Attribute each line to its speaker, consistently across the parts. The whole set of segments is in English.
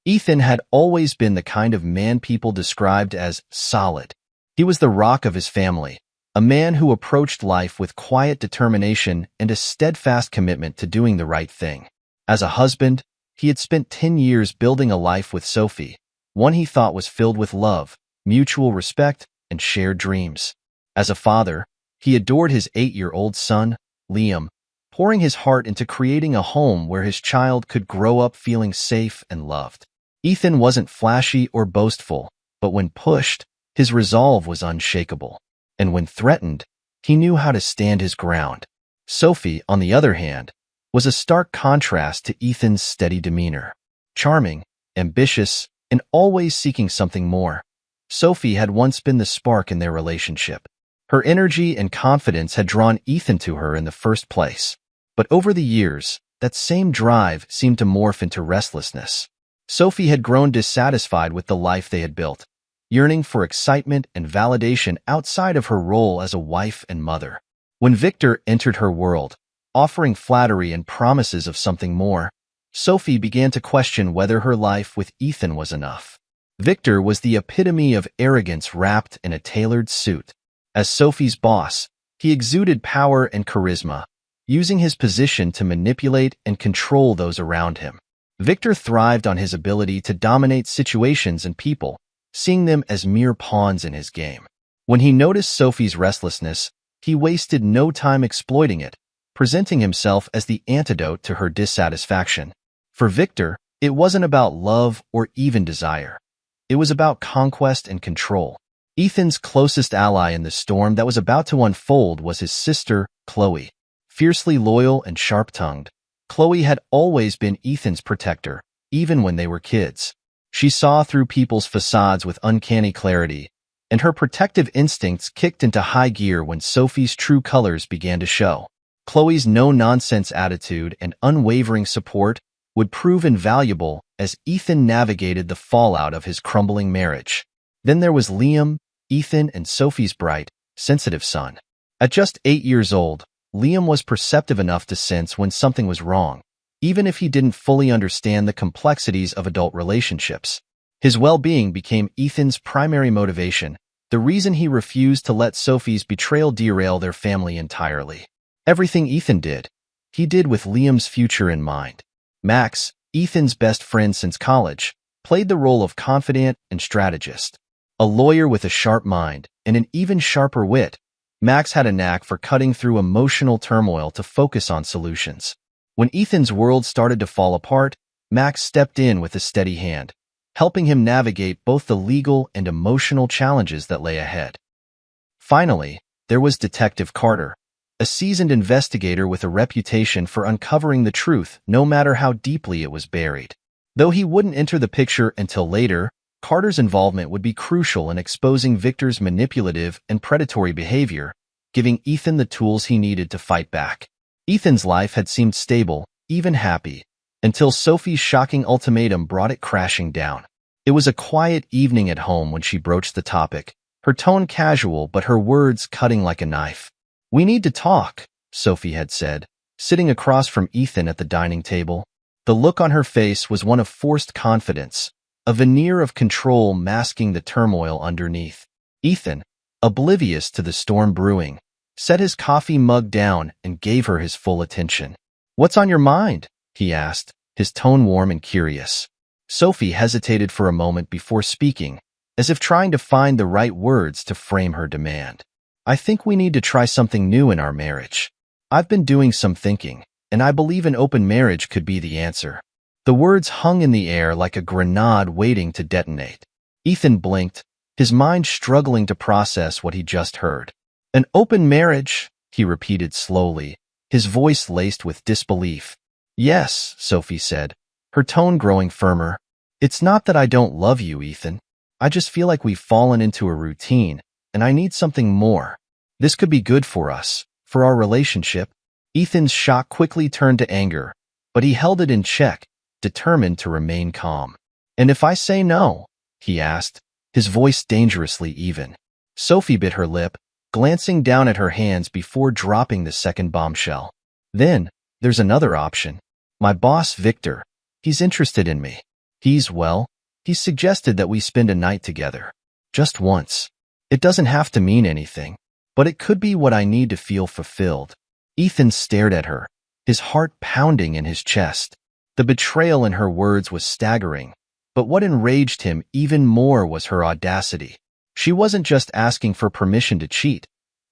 Speaker 1: Ethan had always been the kind of man people described as solid. He was the rock of his family, a man who approached life with quiet determination and a steadfast commitment to doing the right thing. As a husband, he had spent 10 years building a life with Sophie, one he thought was filled with love, mutual respect, and shared dreams. As a father, he adored his 8-year-old son, Liam, pouring his heart into creating a home where his child could grow up feeling safe and loved. Ethan wasn't flashy or boastful, but when pushed, his resolve was unshakable. And when threatened, he knew how to stand his ground. Sophie, on the other hand, was a stark contrast to Ethan's steady demeanor. Charming, ambitious, and always seeking something more, Sophie had once been the spark in their relationship. Her energy and confidence had drawn Ethan to her in the first place. But over the years, that same drive seemed to morph into restlessness. Sophie had grown dissatisfied with the life they had built, yearning for excitement and validation outside of her role as a wife and mother. When Victor entered her world, offering flattery and promises of something more, Sophie began to question whether her life with Ethan was enough. Victor was the epitome of arrogance wrapped in a tailored suit. As Sophie's boss, he exuded power and charisma, using his position to manipulate and control those around him. Victor thrived on his ability to dominate situations and people, seeing them as mere pawns in his game. When he noticed Sophie's restlessness, he wasted no time exploiting it, presenting himself as the antidote to her dissatisfaction. For Victor, it wasn't about love or even desire. It was about conquest and control. Ethan's closest ally in the storm that was about to unfold was his sister, Chloe. Fiercely loyal and sharp-tongued, Chloe had always been Ethan's protector, even when they were kids. She saw through people's facades with uncanny clarity, and her protective instincts kicked into high gear when Sophie's true colors began to show. Chloe's no-nonsense attitude and unwavering support would prove invaluable as Ethan navigated the fallout of his crumbling marriage. Then there was Liam, Ethan and Sophie's bright, sensitive son. At just 8 years old, Liam was perceptive enough to sense when something was wrong, even if he didn't fully understand the complexities of adult relationships. His well-being became Ethan's primary motivation, the reason he refused to let Sophie's betrayal derail their family entirely. Everything Ethan did, he did with Liam's future in mind. Max, Ethan's best friend since college, played the role of confidant and strategist. A lawyer with a sharp mind and an even sharper wit, Max had a knack for cutting through emotional turmoil to focus on solutions. When Ethan's world started to fall apart, Max stepped in with a steady hand, helping him navigate both the legal and emotional challenges that lay ahead. Finally, there was Detective Carter, a seasoned investigator with a reputation for uncovering the truth no matter how deeply it was buried. Though he wouldn't enter the picture until later, Carter's involvement would be crucial in exposing Victor's manipulative and predatory behavior, giving Ethan the tools he needed to fight back. Ethan's life had seemed stable, even happy, until Sophie's shocking ultimatum brought it crashing down. It was a quiet evening at home when she broached the topic, her tone casual but her words cutting like a knife. "We need to talk," Sophie had said, sitting across from Ethan at the dining table. The look on her face was one of forced confidence, a veneer of control masking the turmoil underneath. Ethan, oblivious to the storm brewing, set his coffee mug down and gave her his full attention. "What's on your mind?" he asked, his tone warm and curious. Sophie hesitated for a moment before speaking, as if trying to find the right words to frame her demand. "I think we need to try something new in our marriage. I've been doing some thinking, and I believe an open marriage could be the answer." The words hung in the air like a grenade waiting to detonate. Ethan blinked, his mind struggling to process what he just heard. "An open marriage," he repeated slowly, his voice laced with disbelief. "Yes," Sophie said, her tone growing firmer. "It's not that I don't love you, Ethan. I just feel like we've fallen into a routine, and I need something more. This could be good for us, for our relationship." Ethan's shock quickly turned to anger, but he held it in check, determined to remain calm. "And if I say no?" he asked, his voice dangerously even. Sophie bit her lip, glancing down at her hands before dropping the second bombshell. "Then, there's another option. My boss, Victor, he's interested in me. Well, he suggested that we spend a night together. Just once. It doesn't have to mean anything, but it could be what I need to feel fulfilled. Ethan stared at her, his heart pounding in his chest. The betrayal in her words was staggering, but what enraged him even more was her audacity. She wasn't just asking for permission to cheat.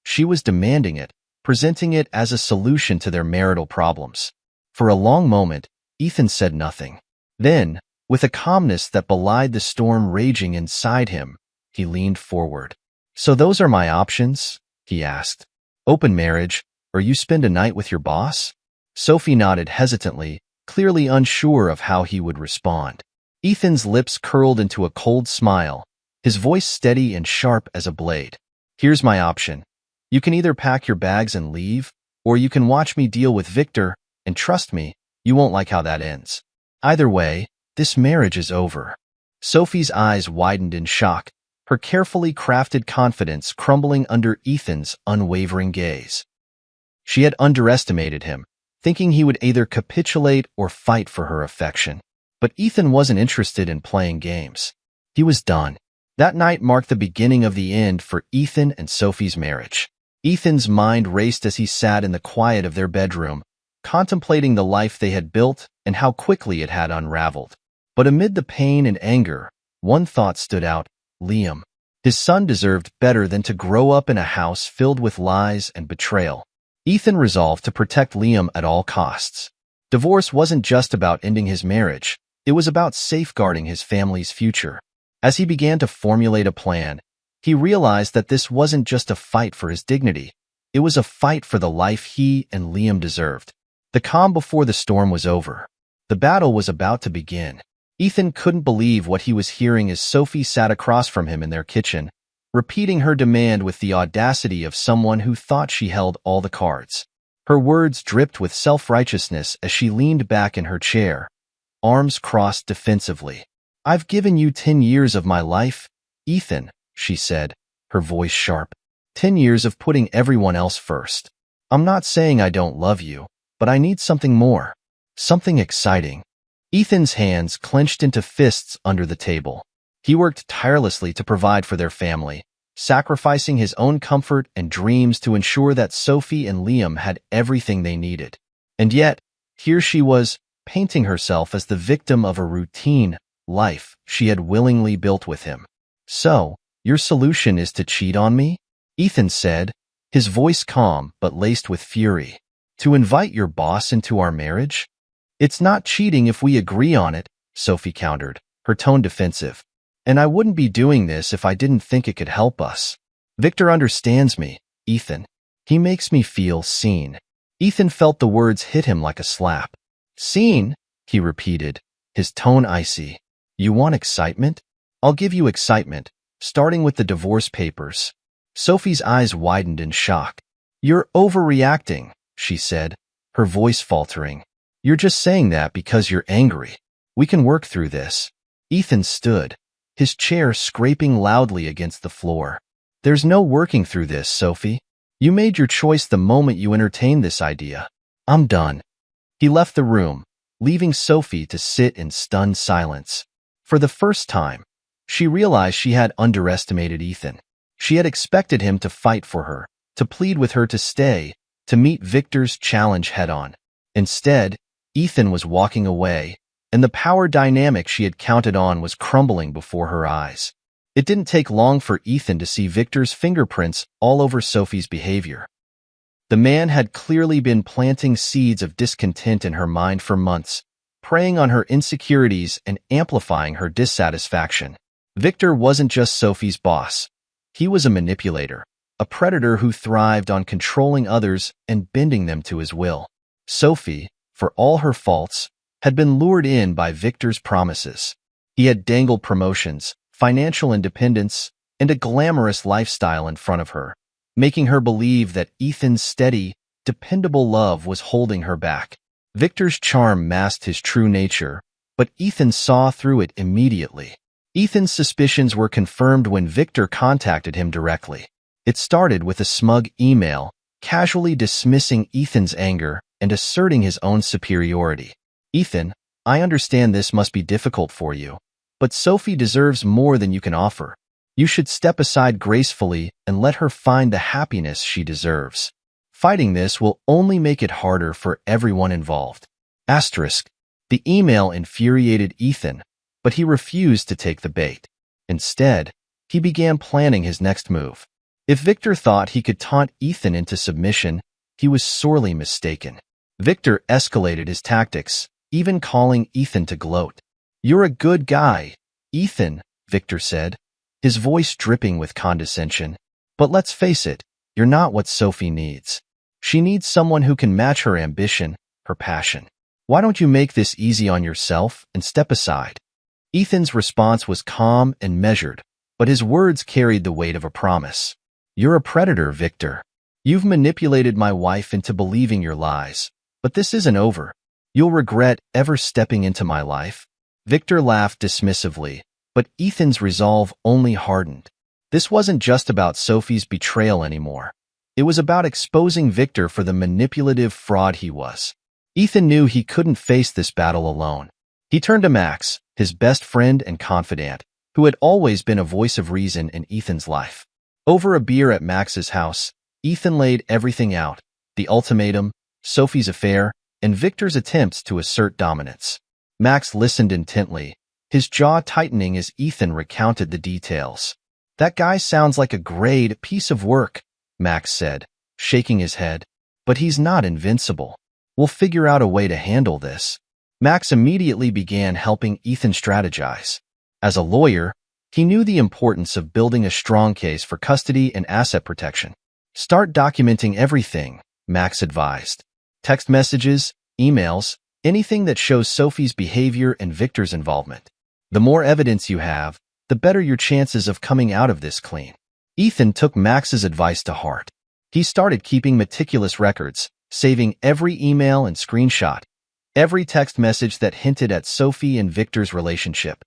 Speaker 1: She was demanding it, presenting it as a solution to their marital problems. For a long moment, Ethan said nothing. Then, with a calmness that belied the storm raging inside him, he leaned forward. "So those are my options?" he asked. "Open marriage, or you spend a night with your boss?" Sophie nodded hesitantly, clearly unsure of how he would respond. Ethan's lips curled into a cold smile, his voice steady and sharp as a blade. "Here's my option. You can either pack your bags and leave, or you can watch me deal with Victor, and trust me, you won't like how that ends. Either way, this marriage is over." Sophie's eyes widened in shock, her carefully crafted confidence crumbling under Ethan's unwavering gaze. She had underestimated him, thinking he would either capitulate or fight for her affection. But Ethan wasn't interested in playing games. He was done. That night marked the beginning of the end for Ethan and Sophie's marriage. Ethan's mind raced as he sat in the quiet of their bedroom, contemplating the life they had built and how quickly it had unraveled. But amid the pain and anger, one thought stood out: Liam. His son deserved better than to grow up in a house filled with lies and betrayal. Ethan resolved to protect Liam at all costs. Divorce wasn't just about ending his marriage, it was about safeguarding his family's future. As he began to formulate a plan, he realized that this wasn't just a fight for his dignity, it was a fight for the life he and Liam deserved. The calm before the storm was over. The battle was about to begin. Ethan couldn't believe what he was hearing as Sophie sat across from him in their kitchen, repeating her demand with the audacity of someone who thought she held all the cards. Her words dripped with self-righteousness as she leaned back in her chair, arms crossed defensively. "I've given you 10 years of my life, Ethan," she said, her voice sharp. 10 years of putting everyone else first. I'm not saying I don't love you, but I need something more. Something exciting. Ethan's hands clenched into fists under the table. He worked tirelessly to provide for their family, sacrificing his own comfort and dreams to ensure that Sophie and Liam had everything they needed. And yet, here she was, painting herself as the victim of a routine life she had willingly built with him. "So, your solution is to cheat on me?" Ethan said, his voice calm but laced with fury. "To invite your boss into our marriage?" "It's not cheating if we agree on it," Sophie countered, her tone defensive. "And I wouldn't be doing this if I didn't think it could help us. Victor understands me, Ethan. He makes me feel seen." Ethan felt the words hit him like a slap. "Seen?" he repeated, his tone icy. "You want excitement? I'll give you excitement, starting with the divorce papers." Sophie's eyes widened in shock. "You're overreacting," she said, her voice faltering. "You're just saying that because you're angry. We can work through this." Ethan stood, his chair scraping loudly against the floor. "There's no working through this, Sophie. You made your choice the moment you entertained this idea. I'm done." He left the room, leaving Sophie to sit in stunned silence. For the first time, she realized she had underestimated Ethan. She had expected him to fight for her, to plead with her to stay, to meet Victor's challenge head-on. Instead, Ethan was walking away, and the power dynamic she had counted on was crumbling before her eyes. It didn't take long for Ethan to see Victor's fingerprints all over Sophie's behavior. The man had clearly been planting seeds of discontent in her mind for months, preying on her insecurities and amplifying her dissatisfaction. Victor wasn't just Sophie's boss. He was a manipulator, a predator who thrived on controlling others and bending them to his will. Sophie, for all her faults, had been lured in by Victor's promises. He had dangled promotions, financial independence, and a glamorous lifestyle in front of her, making her believe that Ethan's steady, dependable love was holding her back. Victor's charm masked his true nature, but Ethan saw through it immediately. Ethan's suspicions were confirmed when Victor contacted him directly. It started with a smug email, casually dismissing Ethan's anger and asserting his own superiority. "Ethan, I understand this must be difficult for you, but Sophie deserves more than you can offer. You should step aside gracefully and let her find the happiness she deserves. Fighting this will only make it harder for everyone involved. Asterisk. The email infuriated Ethan, but he refused to take the bait. Instead, he began planning his next move. If Victor thought he could taunt Ethan into submission, he was sorely mistaken. Victor escalated his tactics, even calling Ethan to gloat. "You're a good guy, Ethan," Victor said, his voice dripping with condescension. "But let's face it, you're not what Sophie needs. She needs someone who can match her ambition, her passion. Why don't you make this easy on yourself and step aside?" Ethan's response was calm and measured, but his words carried the weight of a promise. "You're a predator, Victor. You've manipulated my wife into believing your lies, but this isn't over. You'll regret ever stepping into my life." Victor laughed dismissively, but Ethan's resolve only hardened. This wasn't just about Sophie's betrayal anymore. It was about exposing Victor for the manipulative fraud he was. Ethan knew he couldn't face this battle alone. He turned to Max, his best friend and confidant, who had always been a voice of reason in Ethan's life. Over a beer at Max's house, Ethan laid everything out: the ultimatum, Sophie's affair, and Victor's attempts to assert dominance. Max listened intently, his jaw tightening as Ethan recounted the details. "That guy sounds like a great piece of work," Max said, shaking his head. "But he's not invincible. We'll figure out a way to handle this." Max immediately began helping Ethan strategize. As a lawyer, he knew the importance of building a strong case for custody and asset protection. "Start documenting everything," Max advised. "Text messages, emails, anything that shows Sophie's behavior and Victor's involvement. The more evidence you have, the better your chances of coming out of this clean." Ethan took Max's advice to heart. He started keeping meticulous records, saving every email and screenshot, every text message that hinted at Sophie and Victor's relationship.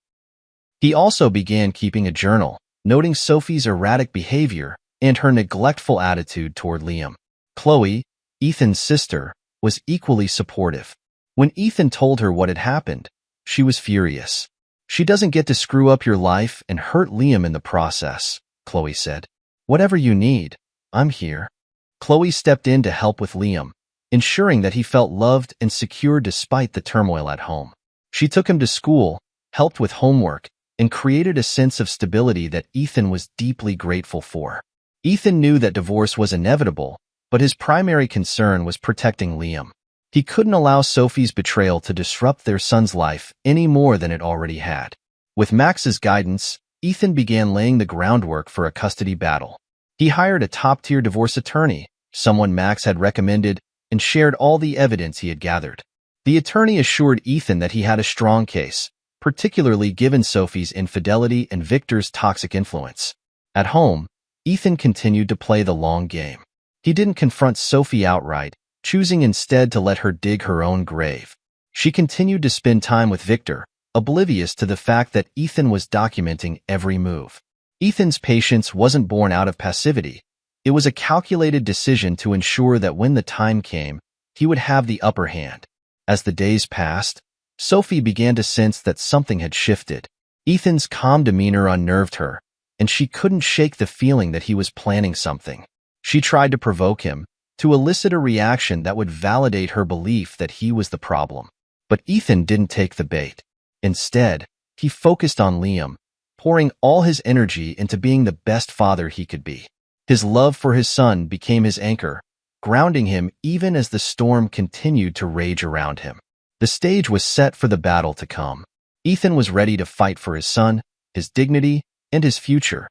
Speaker 1: He also began keeping a journal, noting Sophie's erratic behavior and her neglectful attitude toward Liam. Chloe, Ethan's sister, was equally supportive. When Ethan told her what had happened, she was furious. "She doesn't get to screw up your life and hurt Liam in the process," Chloe said. "Whatever you need, I'm here." Chloe stepped in to help with Liam, ensuring that he felt loved and secure despite the turmoil at home. She took him to school, helped with homework, and created a sense of stability that Ethan was deeply grateful for. Ethan knew that divorce was inevitable, but his primary concern was protecting Liam. He couldn't allow Sophie's betrayal to disrupt their son's life any more than it already had. With Max's guidance, Ethan began laying the groundwork for a custody battle. He hired a top-tier divorce attorney, someone Max had recommended, and shared all the evidence he had gathered. The attorney assured Ethan that he had a strong case, particularly given Sophie's infidelity and Victor's toxic influence. At home, Ethan continued to play the long game. He didn't confront Sophie outright, choosing instead to let her dig her own grave. She continued to spend time with Victor, oblivious to the fact that Ethan was documenting every move. Ethan's patience wasn't born out of passivity. It was a calculated decision to ensure that when the time came, he would have the upper hand. As the days passed, Sophie began to sense that something had shifted. Ethan's calm demeanor unnerved her, and she couldn't shake the feeling that he was planning something. She tried to provoke him, to elicit a reaction that would validate her belief that he was the problem. But Ethan didn't take the bait. Instead, he focused on Liam, pouring all his energy into being the best father he could be. His love for his son became his anchor, grounding him even as the storm continued to rage around him. The stage was set for the battle to come. Ethan was ready to fight for his son, his dignity, and his future.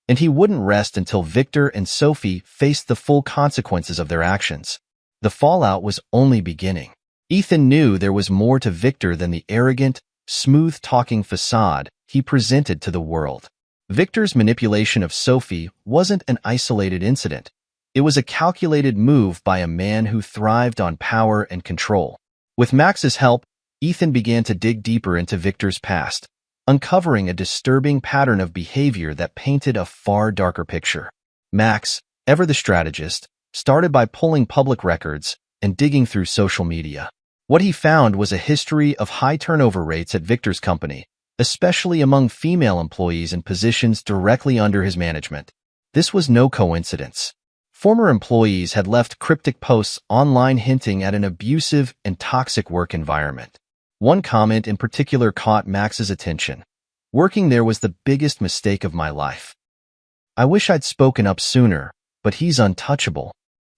Speaker 1: And he wouldn't rest until Victor and Sophie faced the full consequences of their actions. The fallout was only beginning. Ethan knew there was more to Victor than the arrogant, smooth-talking facade he presented to the world. Victor's manipulation of Sophie wasn't an isolated incident. It was a calculated move by a man who thrived on power and control. With Max's help, Ethan began to dig deeper into Victor's past, uncovering a disturbing pattern of behavior that painted a far darker picture. Max, ever the strategist, started by pulling public records and digging through social media. What he found was a history of high turnover rates at Victor's company, especially among female employees in positions directly under his management. This was no coincidence. Former employees had left cryptic posts online hinting at an abusive and toxic work environment. One comment in particular caught Max's attention. "Working there was the biggest mistake of my life. I wish I'd spoken up sooner, but he's untouchable."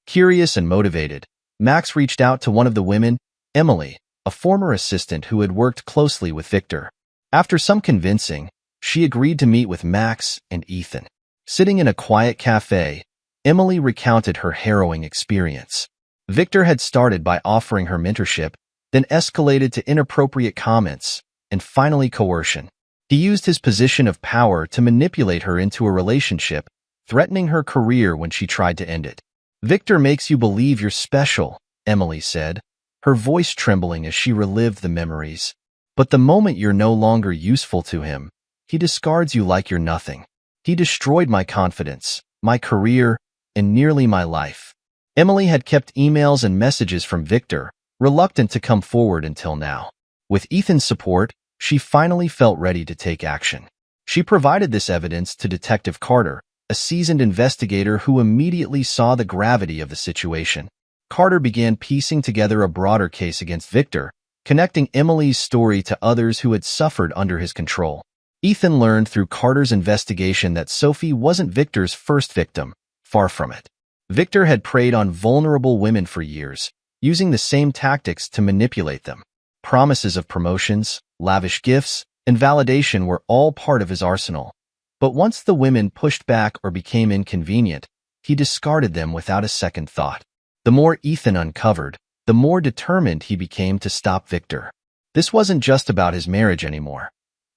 Speaker 1: Curious and motivated, Max reached out to one of the women, Emily, a former assistant who had worked closely with Victor. After some convincing, she agreed to meet with Max and Ethan. Sitting in a quiet cafe, Emily recounted her harrowing experience. Victor had started by offering her mentorship, then escalated to inappropriate comments, and finally coercion. He used his position of power to manipulate her into a relationship, threatening her career when she tried to end it. "Victor makes you believe you're special," Emily said, her voice trembling as she relived the memories. "But the moment you're no longer useful to him, he discards you like you're nothing. He destroyed my confidence, my career, and nearly my life." Emily had kept emails and messages from Victor, reluctant to come forward until now. With Ethan's support, she finally felt ready to take action. She provided this evidence to Detective Carter, a seasoned investigator who immediately saw the gravity of the situation. Carter began piecing together a broader case against Victor, connecting Emily's story to others who had suffered under his control. Ethan learned through Carter's investigation that Sophie wasn't Victor's first victim, far from it. Victor had preyed on vulnerable women for years, using the same tactics to manipulate them. Promises of promotions, lavish gifts, and validation were all part of his arsenal. But once the women pushed back or became inconvenient, he discarded them without a second thought. The more Ethan uncovered, the more determined he became to stop Victor. This wasn't just about his marriage anymore.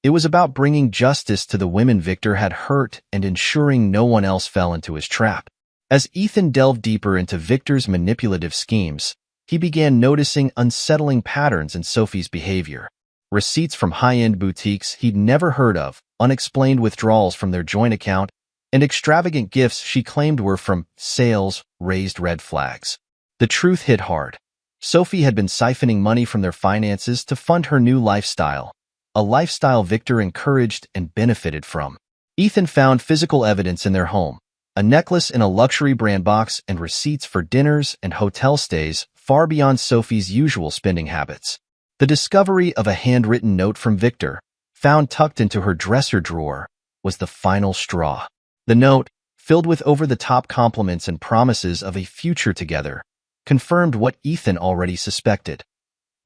Speaker 1: It was about bringing justice to the women Victor had hurt and ensuring no one else fell into his trap. As Ethan delved deeper into Victor's manipulative schemes, he began noticing unsettling patterns in Sophie's behavior. Receipts from high-end boutiques he'd never heard of, unexplained withdrawals from their joint account, and extravagant gifts she claimed were from sales raised red flags. The truth hit hard. Sophie had been siphoning money from their finances to fund her new lifestyle, a lifestyle Victor encouraged and benefited from. Ethan found physical evidence in their home, a necklace in a luxury brand box and receipts for dinners and hotel stays far beyond Sophie's usual spending habits. The discovery of a handwritten note from Victor, found tucked into her dresser drawer, was the final straw. The note, filled with over-the-top compliments and promises of a future together, confirmed what Ethan already suspected.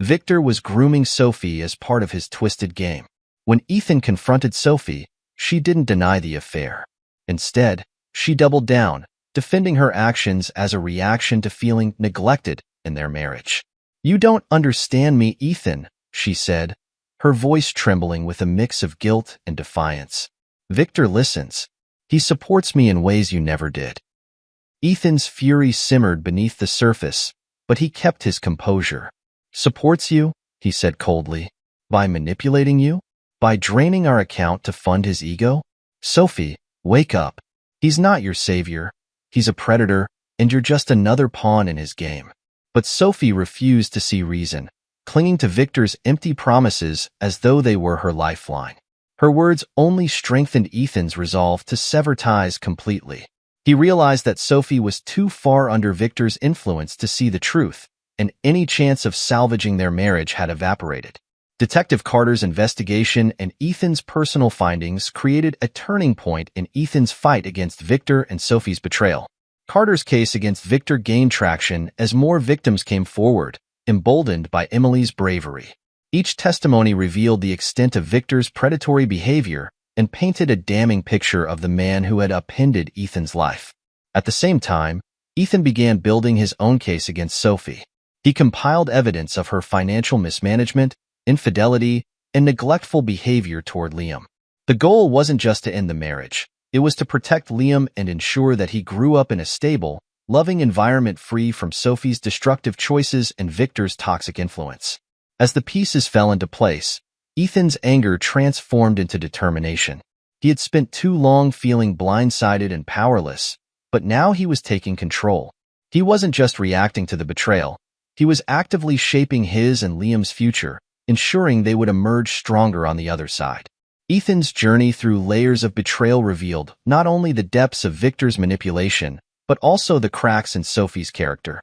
Speaker 1: Victor was grooming Sophie as part of his twisted game. When Ethan confronted Sophie, she didn't deny the affair. Instead, she doubled down, defending her actions as a reaction to feeling neglected in their marriage. "You don't understand me, Ethan," she said, her voice trembling with a mix of guilt and defiance. "Victor listens. He supports me in ways you never did." Ethan's fury simmered beneath the surface, but he kept his composure. "Supports you?" he said coldly. "By manipulating you? By draining our account to fund his ego? Sophie, wake up. He's not your savior. He's a predator, and you're just another pawn in his game." But Sophie refused to see reason, clinging to Victor's empty promises as though they were her lifeline. Her words only strengthened Ethan's resolve to sever ties completely. He realized that Sophie was too far under Victor's influence to see the truth, and any chance of salvaging their marriage had evaporated. Detective Carter's investigation and Ethan's personal findings created a turning point in Ethan's fight against Victor and Sophie's betrayal. Carter's case against Victor gained traction as more victims came forward, emboldened by Emily's bravery. Each testimony revealed the extent of Victor's predatory behavior and painted a damning picture of the man who had upended Ethan's life. At the same time, Ethan began building his own case against Sophie. He compiled evidence of her financial mismanagement, infidelity, and neglectful behavior toward Liam. The goal wasn't just to end the marriage. It was to protect Liam and ensure that he grew up in a stable, loving environment free from Sophie's destructive choices and Victor's toxic influence. As the pieces fell into place, Ethan's anger transformed into determination. He had spent too long feeling blindsided and powerless, but now he was taking control. He wasn't just reacting to the betrayal. He was actively shaping his and Liam's future, ensuring they would emerge stronger on the other side. Ethan's journey through layers of betrayal revealed not only the depths of Victor's manipulation, but also the cracks in Sophie's character.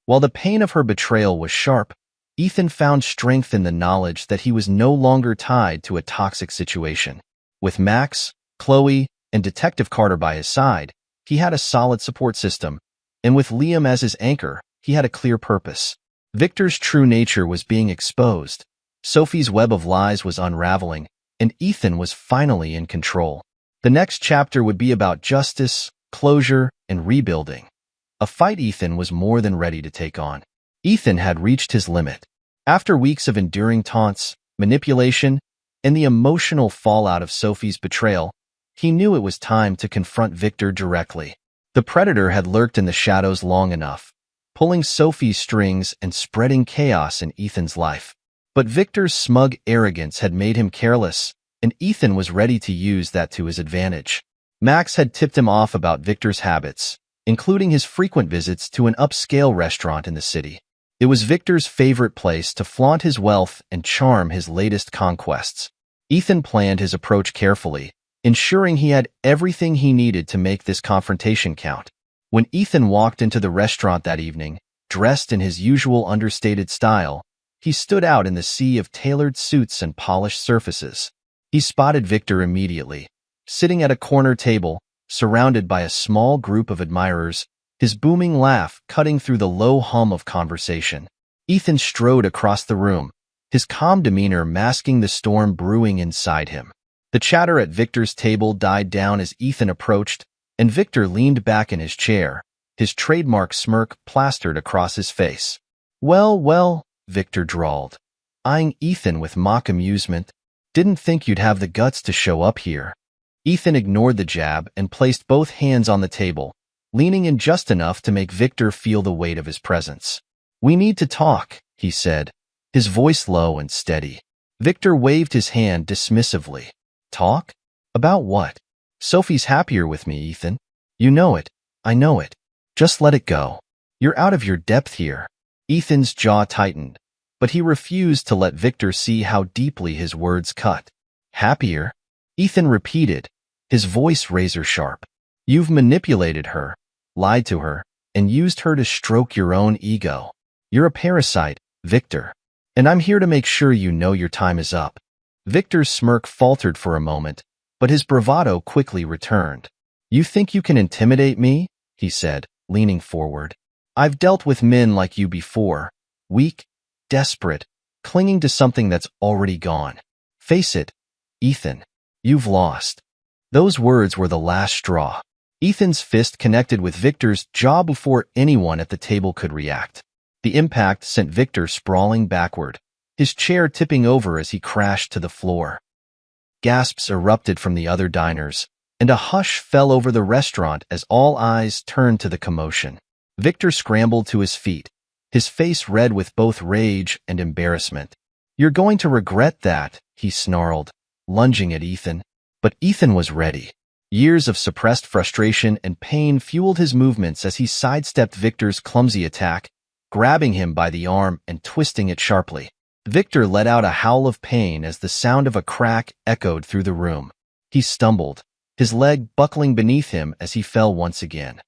Speaker 1: While the pain of her betrayal was sharp, Ethan found strength in the knowledge that he was no longer tied to a toxic situation. With Max, Chloe, and Detective Carter by his side, he had a solid support system, and with Liam as his anchor, he had a clear purpose. Victor's true nature was being exposed, Sophie's web of lies was unraveling, and Ethan was finally in control. The next chapter would be about justice, closure, and rebuilding. A fight Ethan was more than ready to take on. Ethan had reached his limit. After weeks of enduring taunts, manipulation, and the emotional fallout of Sophie's betrayal, he knew it was time to confront Victor directly. The predator had lurked in the shadows long enough, pulling Sophie's strings and spreading chaos in Ethan's life. But Victor's smug arrogance had made him careless, and Ethan was ready to use that to his advantage. Max had tipped him off about Victor's habits, including his frequent visits to an upscale restaurant in the city. It was Victor's favorite place to flaunt his wealth and charm his latest conquests. Ethan planned his approach carefully, ensuring he had everything he needed to make this confrontation count. When Ethan walked into the restaurant that evening, dressed in his usual understated style, he stood out in the sea of tailored suits and polished surfaces. He spotted Victor immediately, sitting at a corner table, surrounded by a small group of admirers, his booming laugh cutting through the low hum of conversation. Ethan strode across the room, his calm demeanor masking the storm brewing inside him. The chatter at Victor's table died down as Ethan approached, and Victor leaned back in his chair, his trademark smirk plastered across his face. Well, Victor drawled, eyeing Ethan with mock amusement. Didn't think you'd have the guts to show up here. Ethan ignored the jab and placed both hands on the table, leaning in just enough to make Victor feel the weight of his presence. We need to talk, he said, his voice low and steady. Victor waved his hand dismissively. Talk? About what? Sophie's happier with me, Ethan. You know it. I know it. Just let it go. You're out of your depth here. Ethan's jaw tightened, but he refused to let Victor see how deeply his words cut. Happier? Ethan repeated, his voice razor-sharp. You've manipulated her, lied to her, and used her to stroke your own ego. You're a parasite, Victor. And I'm here to make sure you know your time is up. Victor's smirk faltered for a moment, but his bravado quickly returned. You think you can intimidate me? He said, leaning forward. I've dealt with men like you before, weak, desperate, clinging to something that's already gone. Face it, Ethan, you've lost. Those words were the last straw. Ethan's fist connected with Victor's jaw before anyone at the table could react. The impact sent Victor sprawling backward, his chair tipping over as he crashed to the floor. Gasps erupted from the other diners, and a hush fell over the restaurant as all eyes turned to the commotion. Victor scrambled to his feet, his face red with both rage and embarrassment. You're going to regret that, he snarled, lunging at Ethan. But Ethan was ready. Years of suppressed frustration and pain fueled his movements as he sidestepped Victor's clumsy attack, grabbing him by the arm and twisting it sharply. Victor let out a howl of pain as the sound of a crack echoed through the room. He stumbled, his leg buckling beneath him as he fell once again,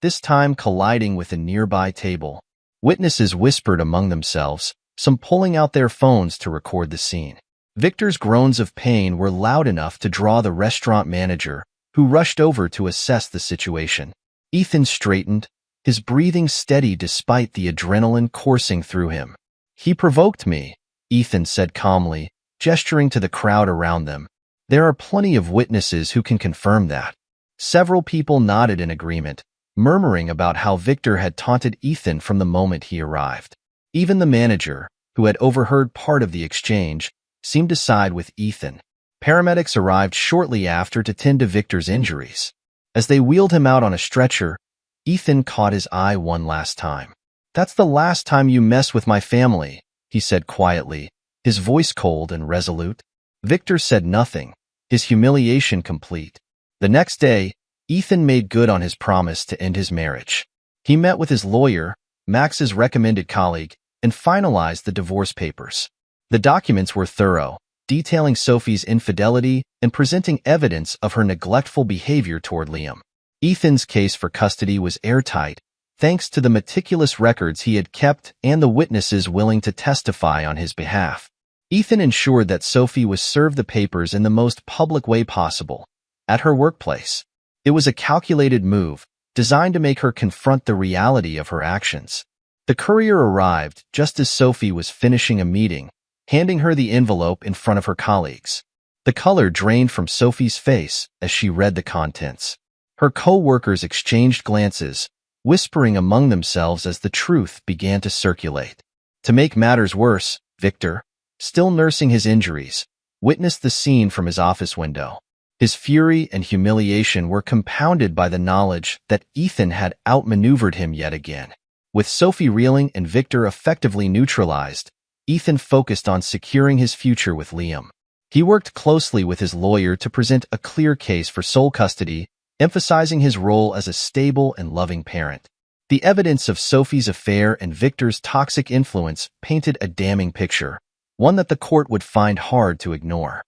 Speaker 1: this time colliding with a nearby table. Witnesses whispered among themselves, some pulling out their phones to record the scene. Victor's groans of pain were loud enough to draw the restaurant manager, who rushed over to assess the situation. Ethan straightened, his breathing steady despite the adrenaline coursing through him. He provoked me, Ethan said calmly, gesturing to the crowd around them. There are plenty of witnesses who can confirm that. Several people nodded in agreement, murmuring about how Victor had taunted Ethan from the moment he arrived. Even the manager, who had overheard part of the exchange, seemed to side with Ethan. Paramedics arrived shortly after to tend to Victor's injuries. As they wheeled him out on a stretcher, Ethan caught his eye one last time. That's the last time you mess with my family, he said quietly, his voice cold and resolute. Victor said nothing, his humiliation complete. The next day, Ethan made good on his promise to end his marriage. He met with his lawyer, Max's recommended colleague, and finalized the divorce papers. The documents were thorough, detailing Sophie's infidelity and presenting evidence of her neglectful behavior toward Liam. Ethan's case for custody was airtight, thanks to the meticulous records he had kept and the witnesses willing to testify on his behalf. Ethan ensured that Sophie was served the papers in the most public way possible, at her workplace. It was a calculated move, designed to make her confront the reality of her actions. The courier arrived just as Sophie was finishing a meeting, handing her the envelope in front of her colleagues. The color drained from Sophie's face as she read the contents. Her co-workers exchanged glances, whispering among themselves as the truth began to circulate. To make matters worse, Victor, still nursing his injuries, witnessed the scene from his office window. His fury and humiliation were compounded by the knowledge that Ethan had outmaneuvered him yet again. With Sophie reeling and Victor effectively neutralized, Ethan focused on securing his future with Liam. He worked closely with his lawyer to present a clear case for sole custody, emphasizing his role as a stable and loving parent. The evidence of Sophie's affair and Victor's toxic influence painted a damning picture, one that the court would find hard to ignore.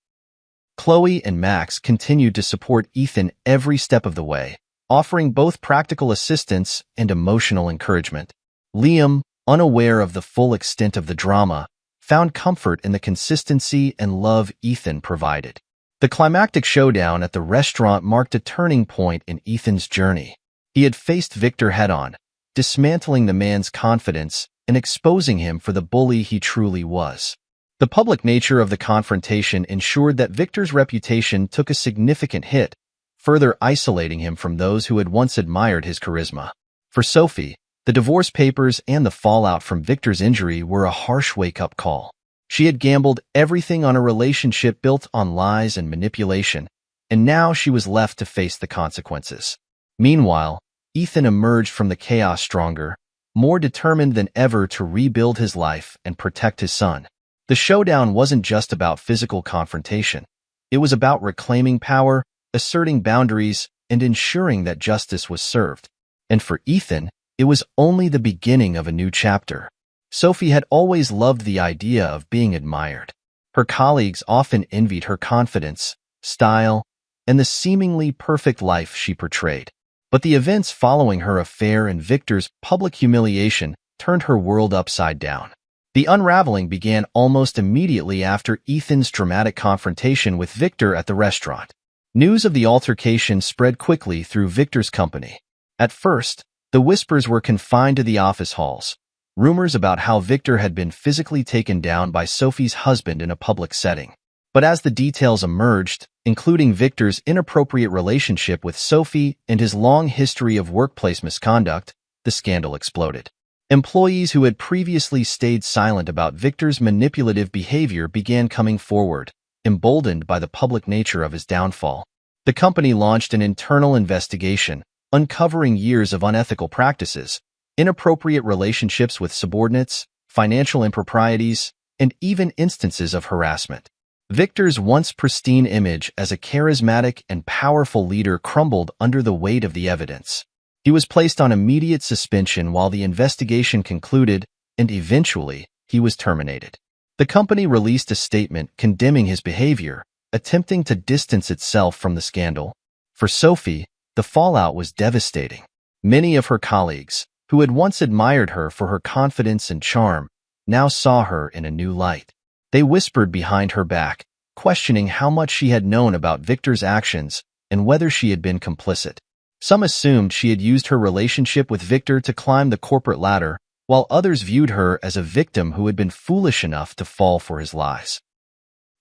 Speaker 1: Chloe and Max continued to support Ethan every step of the way, offering both practical assistance and emotional encouragement. Liam, unaware of the full extent of the drama, found comfort in the consistency and love Ethan provided. The climactic showdown at the restaurant marked a turning point in Ethan's journey. He had faced Victor head-on, dismantling the man's confidence and exposing him for the bully he truly was. The public nature of the confrontation ensured that Victor's reputation took a significant hit, further isolating him from those who had once admired his charisma. For Sophie, the divorce papers and the fallout from Victor's injury were a harsh wake-up call. She had gambled everything on a relationship built on lies and manipulation, and now she was left to face the consequences. Meanwhile, Ethan emerged from the chaos stronger, more determined than ever to rebuild his life and protect his son. The showdown wasn't just about physical confrontation. It was about reclaiming power, asserting boundaries, and ensuring that justice was served. And for Ethan, it was only the beginning of a new chapter. Sophie had always loved the idea of being admired. Her colleagues often envied her confidence, style, and the seemingly perfect life she portrayed. But the events following her affair and Victor's public humiliation turned her world upside down. The unraveling began almost immediately after Ethan's dramatic confrontation with Victor at the restaurant. News of the altercation spread quickly through Victor's company. At first, the whispers were confined to the office halls, rumors about how Victor had been physically taken down by Sophie's husband in a public setting. But as the details emerged, including Victor's inappropriate relationship with Sophie and his long history of workplace misconduct, the scandal exploded. Employees who had previously stayed silent about Victor's manipulative behavior began coming forward, emboldened by the public nature of his downfall. The company launched an internal investigation, uncovering years of unethical practices, inappropriate relationships with subordinates, financial improprieties, and even instances of harassment. Victor's once pristine image as a charismatic and powerful leader crumbled under the weight of the evidence. He was placed on immediate suspension while the investigation concluded, and eventually, he was terminated. The company released a statement condemning his behavior, attempting to distance itself from the scandal. For Sophie, the fallout was devastating. Many of her colleagues, who had once admired her for her confidence and charm, now saw her in a new light. They whispered behind her back, questioning how much she had known about Victor's actions and whether she had been complicit. Some assumed she had used her relationship with Victor to climb the corporate ladder, while others viewed her as a victim who had been foolish enough to fall for his lies.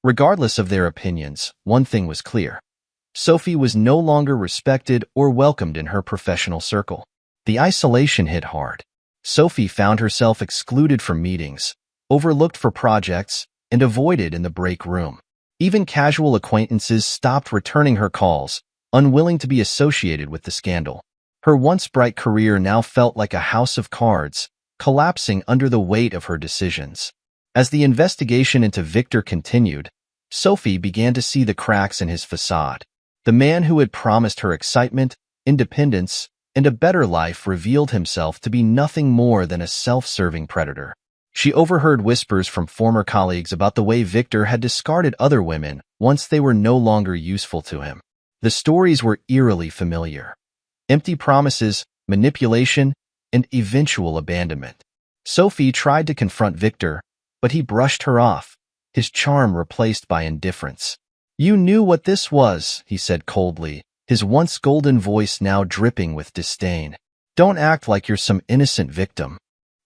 Speaker 1: Regardless of their opinions, one thing was clear. Sophie was no longer respected or welcomed in her professional circle. The isolation hit hard. Sophie found herself excluded from meetings, overlooked for projects, and avoided in the break room. Even casual acquaintances stopped returning her calls, unwilling to be associated with the scandal. Her once bright career now felt like a house of cards, collapsing under the weight of her decisions. As the investigation into Victor continued, Sophie began to see the cracks in his facade. The man who had promised her excitement, independence, and a better life revealed himself to be nothing more than a self-serving predator. She overheard whispers from former colleagues about the way Victor had discarded other women once they were no longer useful to him. The stories were eerily familiar. Empty promises, manipulation, and eventual abandonment. Sophie tried to confront Victor, but he brushed her off, his charm replaced by indifference. "You knew what this was," he said coldly, his once golden voice now dripping with disdain. "Don't act like you're some innocent victim."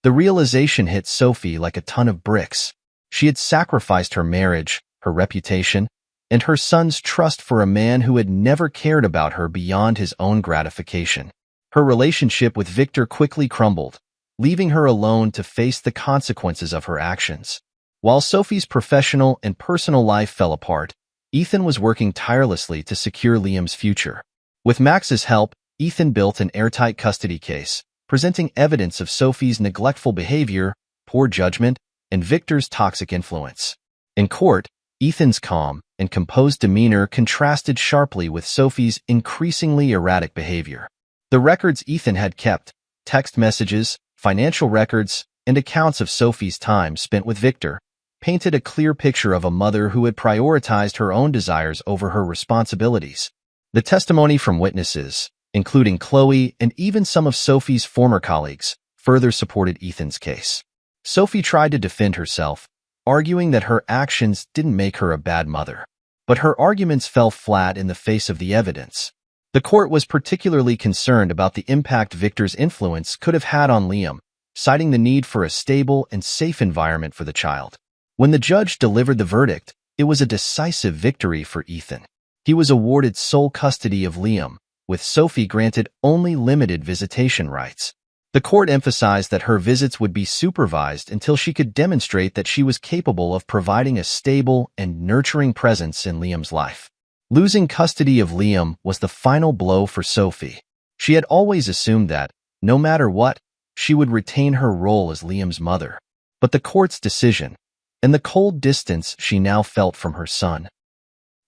Speaker 1: The realization hit Sophie like a ton of bricks. She had sacrificed her marriage, her reputation, and her son's trust for a man who had never cared about her beyond his own gratification. Her relationship with Victor quickly crumbled, leaving her alone to face the consequences of her actions. While Sophie's professional and personal life fell apart, Ethan was working tirelessly to secure Liam's future. With Max's help, Ethan built an airtight custody case, presenting evidence of Sophie's neglectful behavior, poor judgment, and Victor's toxic influence. In court, Ethan's calm and composed demeanor contrasted sharply with Sophie's increasingly erratic behavior. The records Ethan had kept, text messages, financial records, and accounts of Sophie's time spent with Victor, painted a clear picture of a mother who had prioritized her own desires over her responsibilities. The testimony from witnesses, including Chloe and even some of Sophie's former colleagues, further supported Ethan's case. Sophie tried to defend herself, arguing that her actions didn't make her a bad mother. But her arguments fell flat in the face of the evidence. The court was particularly concerned about the impact Victor's influence could have had on Liam, citing the need for a stable and safe environment for the child. When the judge delivered the verdict, it was a decisive victory for Ethan. He was awarded sole custody of Liam, with Sophie granted only limited visitation rights. The court emphasized that her visits would be supervised until she could demonstrate that she was capable of providing a stable and nurturing presence in Liam's life. Losing custody of Liam was the final blow for Sophie. She had always assumed that, no matter what, she would retain her role as Liam's mother. But the court's decision, and the cold distance she now felt from her son,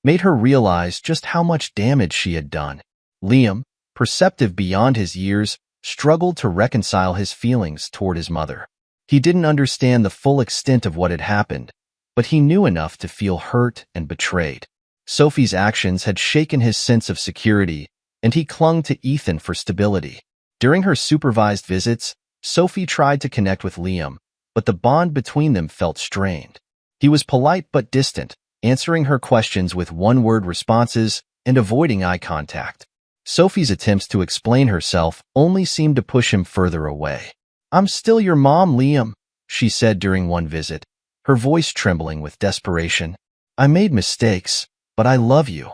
Speaker 1: made her realize just how much damage she had done. Liam, perceptive beyond his years, struggled to reconcile his feelings toward his mother. He didn't understand the full extent of what had happened, but he knew enough to feel hurt and betrayed. Sophie's actions had shaken his sense of security, and he clung to Ethan for stability. During her supervised visits, Sophie tried to connect with Liam, but the bond between them felt strained. He was polite but distant, answering her questions with one-word responses and avoiding eye contact. Sophie's attempts to explain herself only seemed to push him further away. "I'm still your mom, Liam," she said during one visit, her voice trembling with desperation. "I made mistakes, but I love you."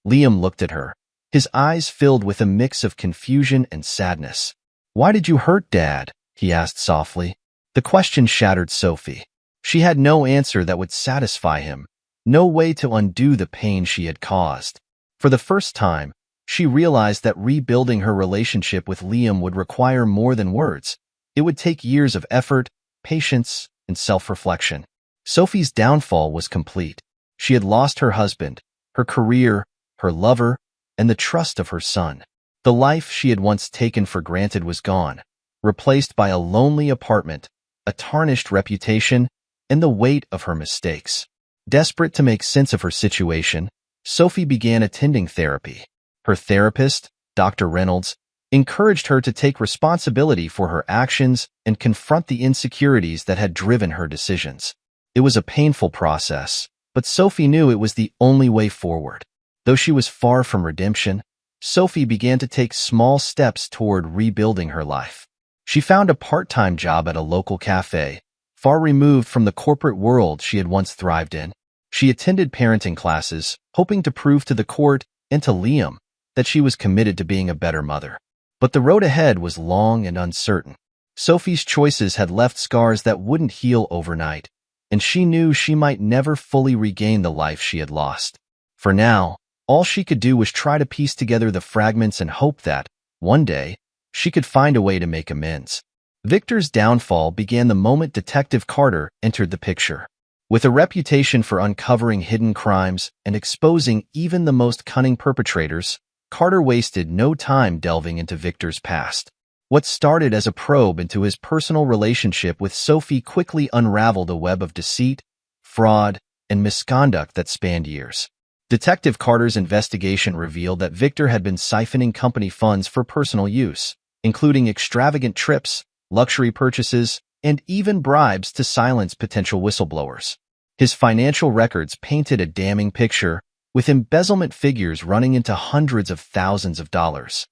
Speaker 1: Liam looked at her, his eyes filled with a mix of confusion and sadness. "Why did you hurt Dad?" he asked softly. The question shattered Sophie. She had no answer that would satisfy him, no way to undo the pain she had caused. For the first time, she realized that rebuilding her relationship with Liam would require more than words. It would take years of effort, patience, and self-reflection. Sophie's downfall was complete. She had lost her husband, her career, her lover, and the trust of her son. The life she had once taken for granted was gone, replaced by a lonely apartment, a tarnished reputation, and the weight of her mistakes. Desperate to make sense of her situation, Sophie began attending therapy. Her therapist, Dr. Reynolds, encouraged her to take responsibility for her actions and confront the insecurities that had driven her decisions. It was a painful process, but Sophie knew it was the only way forward. Though she was far from redemption, Sophie began to take small steps toward rebuilding her life. She found a part-time job at a local cafe, far removed from the corporate world she had once thrived in. She attended parenting classes, hoping to prove to the court and to Liam that she was committed to being a better mother. But the road ahead was long and uncertain. Sophie's choices had left scars that wouldn't heal overnight, and she knew she might never fully regain the life she had lost. For now, all she could do was try to piece together the fragments and hope that, one day, she could find a way to make amends. Victor's downfall began the moment Detective Carter entered the picture. With a reputation for uncovering hidden crimes and exposing even the most cunning perpetrators, Carter wasted no time delving into Victor's past. What started as a probe into his personal relationship with Sophie quickly unraveled a web of deceit, fraud, and misconduct that spanned years. Detective Carter's investigation revealed that Victor had been siphoning company funds for personal use, including extravagant trips, luxury purchases, and even bribes to silence potential whistleblowers. His financial records painted a damning picture, with embezzlement figures running into hundreds of thousands of dollars.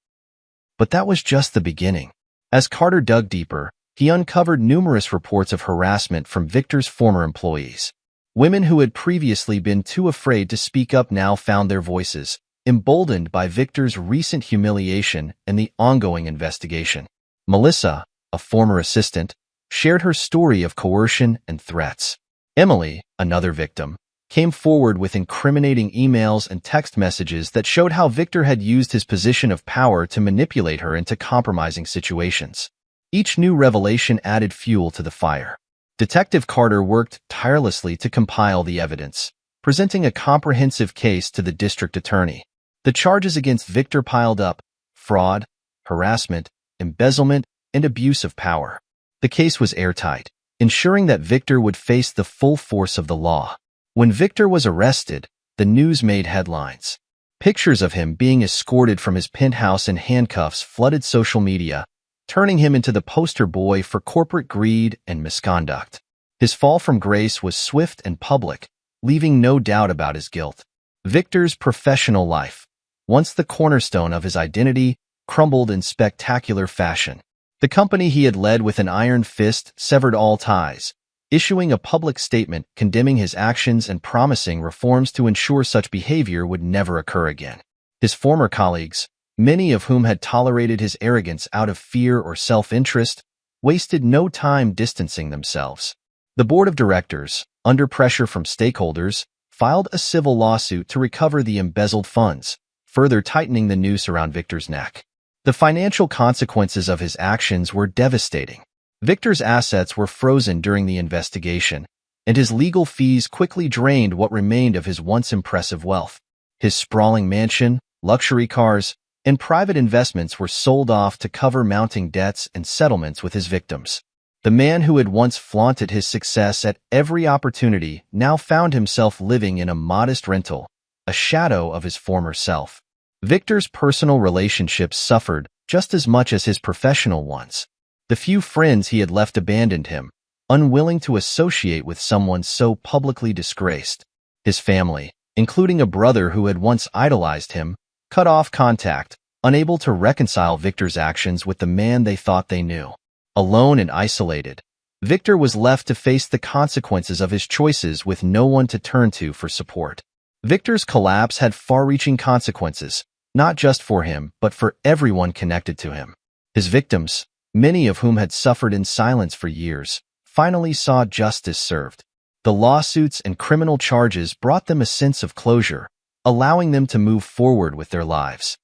Speaker 1: But that was just the beginning. As Carter dug deeper, he uncovered numerous reports of harassment from Victor's former employees. Women who had previously been too afraid to speak up now found their voices, emboldened by Victor's recent humiliation and the ongoing investigation. Melissa, a former assistant, shared her story of coercion and threats. Emily, another victim, came forward with incriminating emails and text messages that showed how Victor had used his position of power to manipulate her into compromising situations. Each new revelation added fuel to the fire. Detective Carter worked tirelessly to compile the evidence, presenting a comprehensive case to the district attorney. The charges against Victor piled up: fraud, harassment, embezzlement, and abuse of power. The case was airtight, ensuring that Victor would face the full force of the law. When Victor was arrested, the news made headlines. Pictures of him being escorted from his penthouse in handcuffs flooded social media, turning him into the poster boy for corporate greed and misconduct. His fall from grace was swift and public, leaving no doubt about his guilt. Victor's professional life, once the cornerstone of his identity, crumbled in spectacular fashion. The company he had led with an iron fist severed all ties, issuing a public statement condemning his actions and promising reforms to ensure such behavior would never occur again. His former colleagues, many of whom had tolerated his arrogance out of fear or self-interest, wasted no time distancing themselves. The board of directors, under pressure from stakeholders, filed a civil lawsuit to recover the embezzled funds, further tightening the noose around Victor's neck. The financial consequences of his actions were devastating. Victor's assets were frozen during the investigation, and his legal fees quickly drained what remained of his once impressive wealth. His sprawling mansion, luxury cars, and private investments were sold off to cover mounting debts and settlements with his victims. The man who had once flaunted his success at every opportunity now found himself living in a modest rental, a shadow of his former self. Victor's personal relationships suffered just as much as his professional ones. The few friends he had left abandoned him, unwilling to associate with someone so publicly disgraced. His family, including a brother who had once idolized him, cut off contact, unable to reconcile Victor's actions with the man they thought they knew. Alone and isolated, Victor was left to face the consequences of his choices with no one to turn to for support. Victor's collapse had far-reaching consequences, not just for him, but for everyone connected to him. His victims, many of whom had suffered in silence for years, finally saw justice served. The lawsuits and criminal charges brought them a sense of closure, allowing them to move forward with their lives.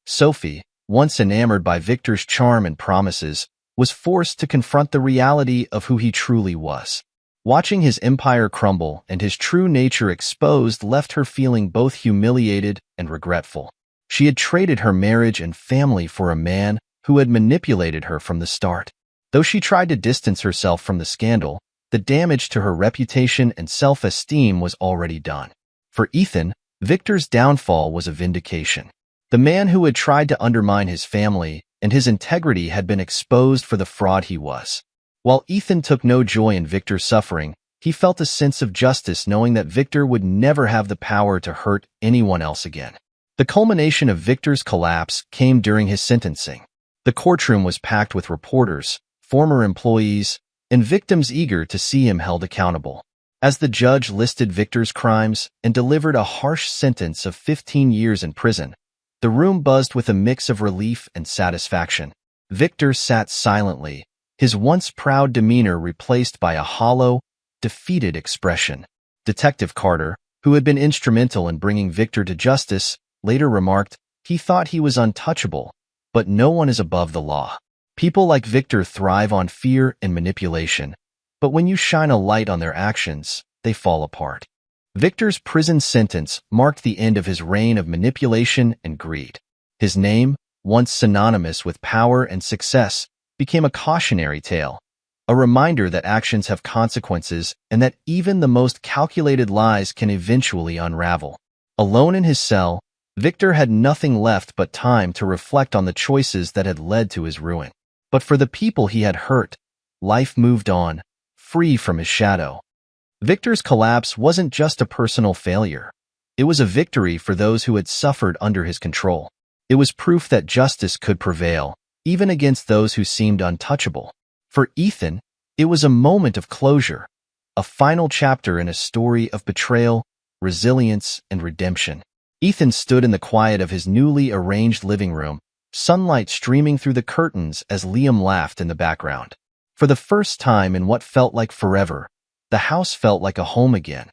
Speaker 1: Sophie, once enamored by Victor's charm and promises, was forced to confront the reality of who he truly was. Watching his empire crumble and his true nature exposed left her feeling both humiliated and regretful. She had traded her marriage and family for a man who had manipulated her from the start. Though she tried to distance herself from the scandal, the damage to her reputation and self-esteem was already done. For Ethan, Victor's downfall was a vindication. The man who had tried to undermine his family and his integrity had been exposed for the fraud he was. While Ethan took no joy in Victor's suffering, he felt a sense of justice knowing that Victor would never have the power to hurt anyone else again. The culmination of Victor's collapse came during his sentencing. The courtroom was packed with reporters, former employees, and victims eager to see him held accountable. As the judge listed Victor's crimes and delivered a harsh sentence of 15 years in prison, the room buzzed with a mix of relief and satisfaction. Victor sat silently, his once proud demeanor replaced by a hollow, defeated expression. Detective Carter, who had been instrumental in bringing Victor to justice, later remarked, "He thought he was untouchable, but no one is above the law. People like Victor thrive on fear and manipulation, but when you shine a light on their actions, they fall apart." Victor's prison sentence marked the end of his reign of manipulation and greed. His name, once synonymous with power and success, became a cautionary tale, a reminder that actions have consequences and that even the most calculated lies can eventually unravel. Alone in his cell, Victor had nothing left but time to reflect on the choices that had led to his ruin. But for the people he had hurt, life moved on, free from his shadow. Victor's collapse wasn't just a personal failure. It was a victory for those who had suffered under his control. It was proof that justice could prevail, even against those who seemed untouchable. For Ethan, it was a moment of closure, a final chapter in a story of betrayal, resilience, and redemption. Ethan stood in the quiet of his newly arranged living room, sunlight streaming through the curtains as Liam laughed in the background. For the first time in what felt like forever, the house felt like a home again,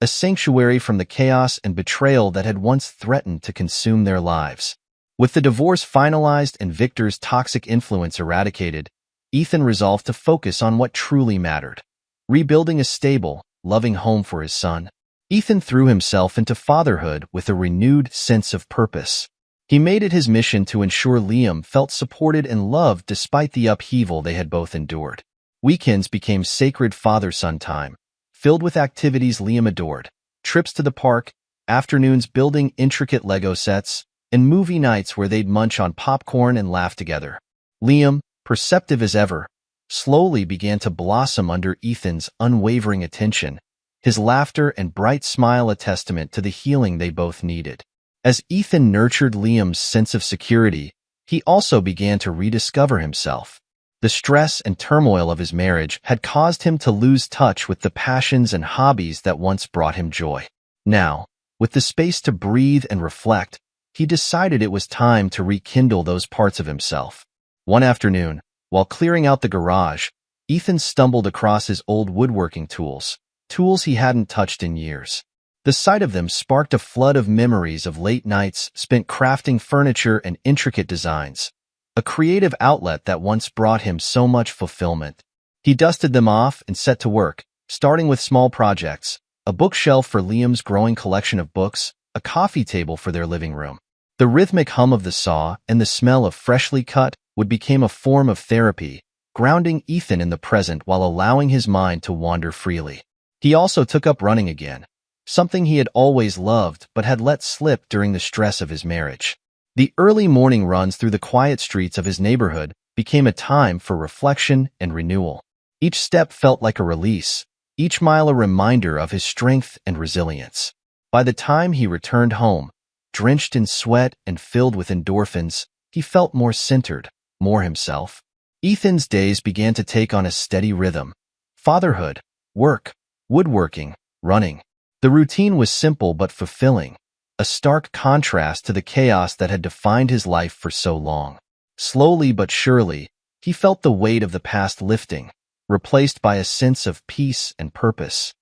Speaker 1: a sanctuary from the chaos and betrayal that had once threatened to consume their lives. With the divorce finalized and Victor's toxic influence eradicated, Ethan resolved to focus on what truly mattered, rebuilding a stable, loving home for his son. Ethan threw himself into fatherhood with a renewed sense of purpose. He made it his mission to ensure Liam felt supported and loved despite the upheaval they had both endured. Weekends became sacred father-son time, filled with activities Liam adored, trips to the park, afternoons building intricate Lego sets, and movie nights where they'd munch on popcorn and laugh together. Liam, perceptive as ever, slowly began to blossom under Ethan's unwavering attention, his laughter and bright smile a testament to the healing they both needed. As Ethan nurtured Liam's sense of security, he also began to rediscover himself. The stress and turmoil of his marriage had caused him to lose touch with the passions and hobbies that once brought him joy. Now, with the space to breathe and reflect, he decided it was time to rekindle those parts of himself. One afternoon, while clearing out the garage, Ethan stumbled across his old woodworking tools he hadn't touched in years. The sight of them sparked a flood of memories of late nights spent crafting furniture and intricate designs, a creative outlet that once brought him so much fulfillment. He dusted them off and set to work, starting with small projects, a bookshelf for Liam's growing collection of books, a coffee table for their living room. The rhythmic hum of the saw and the smell of freshly cut wood became a form of therapy, grounding Ethan in the present while allowing his mind to wander freely. He also took up running again, something he had always loved but had let slip during the stress of his marriage. The early morning runs through the quiet streets of his neighborhood became a time for reflection and renewal. Each step felt like a release, each mile a reminder of his strength and resilience. By the time he returned home, drenched in sweat and filled with endorphins, he felt more centered, more himself. Ethan's days began to take on a steady rhythm. Fatherhood, work, woodworking, running. The routine was simple but fulfilling, a stark contrast to the chaos that had defined his life for so long. Slowly but surely, he felt the weight of the past lifting, replaced by a sense of peace and purpose.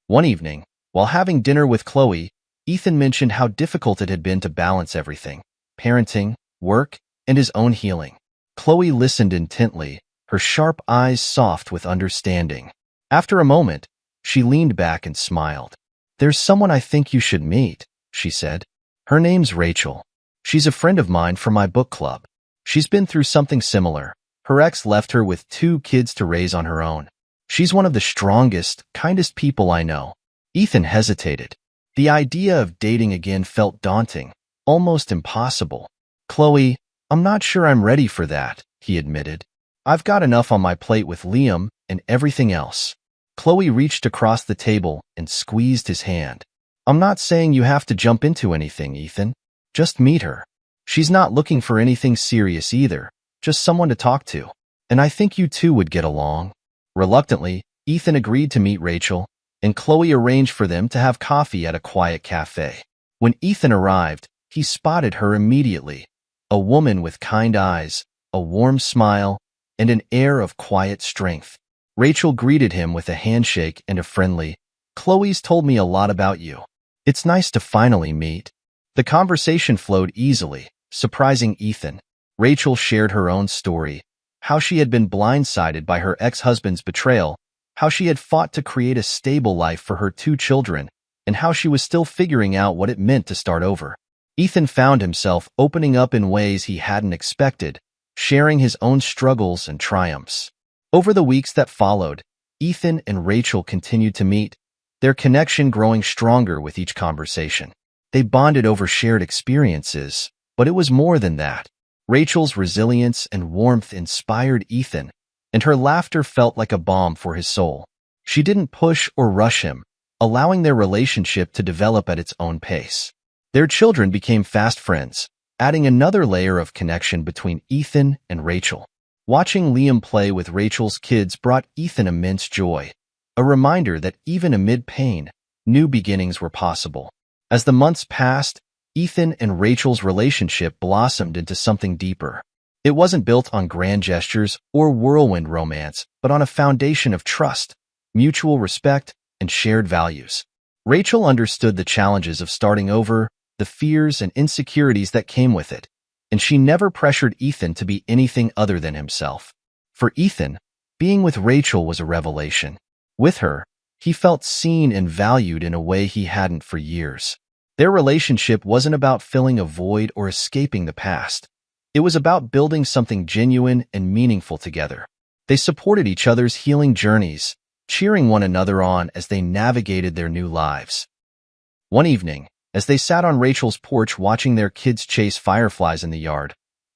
Speaker 1: One evening, while having dinner with Chloe, Ethan mentioned how difficult it had been to balance everything: parenting, work, and his own healing. Chloe listened intently, her sharp eyes soft with understanding. After a moment, she leaned back and smiled. "There's someone I think you should meet," she said. "Her name's Rachel. She's a friend of mine from my book club. She's been through something similar. Her ex left her with 2 kids to raise on her own. She's one of the strongest, kindest people I know." Ethan hesitated. The idea of dating again felt daunting, almost impossible. "Chloe, I'm not sure I'm ready for that," he admitted. "I've got enough on my plate with Liam and everything else." Chloe reached across the table and squeezed his hand. "I'm not saying you have to jump into anything, Ethan. Just meet her. She's not looking for anything serious either, just someone to talk to. And I think you two would get along." Reluctantly, Ethan agreed to meet Rachel, and Chloe arranged for them to have coffee at a quiet cafe. When Ethan arrived, he spotted her immediately, a woman with kind eyes, a warm smile, and an air of quiet strength. Rachel greeted him with a handshake and a friendly, "Chloe's told me a lot about you. It's nice to finally meet." The conversation flowed easily, surprising Ethan. Rachel shared her own story, how she had been blindsided by her ex-husband's betrayal, how she had fought to create a stable life for her 2 children, and how she was still figuring out what it meant to start over. Ethan found himself opening up in ways he hadn't expected, sharing his own struggles and triumphs. Over the weeks that followed, Ethan and Rachel continued to meet, their connection growing stronger with each conversation. They bonded over shared experiences, but it was more than that. Rachel's resilience and warmth inspired Ethan, and her laughter felt like a balm for his soul. She didn't push or rush him, allowing their relationship to develop at its own pace. Their children became fast friends, adding another layer of connection between Ethan and Rachel. Watching Liam play with Rachel's kids brought Ethan immense joy, a reminder that even amid pain, new beginnings were possible. As the months passed, Ethan and Rachel's relationship blossomed into something deeper. It wasn't built on grand gestures or whirlwind romance, but on a foundation of trust, mutual respect, and shared values. Rachel understood the challenges of starting over, the fears and insecurities that came with it, and she never pressured Ethan to be anything other than himself. For Ethan, being with Rachel was a revelation. With her, he felt seen and valued in a way he hadn't for years. Their relationship wasn't about filling a void or escaping the past. It was about building something genuine and meaningful together. They supported each other's healing journeys, cheering one another on as they navigated their new lives. One evening, as they sat on Rachel's porch watching their kids chase fireflies in the yard,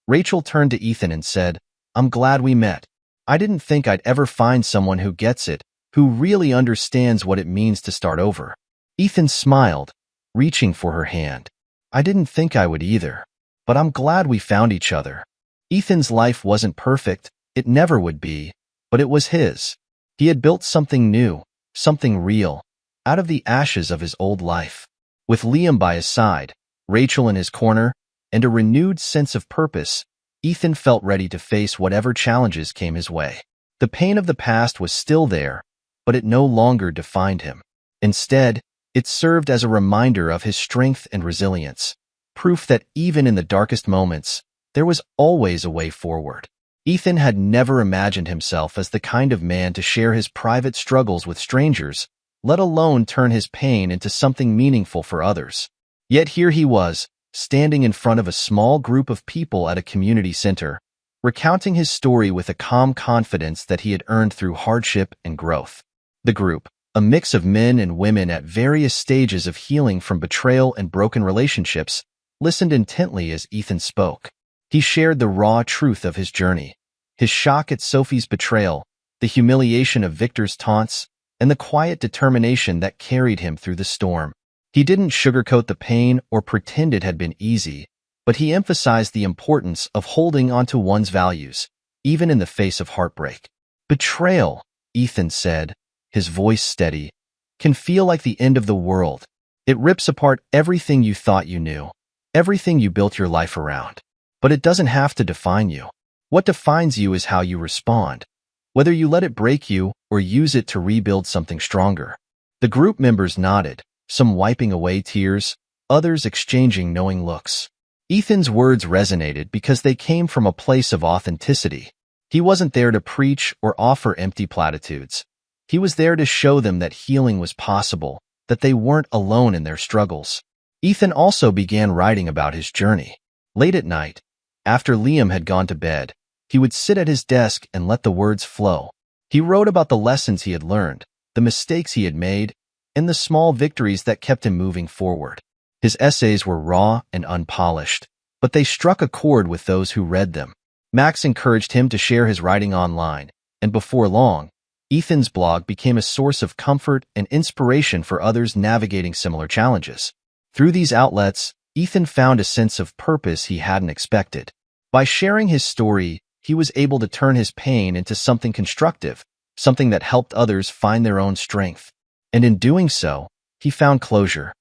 Speaker 1: Rachel turned to Ethan and said, "I'm glad we met. I didn't think I'd ever find someone who gets it, who really understands what it means to start over." Ethan smiled, reaching for her hand. "I didn't think I would either, but I'm glad we found each other." Ethan's life wasn't perfect, it never would be, but it was his. He had built something new, something real, out of the ashes of his old life. With Liam by his side, Rachel in his corner, and a renewed sense of purpose, Ethan felt ready to face whatever challenges came his way. The pain of the past was still there, but it no longer defined him. Instead, it served as a reminder of his strength and resilience, proof that even in the darkest moments, there was always a way forward. Ethan had never imagined himself as the kind of man to share his private struggles with strangers, let alone turn his pain into something meaningful for others. Yet here he was, standing in front of a small group of people at a community center, recounting his story with a calm confidence that he had earned through hardship and growth. The group, a mix of men and women at various stages of healing from betrayal and broken relationships, listened intently as Ethan spoke. He shared the raw truth of his journey, his shock at Sophie's betrayal, the humiliation of Victor's taunts, and the quiet determination that carried him through the storm. He didn't sugarcoat the pain or pretend it had been easy, but he emphasized the importance of holding onto one's values, even in the face of heartbreak. "Betrayal," Ethan said, his voice steady, "can feel like the end of the world. It rips apart everything you thought you knew, everything you built your life around. But it doesn't have to define you. What defines you is how you respond, whether you let it break you or use it to rebuild something stronger." The group members nodded, some wiping away tears, others exchanging knowing looks. Ethan's words resonated because they came from a place of authenticity. He wasn't there to preach or offer empty platitudes. He was there to show them that healing was possible, that they weren't alone in their struggles. Ethan also began writing about his journey. Late at night, after Liam had gone to bed, he would sit at his desk and let the words flow. He wrote about the lessons he had learned, the mistakes he had made, and the small victories that kept him moving forward. His essays were raw and unpolished, but they struck a chord with those who read them. Max encouraged him to share his writing online, and before long, Ethan's blog became a source of comfort and inspiration for others navigating similar challenges. Through these outlets, Ethan found a sense of purpose he hadn't expected. By sharing his story, he was able to turn his pain into something constructive, something that helped others find their own strength. And in doing so, he found closure.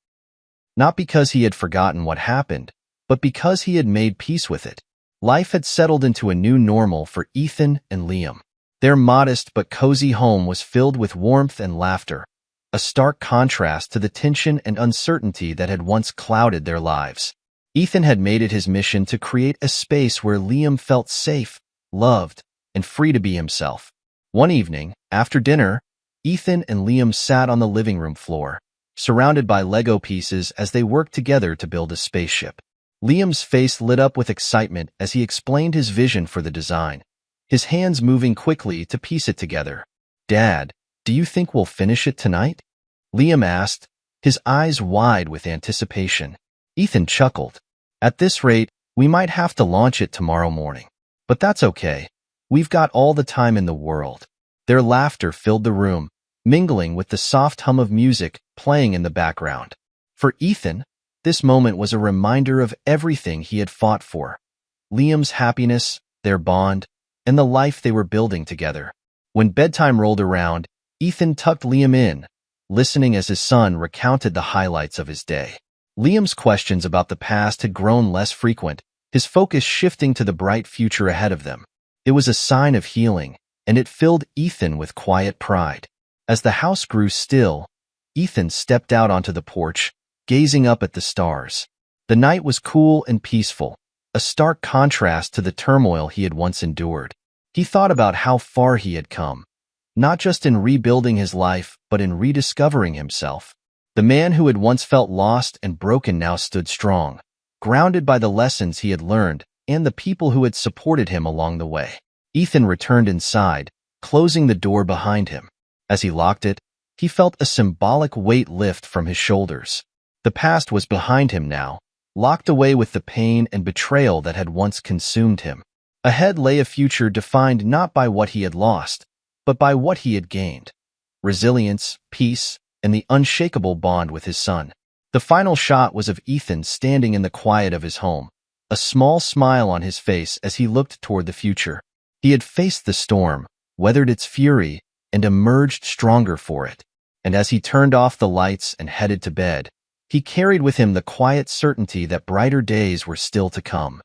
Speaker 1: Not because he had forgotten what happened, but because he had made peace with it. Life had settled into a new normal for Ethan and Liam. Their modest but cozy home was filled with warmth and laughter, a stark contrast to the tension and uncertainty that had once clouded their lives. Ethan had made it his mission to create a space where Liam felt safe, loved, and free to be himself. One evening, after dinner, Ethan and Liam sat on the living room floor, surrounded by Lego pieces as they worked together to build a spaceship. Liam's face lit up with excitement as he explained his vision for the design, his hands moving quickly to piece it together. "Dad, do you think we'll finish it tonight?" Liam asked, his eyes wide with anticipation. Ethan chuckled. "At this rate, we might have to launch it tomorrow morning. But that's okay. We've got all the time in the world." Their laughter filled the room, mingling with the soft hum of music playing in the background. For Ethan, this moment was a reminder of everything he had fought for. Liam's happiness, their bond, and the life they were building together. When bedtime rolled around, Ethan tucked Liam in, listening as his son recounted the highlights of his day. Liam's questions about the past had grown less frequent, his focus shifting to the bright future ahead of them. It was a sign of healing, and it filled Ethan with quiet pride. As the house grew still, Ethan stepped out onto the porch, gazing up at the stars. The night was cool and peaceful, a stark contrast to the turmoil he had once endured. He thought about how far he had come, not just in rebuilding his life, but in rediscovering himself. The man who had once felt lost and broken now stood strong, grounded by the lessons he had learned and the people who had supported him along the way. Ethan returned inside, closing the door behind him. As he locked it, he felt a symbolic weight lift from his shoulders. The past was behind him now, locked away with the pain and betrayal that had once consumed him. Ahead lay a future defined not by what he had lost, but by what he had gained: resilience, peace, and the unshakable bond with his son. The final shot was of Ethan standing in the quiet of his home, a small smile on his face as he looked toward the future. He had faced the storm, weathered its fury, and emerged stronger for it. And as he turned off the lights and headed to bed, he carried with him the quiet certainty that brighter days were still to come.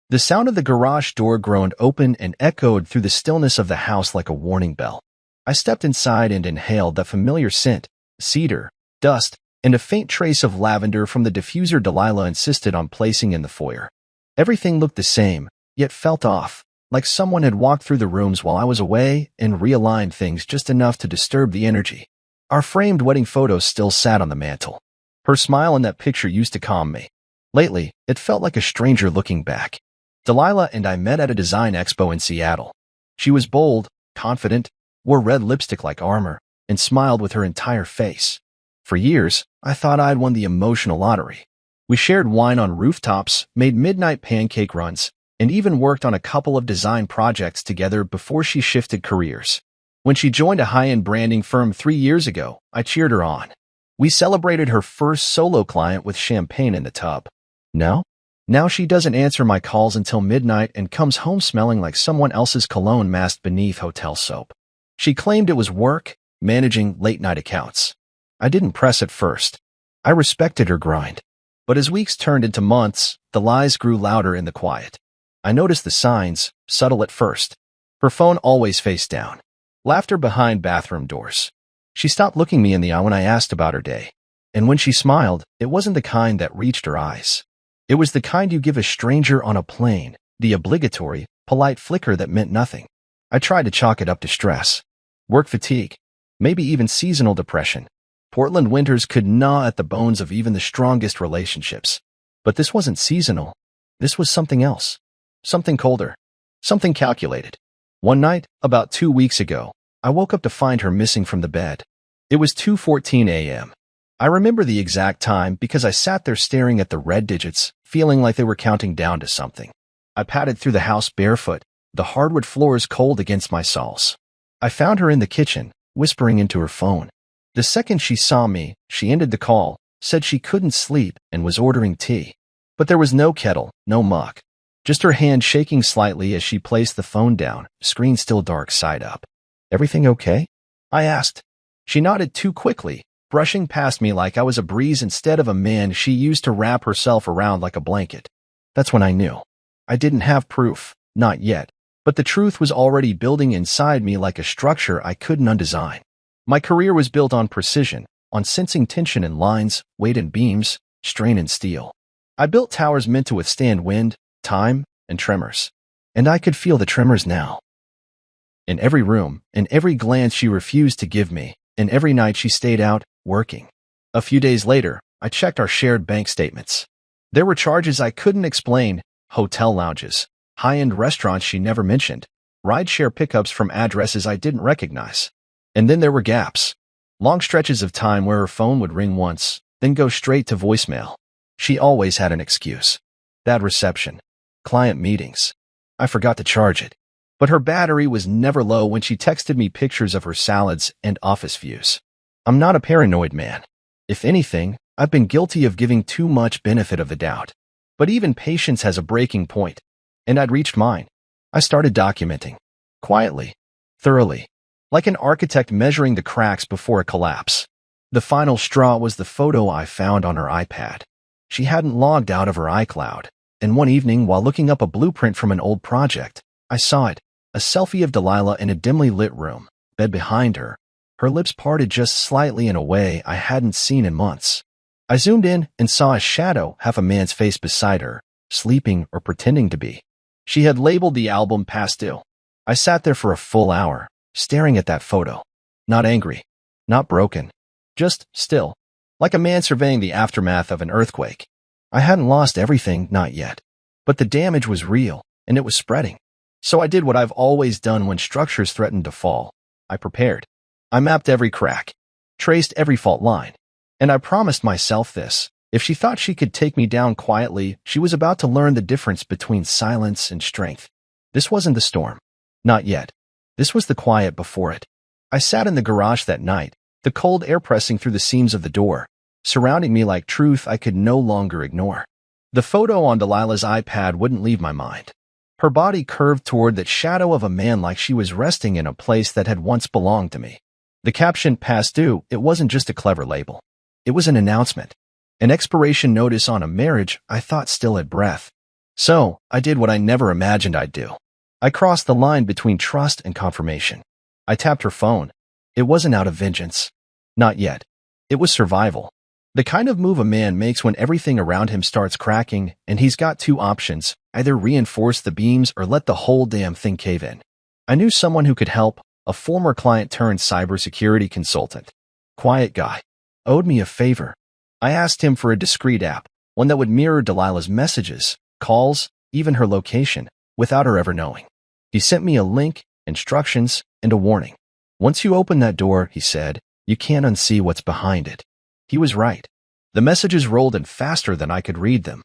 Speaker 1: The sound of the garage door groaned open and echoed through the stillness of the house like a warning bell. I stepped inside and inhaled that familiar scent: cedar, dust, and a faint trace of lavender from the diffuser Delilah insisted on placing in the foyer. Everything looked the same, yet felt off, like someone had walked through the rooms while I was away and realigned things just enough to disturb the energy. Our framed wedding photos still sat on the mantel. Her smile in that picture used to calm me. Lately, it felt like a stranger looking back. Delilah and I met at a design expo in Seattle. She was bold, confident, wore red lipstick like armor, and smiled with her entire face. For years, I thought I'd won the emotional lottery. We shared wine on rooftops, made midnight pancake runs, and even worked on a couple of design projects together before she shifted careers. When she joined a high-end branding firm 3 years ago, I cheered her on. We celebrated her first solo client with champagne in the tub. Now she doesn't answer my calls until midnight and comes home smelling like someone else's cologne masked beneath hotel soap. She claimed it was work, managing late-night accounts. I didn't press at first. I respected her grind. But as weeks turned into months, the lies grew louder in the quiet. I noticed the signs, subtle at first. Her phone always face down. Laughter behind bathroom doors. She stopped looking me in the eye when I asked about her day. And when she smiled, it wasn't the kind that reached her eyes. It was the kind you give a stranger on a plane, the obligatory, polite flicker that meant nothing. I tried to chalk it up to stress, work fatigue, maybe even seasonal depression. Portland winters could gnaw at the bones of even the strongest relationships. But this wasn't seasonal. This was something else. Something colder. Something calculated. One night, about 2 weeks ago, I woke up to find her missing from the bed. It was 2:14 a.m. I remember the exact time because I sat there staring at the red digits, feeling like they were counting down to something. I padded through the house barefoot, the hardwood floors cold against my soles. I found her in the kitchen, whispering into her phone. The second she saw me, she ended the call, said she couldn't sleep, and was ordering tea. But there was no kettle, no mug. Just her hand shaking slightly as she placed the phone down, screen still dark side up. "Everything okay?" I asked. She nodded too quickly, brushing past me like I was a breeze instead of a man she used to wrap herself around like a blanket. That's when I knew. I didn't have proof, not yet, but the truth was already building inside me like a structure I couldn't undesign. My career was built on precision, on sensing tension in lines, weight in beams, strain in steel. I built towers meant to withstand wind, time, and tremors. And I could feel the tremors now. In every room, in every glance she refused to give me, and every night she stayed out, working. A few days later, I checked our shared bank statements. There were charges I couldn't explain, hotel lounges, high-end restaurants she never mentioned, rideshare pickups from addresses I didn't recognize. And then there were gaps. Long stretches of time where her phone would ring once, then go straight to voicemail. She always had an excuse. Bad reception. Client meetings. I forgot to charge it. But her battery was never low when she texted me pictures of her salads and office views. I'm not a paranoid man. If anything, I've been guilty of giving too much benefit of the doubt. But even patience has a breaking point. And I'd reached mine. I started documenting. Quietly. Thoroughly. Like an architect measuring the cracks before a collapse. The final straw was the photo I found on her iPad. She hadn't logged out of her iCloud, and one evening while looking up a blueprint from an old project, I saw it, a selfie of Delilah in a dimly lit room, bed behind her, her lips parted just slightly in a way I hadn't seen in months. I zoomed in and saw a shadow, half a man's face beside her, sleeping or pretending to be. She had labeled the album Past Due. I sat there for a full hour, staring at that photo. Not angry, not broken, just still, like a man surveying the aftermath of an earthquake. I hadn't lost everything, not yet. But the damage was real, and it was spreading. So I did what I've always done when structures threatened to fall. I prepared. I mapped every crack, traced every fault line. And I promised myself this. If she thought she could take me down quietly, she was about to learn the difference between silence and strength. This wasn't the storm. Not yet. This was the quiet before it. I sat in the garage that night, the cold air pressing through the seams of the door, surrounding me like truth I could no longer ignore. The photo on Delilah's iPad wouldn't leave my mind. Her body curved toward that shadow of a man like she was resting in a place that had once belonged to me. The caption, Past Due, it wasn't just a clever label. It was an announcement. An expiration notice on a marriage I thought still had breath. So, I did what I never imagined I'd do. I crossed the line between trust and confirmation. I tapped her phone. It wasn't out of vengeance. Not yet. It was survival. The kind of move a man makes when everything around him starts cracking and he's got two options, either reinforce the beams or let the whole damn thing cave in. I knew someone who could help, a former client turned cybersecurity consultant. Quiet guy. Owed me a favor. I asked him for a discreet app, one that would mirror Delilah's messages, calls, even her location, without her ever knowing. He sent me a link, instructions, and a warning. Once you open that door, he said, you can't unsee what's behind it. He was right. The messages rolled in faster than I could read them.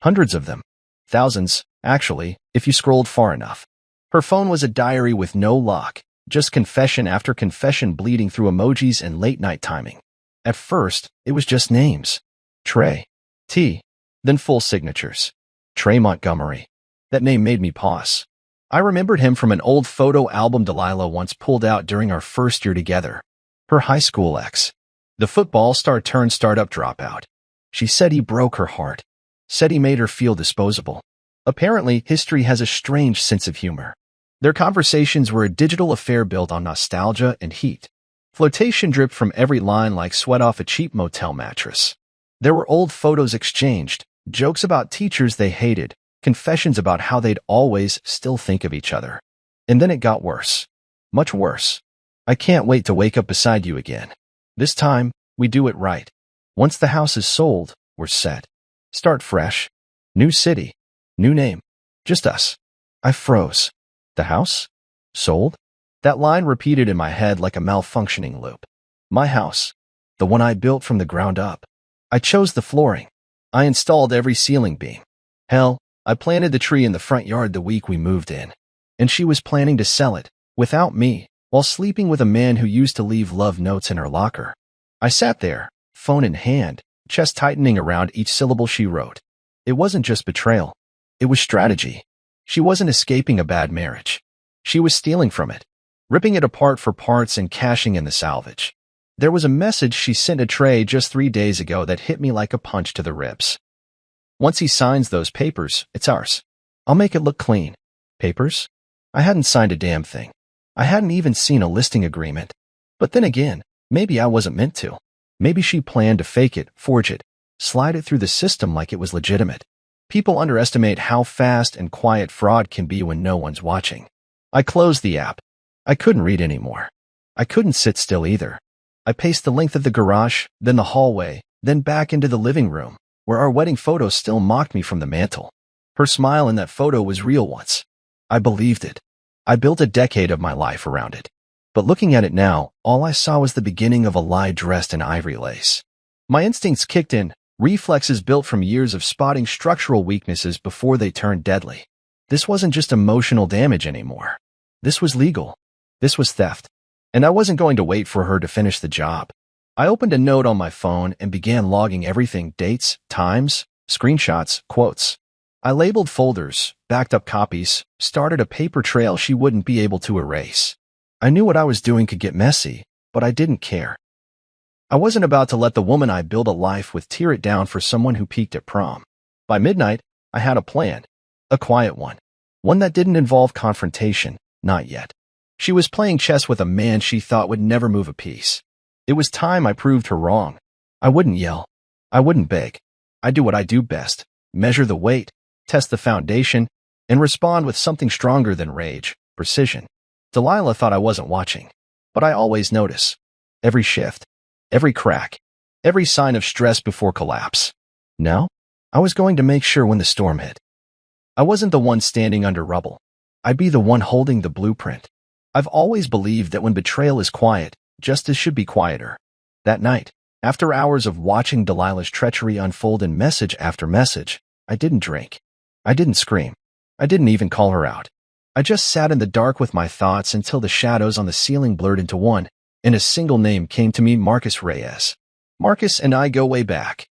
Speaker 1: Hundreds of them. Thousands, actually, if you scrolled far enough. Her phone was a diary with no lock, just confession after confession bleeding through emojis and late-night timing. At first, it was just names. Trey. T. Then full signatures. Trey Montgomery. That name made me pause. I remembered him from an old photo album Delilah once pulled out during our first year together. Her high school ex. The football star turned startup dropout. She said he broke her heart. Said he made her feel disposable. Apparently, history has a strange sense of humor. Their conversations were a digital affair built on nostalgia and heat. Flirtation dripped from every line like sweat off a cheap motel mattress. There were old photos exchanged, jokes about teachers they hated, confessions about how they'd always still think of each other. And then it got worse. Much worse. I can't wait to wake up beside you again. This time, we do it right. Once the house is sold, we're set. Start fresh. New city. New name. Just us. I froze. The house? Sold? That line repeated in my head like a malfunctioning loop. My house. The one I built from the ground up. I chose the flooring. I installed every ceiling beam. Hell, I planted the tree in the front yard the week we moved in. And she was planning to sell it, without me, while sleeping with a man who used to leave love notes in her locker. I sat there, phone in hand, chest tightening around each syllable she wrote. It wasn't just betrayal. It was strategy. She wasn't escaping a bad marriage. She was stealing from it, ripping it apart for parts and cashing in the salvage. There was a message she sent a Trey just 3 days ago that hit me like a punch to the ribs. Once he signs those papers, it's ours. I'll make it look clean. Papers? I hadn't signed a damn thing. I hadn't even seen a listing agreement. But then again, maybe I wasn't meant to. Maybe she planned to fake it, forge it, slide it through the system like it was legitimate. People underestimate how fast and quiet fraud can be when no one's watching. I closed the app. I couldn't read anymore. I couldn't sit still either. I paced the length of the garage, then the hallway, then back into the living room, where our wedding photo still mocked me from the mantel. Her smile in that photo was real once. I believed it. I built a decade of my life around it. But looking at it now, all I saw was the beginning of a lie dressed in ivory lace. My instincts kicked in, reflexes built from years of spotting structural weaknesses before they turned deadly. This wasn't just emotional damage anymore. This was legal. This was theft. And I wasn't going to wait for her to finish the job. I opened a note on my phone and began logging everything: dates, times, screenshots, quotes. I labeled folders, backed up copies, started a paper trail she wouldn't be able to erase. I knew what I was doing could get messy, but I didn't care. I wasn't about to let the woman I built a life with tear it down for someone who peaked at prom. By midnight, I had a plan. A quiet one. One that didn't involve confrontation, not yet. She was playing chess with a man she thought would never move a piece. It was time I proved her wrong. I wouldn't yell. I wouldn't beg. I'd do what I do best: measure the weight, test the foundation, and respond with something stronger than rage: precision. Delilah thought I wasn't watching, but I always notice. Every shift, every crack, every sign of stress before collapse. Now, I was going to make sure when the storm hit. I wasn't the one standing under rubble. I'd be the one holding the blueprint. I've always believed that when betrayal is quiet, justice should be quieter. That night, after hours of watching Delilah's treachery unfold in message after message, I didn't drink. I didn't scream. I didn't even call her out. I just sat in the dark with my thoughts until the shadows on the ceiling blurred into one, and a single name came to me: Marcus Reyes. Marcus and I go way back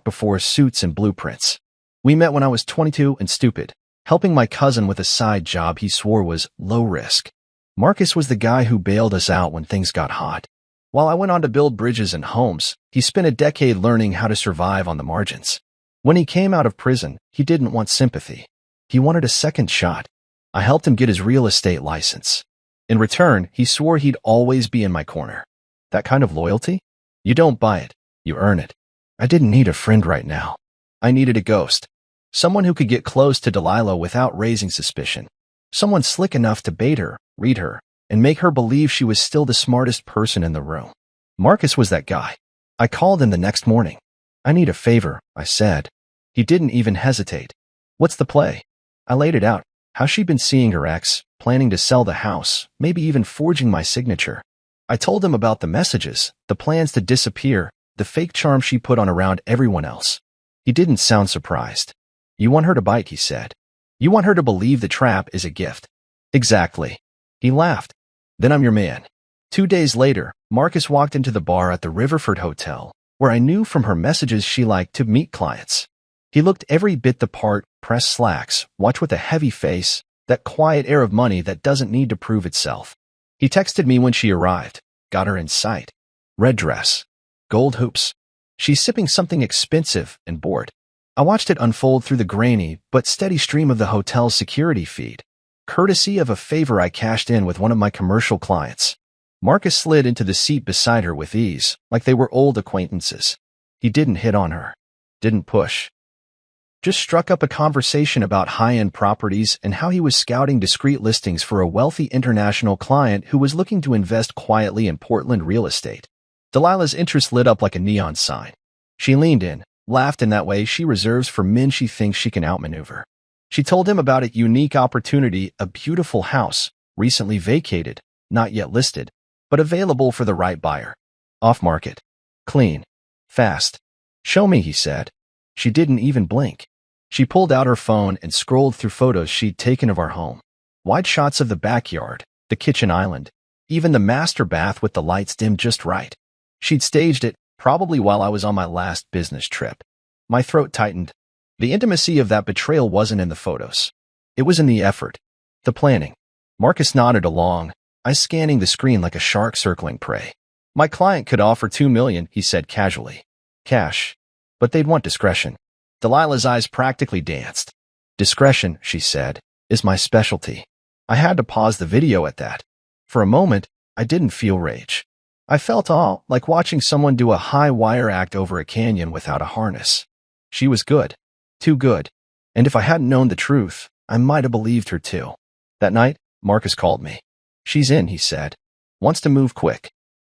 Speaker 1: before suits and blueprints. We met when I was 22 and stupid, helping my cousin with a side job he swore was low risk. Marcus was the guy who bailed us out when things got hot. While I went on to build bridges and homes, he spent a decade learning how to survive on the margins. When he came out of prison, he didn't want sympathy. He wanted a second shot. I helped him get his real estate license. In return, he swore he'd always be in my corner. That kind of loyalty? You don't buy it, you earn it. I didn't need a friend right now. I needed a ghost. Someone who could get close to Delilah without raising suspicion. Someone slick enough to bait her, read her, and make her believe she was still the smartest person in the room. Marcus was that guy. I called him the next morning. I need a favor, I said. He didn't even hesitate. What's the play? I laid it out. How she'd been seeing her ex, planning to sell the house, maybe even forging my signature. I told him about the messages, the plans to disappear, the fake charm she put on around everyone else. He didn't sound surprised. You want her to bite, he said. You want her to believe the trap is a gift. Exactly. He laughed. Then I'm your man. 2 days later, Marcus walked into the bar at the Riverford Hotel, where I knew from her messages she liked to meet clients. He looked every bit the part: pressed slacks, watch with a heavy face, that quiet air of money that doesn't need to prove itself. He texted me when she arrived. Got her in sight. Red dress. Gold hoops. She's sipping something expensive and bored. I watched it unfold through the grainy but steady stream of the hotel's security feed, courtesy of a favor I cashed in with one of my commercial clients. Marcus slid into the seat beside her with ease, like they were old acquaintances. He didn't hit on her. Didn't push. Just struck up a conversation about high-end properties and how he was scouting discreet listings for a wealthy international client who was looking to invest quietly in Portland real estate. Delilah's interest lit up like a neon sign. She leaned in, laughed in that way she reserves for men she thinks she can outmaneuver. She told him about a unique opportunity: a beautiful house, recently vacated, not yet listed, but available for the right buyer. Off-market. Clean. Fast. Show me, he said. She didn't even blink. She pulled out her phone and scrolled through photos she'd taken of our home. Wide shots of the backyard, the kitchen island, even the master bath with the lights dimmed just right. She'd staged it, probably while I was on my last business trip. My throat tightened. The intimacy of that betrayal wasn't in the photos. It was in the effort. The planning. Marcus nodded along, eyes scanning the screen like a shark circling prey. My client could offer $2 million, he said casually. Cash. But they'd want discretion. Delilah's eyes practically danced. Discretion, she said, is my specialty. I had to pause the video at that. For a moment, I didn't feel rage. I felt awe, like watching someone do a high wire act over a canyon without a harness. She was good. Too good. And if I hadn't known the truth, I might have believed her too. That night, Marcus called me. She's in, he said. Wants to move quick.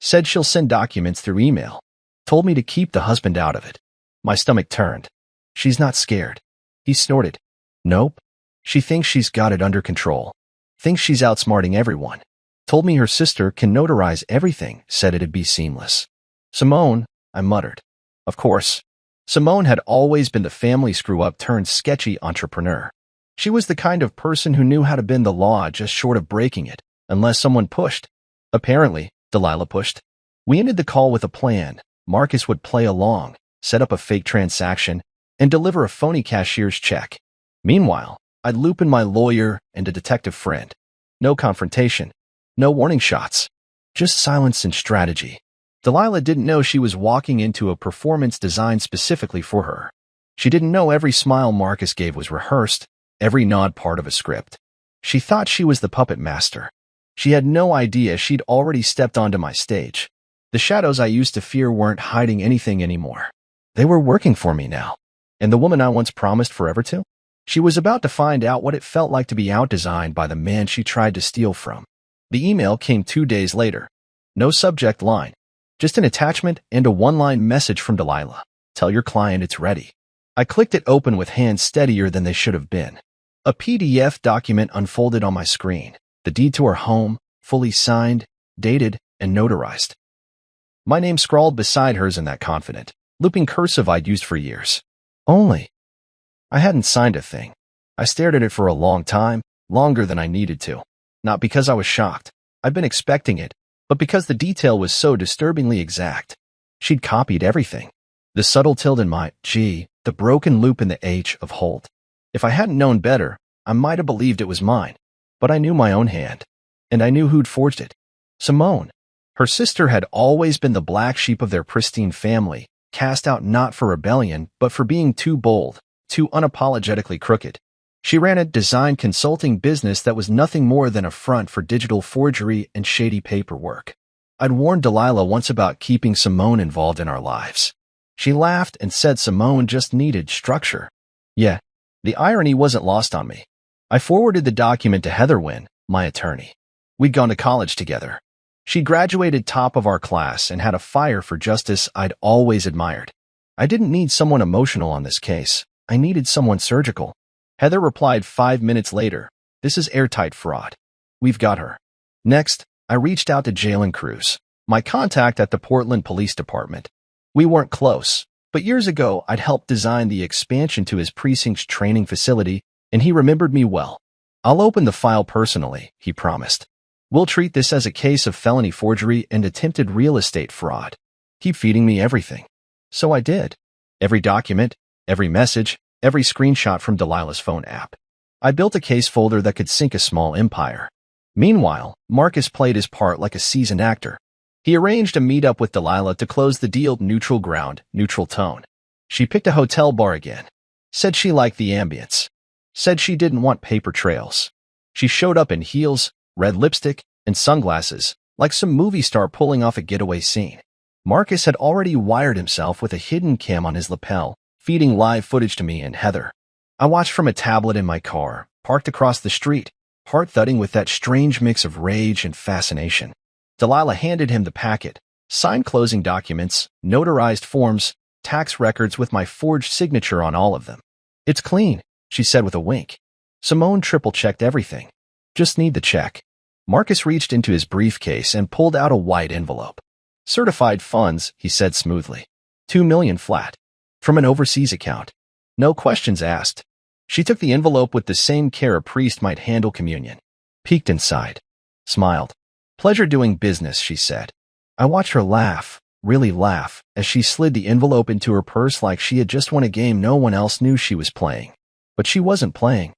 Speaker 1: Said she'll send documents through email. Told me to keep the husband out of it. My stomach turned. She's not scared. He snorted. Nope. She thinks she's got it under control. Thinks she's outsmarting everyone. Told me her sister can notarize everything, said it'd be seamless. Simone, I muttered. Of course. Simone had always been the family screw-up turned sketchy entrepreneur. She was the kind of person who knew how to bend the law just short of breaking it, unless someone pushed. Apparently, Delilah pushed. We ended the call with a plan. Marcus would play along, set up a fake transaction, and deliver a phony cashier's check. Meanwhile, I'd loop in my lawyer and a detective friend. No confrontation. No warning shots. Just silence and strategy. Delilah didn't know she was walking into a performance designed specifically for her. She didn't know every smile Marcus gave was rehearsed, every nod part of a script. She thought she was the puppet master. She had no idea she'd already stepped onto my stage. The shadows I used to fear weren't hiding anything anymore. They were working for me now. And the woman I once promised forever to? She was about to find out what it felt like to be outdesigned by the man she tried to steal from. The email came 2 days later. No subject line. Just an attachment and a one-line message from Delilah. Tell your client it's ready. I clicked it open with hands steadier than they should have been. A PDF document unfolded on my screen. The deed to her home, fully signed, dated, and notarized. My name scrawled beside hers in that confident, looping cursive I'd used for years. Only. I hadn't signed a thing. I stared at it for a long time, longer than I needed to. Not because I was shocked. I'd been expecting it, but because the detail was so disturbingly exact. She'd copied everything. The subtle tilde in my G, the broken loop in the H of hold. If I hadn't known better, I might have believed it was mine. But I knew my own hand. And I knew who'd forged it. Simone. Her sister had always been the black sheep of their pristine family, cast out not for rebellion, but for being too bold, too unapologetically crooked. She ran a design consulting business that was nothing more than a front for digital forgery and shady paperwork. I'd warned Delilah once about keeping Simone involved in our lives. She laughed and said Simone just needed structure. Yeah, the irony wasn't lost on me. I forwarded the document to Heather Wynn, my attorney. We'd gone to college together. She graduated top of our class and had a fire for justice I'd always admired. I didn't need someone emotional on this case. I needed someone surgical. Heather replied 5 minutes later, "This is airtight fraud. We've got her." Next, I reached out to Jalen Cruz, my contact at the Portland Police Department. We weren't close, but years ago I'd helped design the expansion to his precinct's training facility, and he remembered me well. "I'll open the file personally," he promised. "We'll treat this as a case of felony forgery and attempted real estate fraud. Keep feeding me everything." So I did. Every document, every message, every screenshot from Delilah's phone app. I built a case folder that could sink a small empire. Meanwhile, Marcus played his part like a seasoned actor. He arranged a meet-up with Delilah to close the deal. Neutral ground, neutral tone. She picked a hotel bar again. Said she liked the ambience. Said she didn't want paper trails. She showed up in heels, red lipstick, and sunglasses, like some movie star pulling off a getaway scene. Marcus had already wired himself with a hidden cam on his lapel, feeding live footage to me and Heather. I watched from a tablet in my car, parked across the street, heart thudding with that strange mix of rage and fascination. Delilah handed him the packet, signed closing documents, notarized forms, tax records with my forged signature on all of them. "It's clean," she said with a wink. Simone triple-checked everything. "Just need the check." Marcus reached into his briefcase and pulled out a white envelope. "Certified funds," he said smoothly. $2 million flat. From an overseas account. No questions asked. She took the envelope with the same care a priest might handle communion. Peeked inside. Smiled. "Pleasure doing business," she said. I watched her laugh, really laugh, as she slid the envelope into her purse like she had just won a game no one else knew she was playing. But she wasn't playing.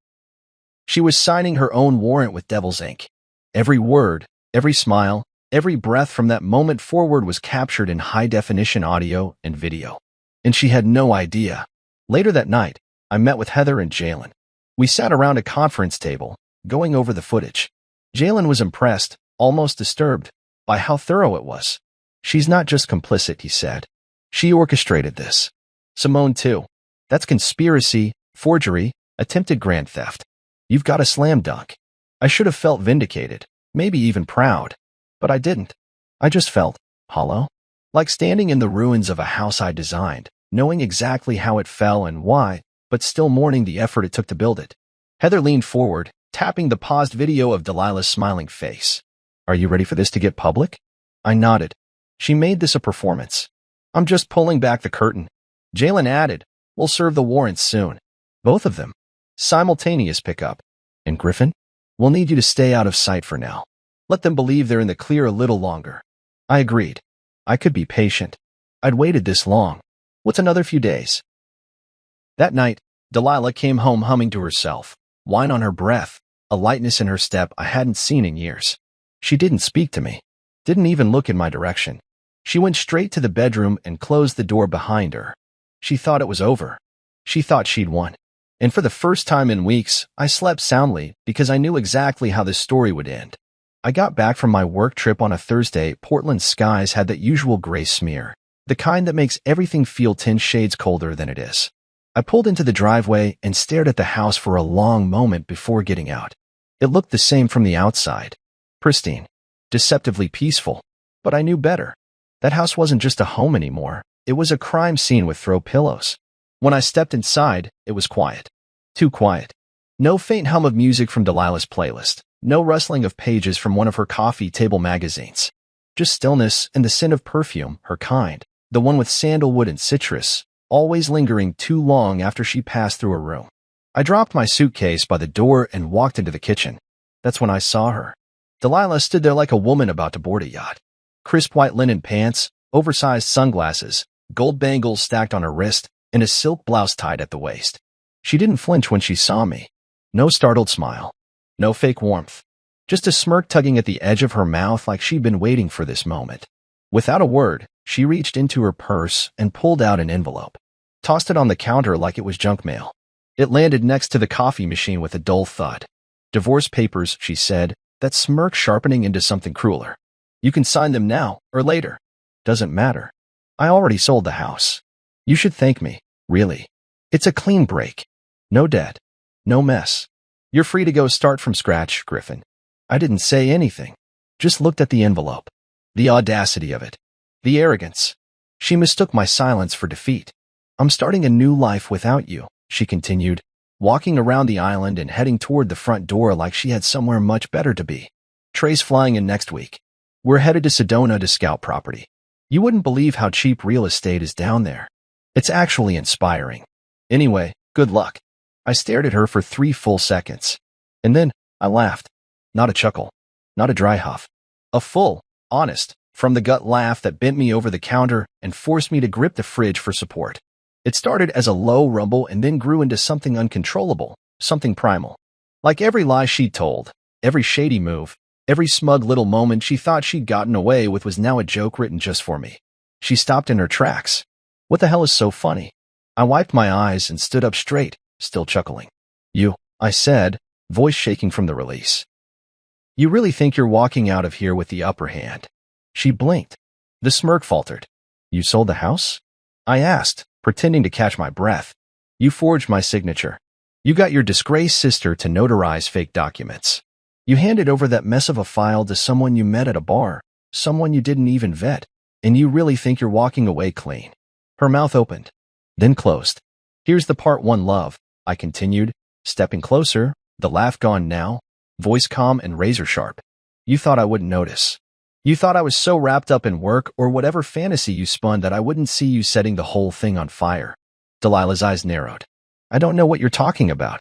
Speaker 1: She was signing her own warrant with devil's ink. Every word, every smile, every breath from that moment forward was captured in high-definition audio and video. And she had no idea. Later that night, I met with Heather and Jalen. We sat around a conference table, going over the footage. Jalen was impressed, almost disturbed, by how thorough it was. "She's not just complicit," he said. "She orchestrated this. Simone, too. That's conspiracy, forgery, attempted grand theft. You've got a slam dunk." I should have felt vindicated, maybe even proud. But I didn't. I just felt Hollow? Like standing in the ruins of a house I designed, knowing exactly how it fell and why, but still mourning the effort it took to build it. Heather leaned forward, tapping the paused video of Delilah's smiling face. Are you ready for this to get public? I nodded. She made this a performance. I'm just pulling back the curtain. Jalen added, we'll serve the warrants soon. Both of them. Simultaneous pickup. And Griffin? We'll need you to stay out of sight for now. Let them believe they're in the clear a little longer. I agreed. I could be patient. I'd waited this long. What's another few days? That night, Delilah came home humming to herself, wine on her breath, a lightness in her step I hadn't seen in years. She didn't speak to me, didn't even look in my direction. She went straight to the bedroom and closed the door behind her. She thought it was over. She thought she'd won. And for the first time in weeks, I slept soundly because I knew exactly how this story would end. I got back from my work trip on a Thursday. Portland's skies had that usual gray smear, the kind that makes everything feel 10 shades colder than it is. I pulled into the driveway and stared at the house for a long moment before getting out. It looked the same from the outside. Pristine. Deceptively peaceful. But I knew better. That house wasn't just a home anymore. It was a crime scene with throw pillows. When I stepped inside, it was quiet. Too quiet. No faint hum of music from Delilah's playlist. No rustling of pages from one of her coffee table magazines. Just stillness and the scent of perfume, her kind, the one with sandalwood and citrus, always lingering too long after she passed through a room. I dropped my suitcase by the door and walked into the kitchen. That's when I saw her. Delilah stood there like a woman about to board a yacht. Crisp white linen pants, oversized sunglasses, gold bangles stacked on her wrist, and a silk blouse tied at the waist. She didn't flinch when she saw me. No startled smile. No fake warmth. Just a smirk tugging at the edge of her mouth like she'd been waiting for this moment. Without a word, she reached into her purse and pulled out an envelope. Tossed it on the counter like it was junk mail. It landed next to the coffee machine with a dull thud. Divorce papers, she said, that smirk sharpening into something crueler. You can sign them now or later. Doesn't matter. I already sold the house. You should thank me, really. It's a clean break. No debt. No mess. You're free to go start from scratch, Griffin. I didn't say anything. Just looked at the envelope. The audacity of it. The arrogance. She mistook my silence for defeat. I'm starting a new life without you, she continued, walking around the island and heading toward the front door like she had somewhere much better to be. Trey's flying in next week. We're headed to Sedona to scout property. You wouldn't believe how cheap real estate is down there. It's actually inspiring. Anyway, good luck. I stared at her for 3 full seconds. And then, I laughed. Not a chuckle. Not a dry huff. A full, honest, from-the-gut laugh that bent me over the counter and forced me to grip the fridge for support. It started as a low rumble and then grew into something uncontrollable, something primal. Like every lie she'd told, every shady move, every smug little moment she thought she'd gotten away with was now a joke written just for me. She stopped in her tracks. What the hell is so funny? I wiped my eyes and stood up straight, still chuckling. You, I said, voice shaking from the release. You really think you're walking out of here with the upper hand? She blinked. The smirk faltered. You sold the house? I asked, pretending to catch my breath. You forged my signature. You got your disgraced sister to notarize fake documents. You handed over that mess of a file to someone you met at a bar, someone you didn't even vet, and you really think you're walking away clean. Her mouth opened, then closed. Here's the part one, love, I continued, stepping closer, the laugh gone now, voice calm and razor sharp. You thought I wouldn't notice. You thought I was so wrapped up in work or whatever fantasy you spun that I wouldn't see you setting the whole thing on fire. Delilah's eyes narrowed. I don't know what you're talking about.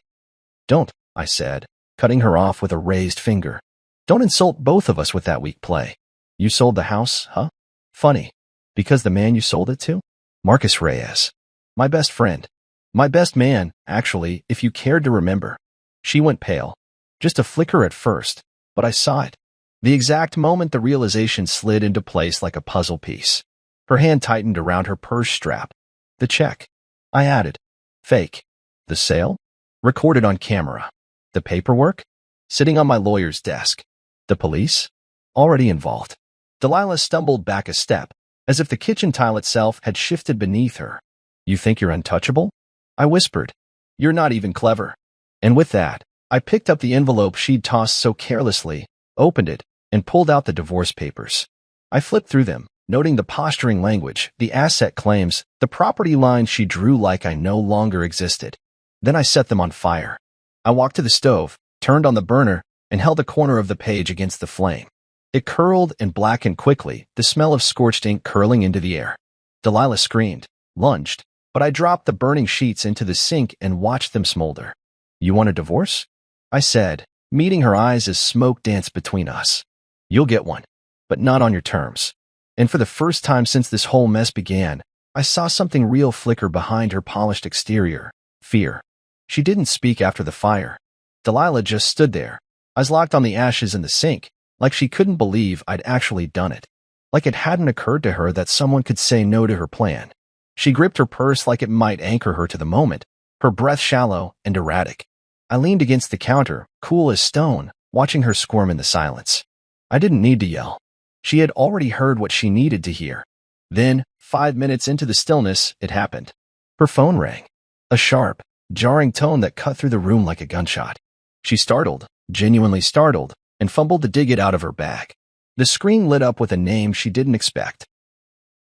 Speaker 1: Don't, I said, cutting her off with a raised finger. Don't insult both of us with that weak play. You sold the house, huh? Funny. Because the man you sold it to? Marcus Reyes. My best friend. My best man, actually, if you cared to remember. She went pale. Just a flicker at first, but I saw it. The exact moment the realization slid into place like a puzzle piece. Her hand tightened around her purse strap. The check. I added. Fake. The sale? Recorded on camera. The paperwork? Sitting on my lawyer's desk. The police? Already involved. Delilah stumbled back a step, as if the kitchen tile itself had shifted beneath her. You think you're untouchable? I whispered. You're not even clever. And with that, I picked up the envelope she'd tossed so carelessly, opened it, and pulled out the divorce papers. I flipped through them, Noting the posturing language, the asset claims, the property line she drew like I no longer existed. Then I set them on fire. I walked to the stove, turned on the burner, and held a corner of the page against the flame. It curled and blackened quickly, the smell of scorched ink curling into the air. Delilah screamed, lunged, but I dropped the burning sheets into the sink and watched them smolder. "You want a divorce?" I said, meeting her eyes as smoke danced between us. "You'll get one, but not on your terms." And for the first time since this whole mess began, I saw something real flicker behind her polished exterior: fear. She didn't speak after the fire. Delilah just stood there, eyes locked on the ashes in the sink, like she couldn't believe I'd actually done it. Like it hadn't occurred to her that someone could say no to her plan. She gripped her purse like it might anchor her to the moment, her breath shallow and erratic. I leaned against the counter, cool as stone, watching her squirm in the silence. I didn't need to yell. She had already heard what she needed to hear. Then, 5 minutes into the stillness, it happened. Her phone rang. A sharp, jarring tone that cut through the room like a gunshot. She startled, genuinely startled, and fumbled to dig it out of her bag. The screen lit up with a name she didn't expect.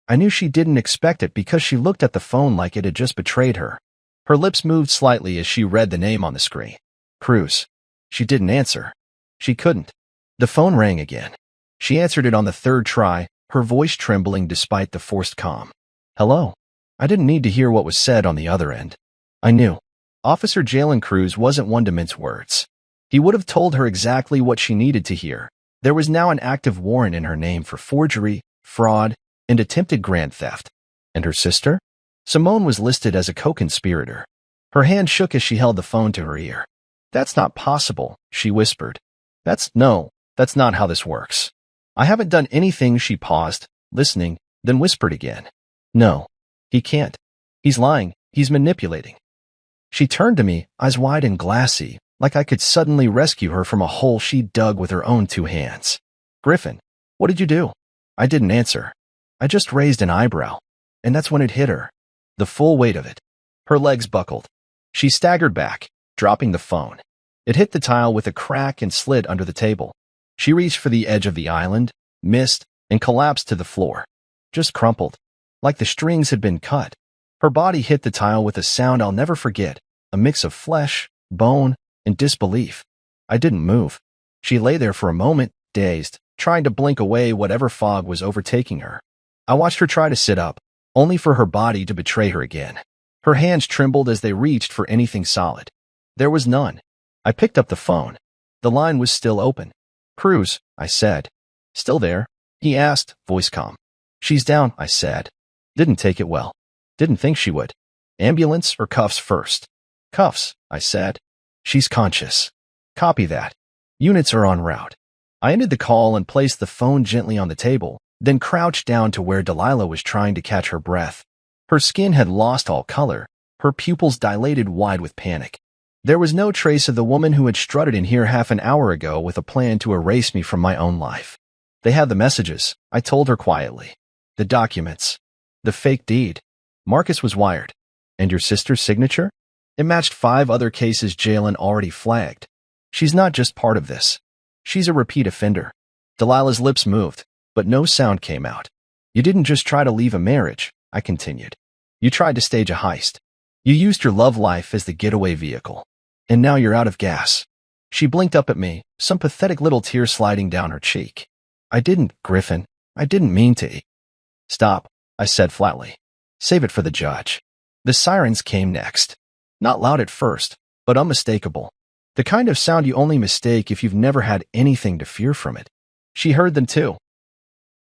Speaker 1: I knew she didn't expect it because she looked at the phone like it had just betrayed her. Her lips moved slightly as she read the name on the screen. Cruz. She didn't answer. She couldn't. The phone rang again. She answered it on the third try, her voice trembling despite the forced calm. "Hello." I didn't need to hear what was said on the other end. I knew. Officer Jalen Cruz wasn't one to mince words. He would have told her exactly what she needed to hear. There was now an active warrant in her name for forgery, fraud, and attempted grand theft. And her sister? Simone was listed as a co-conspirator. Her hand shook as she held the phone to her ear. "That's not possible," she whispered. That's not how this works." "I haven't done anything," she paused, listening, then whispered again. "No, he can't. He's lying. He's manipulating." She turned to me, eyes wide and glassy, like I could suddenly rescue her from a hole she dug with her own 2 hands. "Griffin, what did you do?" I didn't answer. I just raised an eyebrow, and that's when it hit her. The full weight of it. Her legs buckled. She staggered back, dropping the phone. It hit the tile with a crack and slid under the table. She reached for the edge of the island, missed, and collapsed to the floor. Just crumpled, like the strings had been cut. Her body hit the tile with a sound I'll never forget, a mix of flesh, bone, and disbelief. I didn't move. She lay there for a moment, dazed, trying to blink away whatever fog was overtaking her. I watched her try to sit up, only for her body to betray her again. Her hands trembled as they reached for anything solid. There was none. I picked up the phone. The line was still open. "Cruz," I said. "Still there?" he asked, voice calm. "She's down," I said. Didn't take it well. Didn't think she would. "Ambulance or cuffs first?" "Cuffs," I said. "She's conscious." "Copy that. Units are en route." I ended the call and placed the phone gently on the table, then crouched down to where Delilah was trying to catch her breath. Her skin had lost all color, her pupils dilated wide with panic. There was no trace of the woman who had strutted in here half an hour ago with a plan to erase me from my own life. "They have the messages," I told her quietly. "The documents. The fake deed. Marcus was wired. And your sister's signature? It matched 5 other cases Jalen already flagged. She's not just part of this. She's a repeat offender." Delilah's lips moved, but no sound came out. "You didn't just try to leave a marriage," I continued. "You tried to stage a heist. You used your love life as the getaway vehicle. And now you're out of gas." She blinked up at me, some pathetic little tear sliding down her cheek. "I didn't, Griffin. I didn't mean to." "Stop," I said flatly. "Save it for the judge." The sirens came next. Not loud at first, but unmistakable. The kind of sound you only mistake if you've never had anything to fear from it. She heard them too.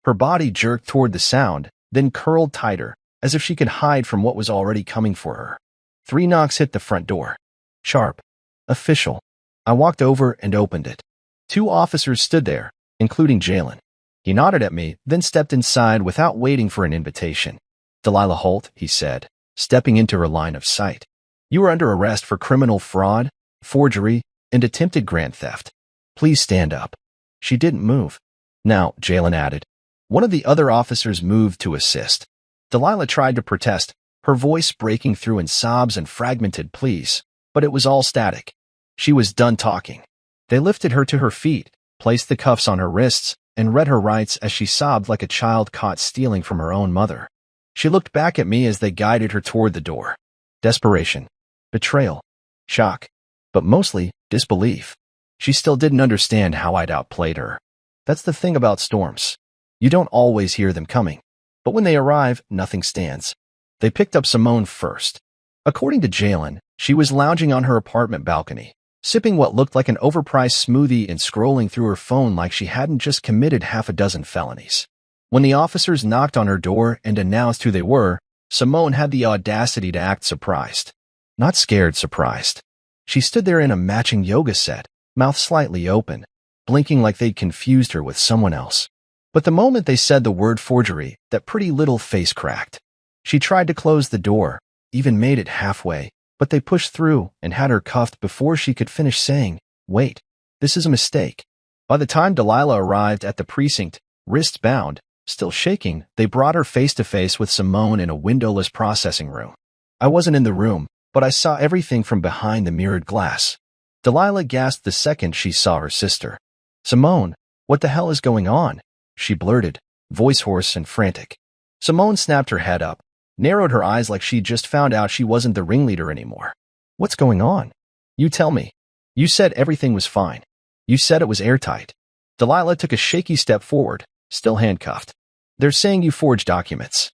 Speaker 1: Her body jerked toward the sound, then curled tighter, as if she could hide from what was already coming for her. 3 knocks hit the front door. Sharp. Official. I walked over and opened it. 2 officers stood there, including Jalen. He nodded at me, then stepped inside without waiting for an invitation. "Delilah Holt," he said, stepping into her line of sight. "You are under arrest for criminal fraud, forgery, and attempted grand theft. Please stand up." She didn't move. "Now," Jalen added. One of the other officers moved to assist. Delilah tried to protest, her voice breaking through in sobs and fragmented pleas, but it was all static. She was done talking. They lifted her to her feet, placed the cuffs on her wrists, and read her rights as she sobbed like a child caught stealing from her own mother. She looked back at me as they guided her toward the door. Desperation, betrayal, shock, but mostly disbelief. She still didn't understand how I'd outplayed her. That's the thing about storms. You don't always hear them coming. But when they arrive, nothing stands. They picked up Simone first. According to Jalen, she was lounging on her apartment balcony, sipping what looked like an overpriced smoothie and scrolling through her phone like she hadn't just committed half a dozen felonies. When the officers knocked on her door and announced who they were, Simone had the audacity to act surprised. Not scared, surprised. She stood there in a matching yoga set, mouth slightly open, blinking like they'd confused her with someone else. But the moment they said the word forgery, that pretty little face cracked. She tried to close the door, even made it halfway, but they pushed through and had her cuffed before she could finish saying, "Wait, this is a mistake." By the time Delilah arrived at the precinct, wrists bound, still shaking, they brought her face to face with Simone in a windowless processing room. I wasn't in the room, but I saw everything from behind the mirrored glass. Delilah gasped the second she saw her sister. "Simone, what the hell is going on?" she blurted, voice hoarse and frantic. Simone snapped her head up, narrowed her eyes like she'd just found out she wasn't the ringleader anymore. "What's going on? You tell me. You said everything was fine. You said it was airtight." Delilah took a shaky step forward, still handcuffed. "They're saying you forged documents."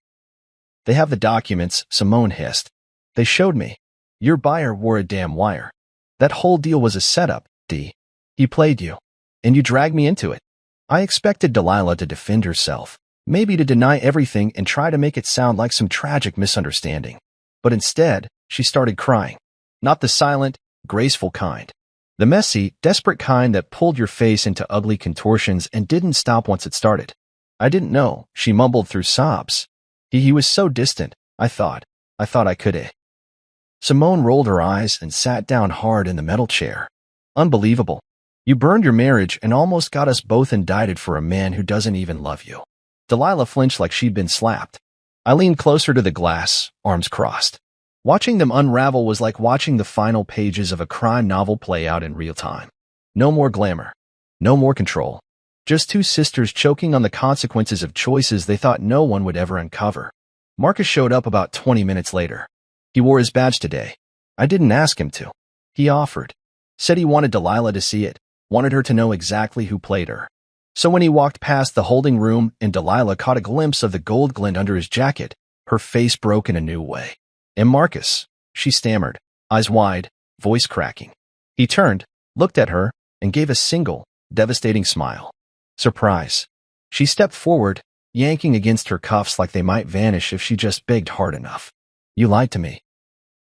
Speaker 1: "They have the documents," Simone hissed. "They showed me. Your buyer wore a damn wire. That whole deal was a setup, D. He played you. And you dragged me into it." I expected Delilah to defend herself, maybe to deny everything and try to make it sound like some tragic misunderstanding. But instead, she started crying. Not the silent, graceful kind. The messy, desperate kind that pulled your face into ugly contortions and didn't stop once it started. "I didn't know," she mumbled through sobs. He was so distant, I thought I could. Simone rolled her eyes and sat down hard in the metal chair. "Unbelievable. You burned your marriage and almost got us both indicted for a man who doesn't even love you." Delilah flinched like she'd been slapped. I leaned closer to the glass, arms crossed. Watching them unravel was like watching the final pages of a crime novel play out in real time. No more glamour. No more control. Just two sisters choking on the consequences of choices they thought no one would ever uncover. Marcus showed up about 20 minutes later. He wore his badge today. I didn't ask him to. He offered. Said he wanted Delilah to see it, wanted her to know exactly who played her. So when he walked past the holding room and Delilah caught a glimpse of the gold glint under his jacket, her face broke in a new way. "And Marcus," she stammered, eyes wide, voice cracking. He turned, looked at her, and gave a single, devastating smile. Surprise. She stepped forward, yanking against her cuffs like they might vanish if she just begged hard enough. "You lied to me.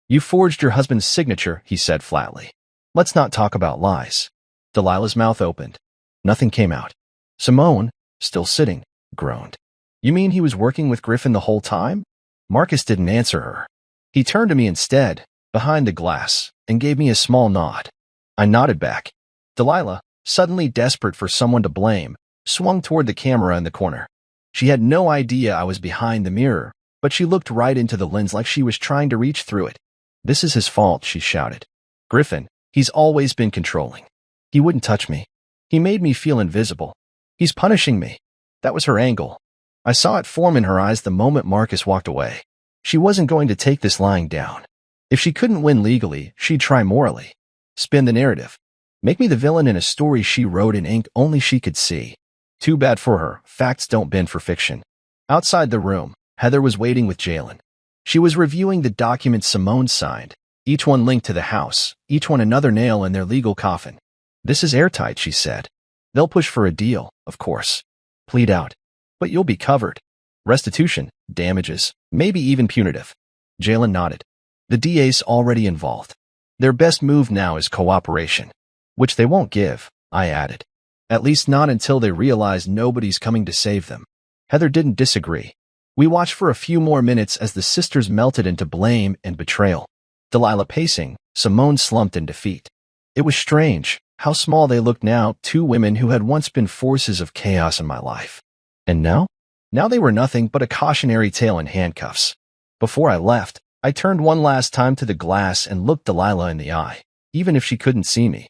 Speaker 1: You forged your husband's signature," he said flatly. "Let's not talk about lies." Delilah's mouth opened. Nothing came out. Simone, still sitting, groaned. "You mean he was working with Griffin the whole time?" Marcus didn't answer her. He turned to me instead, behind the glass, and gave me a small nod. I nodded back. Delilah, suddenly desperate for someone to blame, swung toward the camera in the corner. She had no idea I was behind the mirror, but she looked right into the lens like she was trying to reach through it. "This is his fault," she shouted. "Griffin, he's always been controlling. He wouldn't touch me. He made me feel invisible. He's punishing me." That was her angle. I saw it form in her eyes the moment Marcus walked away. She wasn't going to take this lying down. If she couldn't win legally, she'd try morally. Spin the narrative. Make me the villain in a story she wrote in ink only she could see. Too bad for her. Facts don't bend for fiction. Outside the room, Heather was waiting with Jalen. She was reviewing the documents Simone signed, each one linked to the house, each one another nail in their legal coffin. "This is airtight," she said. "They'll push for a deal, of course. Plead out. But you'll be covered. Restitution, damages, maybe even punitive." Jalen nodded. "The DA's already involved. Their best move now is cooperation." "Which they won't give," I added. "At least not until they realize nobody's coming to save them." Heather didn't disagree. We watched for a few more minutes as the sisters melted into blame and betrayal. Delilah pacing, Simone slumped in defeat. It was strange how small they looked now, two women who had once been forces of chaos in my life. And now? Now they were nothing but a cautionary tale in handcuffs. Before I left, I turned one last time to the glass and looked Delilah in the eye, even if she couldn't see me.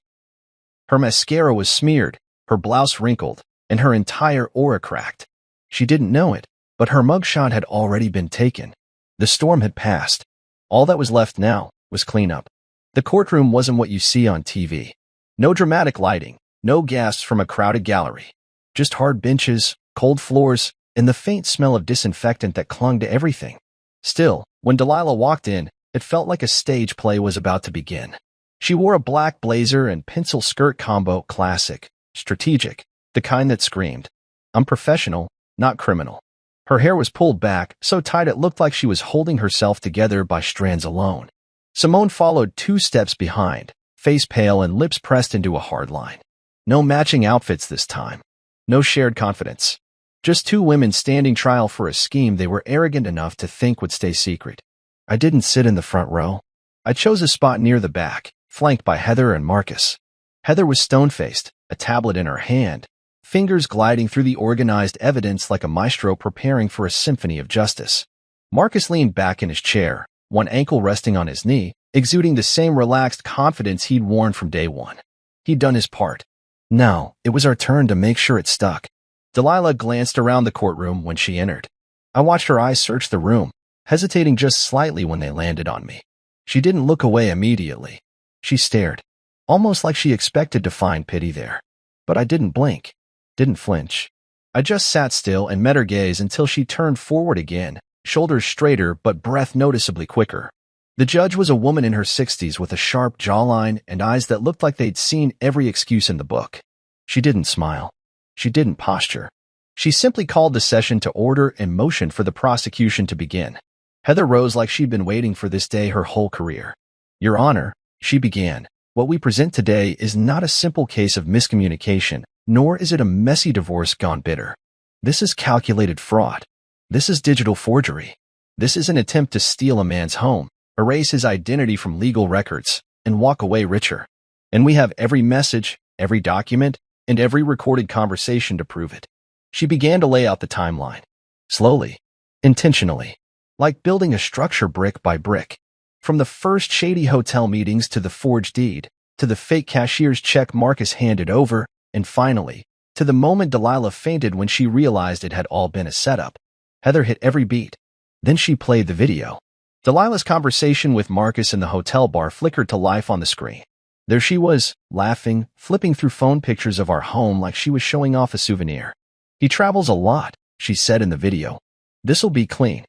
Speaker 1: Her mascara was smeared, her blouse wrinkled, and her entire aura cracked. She didn't know it, but her mugshot had already been taken. The storm had passed. All that was left now was cleanup. The courtroom wasn't what you see on TV. No dramatic lighting, no gasps from a crowded gallery. Just hard benches, cold floors, and the faint smell of disinfectant that clung to everything. Still, when Delilah walked in, it felt like a stage play was about to begin. She wore a black blazer and pencil skirt combo, classic, strategic, the kind that screamed, "I'm professional, not criminal." Her hair was pulled back, so tight it looked like she was holding herself together by strands alone. Simone followed 2 steps behind, face pale and lips pressed into a hard line. No matching outfits this time. No shared confidence. Just 2 women standing trial for a scheme they were arrogant enough to think would stay secret. I didn't sit in the front row. I chose a spot near the back, flanked by Heather and Marcus. Heather was stone-faced, a tablet in her hand, fingers gliding through the organized evidence like a maestro preparing for a symphony of justice. Marcus leaned back in his chair, one ankle resting on his knee, exuding the same relaxed confidence he'd worn from day one. He'd done his part. Now, it was our turn to make sure it stuck. Delilah glanced around the courtroom when she entered. I watched her eyes search the room, hesitating just slightly when they landed on me. She didn't look away immediately. She stared, almost like she expected to find pity there. But I didn't blink, didn't flinch. I just sat still and met her gaze until she turned forward again, shoulders straighter but breath noticeably quicker. The judge was a woman in her 60s with a sharp jawline and eyes that looked like they'd seen every excuse in the book. She didn't smile. She didn't posture. She simply called the session to order and motioned for the prosecution to begin. Heather rose like she'd been waiting for this day her whole career. "Your Honor," she began, "what we present today is not a simple case of miscommunication, nor is it a messy divorce gone bitter. This is calculated fraud. This is digital forgery. This is an attempt to steal a man's home, erase his identity from legal records, and walk away richer. And we have every message, every document, and every recorded conversation to prove it." She began to lay out the timeline. Slowly, intentionally, like building a structure brick by brick. From the first shady hotel meetings to the forged deed, to the fake cashier's check Marcus handed over, and finally, to the moment Delilah fainted when she realized it had all been a setup. Heather hit every beat. Then she played the video. Delilah's conversation with Marcus in the hotel bar flickered to life on the screen. There she was, laughing, flipping through phone pictures of our home like she was showing off a souvenir. "He travels a lot," she said in the video. "This'll be clean.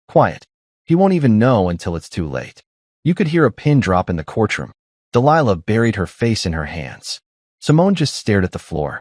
Speaker 1: Quiet. He won't even know until it's too late." You could hear a pin drop in the courtroom. Delilah buried her face in her hands. Simone just stared at the floor.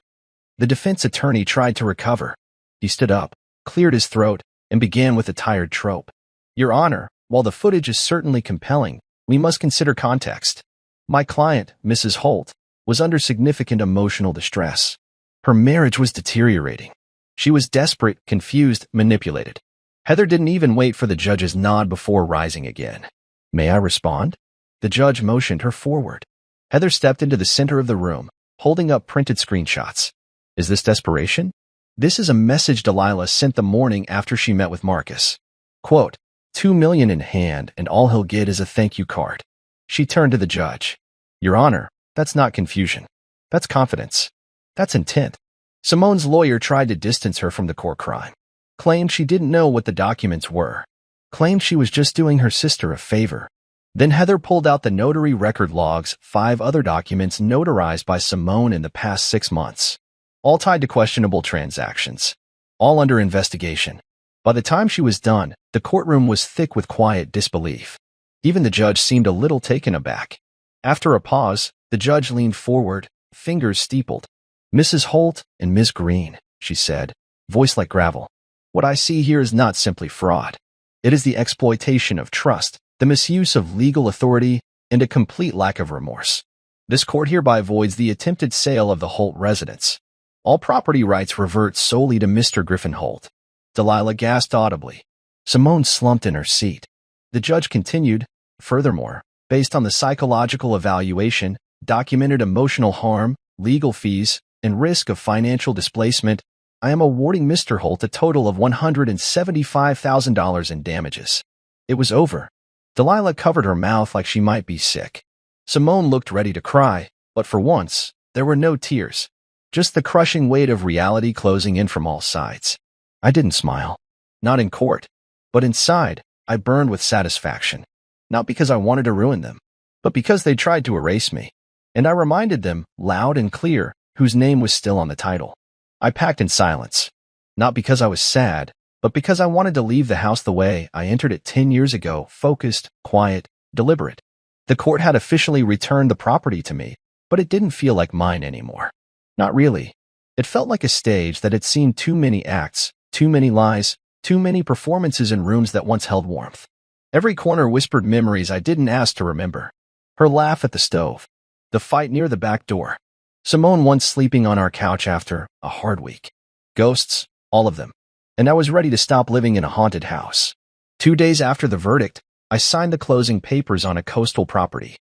Speaker 1: The defense attorney tried to recover. He stood up, cleared his throat, and began with a tired trope. "Your Honor, while the footage is certainly compelling, we must consider context. My client, Mrs. Holt, was under significant emotional distress. Her marriage was deteriorating. She was desperate, confused, manipulated." Heather didn't even wait for the judge's nod before rising again. "May I respond?" The judge motioned her forward. Heather stepped into the center of the room, holding up printed screenshots. "Is this desperation? This is a message Delilah sent the morning after she met with Marcus. Quote, $2 million in hand and all he'll get is a thank you card." She turned to the judge. "Your Honor, that's not confusion. That's confidence. That's intent." Simone's lawyer tried to distance her from the core crime. Claimed she didn't know what the documents were. Claimed she was just doing her sister a favor. Then Heather pulled out the notary record logs, 5 other documents notarized by Simone in the past 6 months. All tied to questionable transactions. All under investigation. By the time she was done, the courtroom was thick with quiet disbelief. Even the judge seemed a little taken aback. After a pause, the judge leaned forward, fingers steepled. "Mrs. Holt and Ms. Green," she said, voice like gravel. "What I see here is not simply fraud. It is the exploitation of trust, the misuse of legal authority, and a complete lack of remorse. This court hereby voids the attempted sale of the Holt residence. All property rights revert solely to Mr. Griffin Holt." Delilah gasped audibly. Simone slumped in her seat. The judge continued, "Furthermore, based on the psychological evaluation, documented emotional harm, legal fees, and risk of financial displacement, I am awarding Mr. Holt a total of $175,000 in damages." It was over. Delilah covered her mouth like she might be sick. Simone looked ready to cry, but for once, there were no tears. Just the crushing weight of reality closing in from all sides. I didn't smile. Not in court. But inside, I burned with satisfaction. Not because I wanted to ruin them, but because they tried to erase me. And I reminded them, loud and clear, whose name was still on the title. I packed in silence. Not because I was sad, but because I wanted to leave the house the way I entered it 10 years ago, focused, quiet, deliberate. The court had officially returned the property to me, but it didn't feel like mine anymore. Not really. It felt like a stage that had seen too many acts, too many lies, too many performances in rooms that once held warmth. Every corner whispered memories I didn't ask to remember. Her laugh at the stove. The fight near the back door. Simone once sleeping on our couch after a hard week. Ghosts, all of them. And I was ready to stop living in a haunted house. 2 days after the verdict, I signed the closing papers on a coastal property.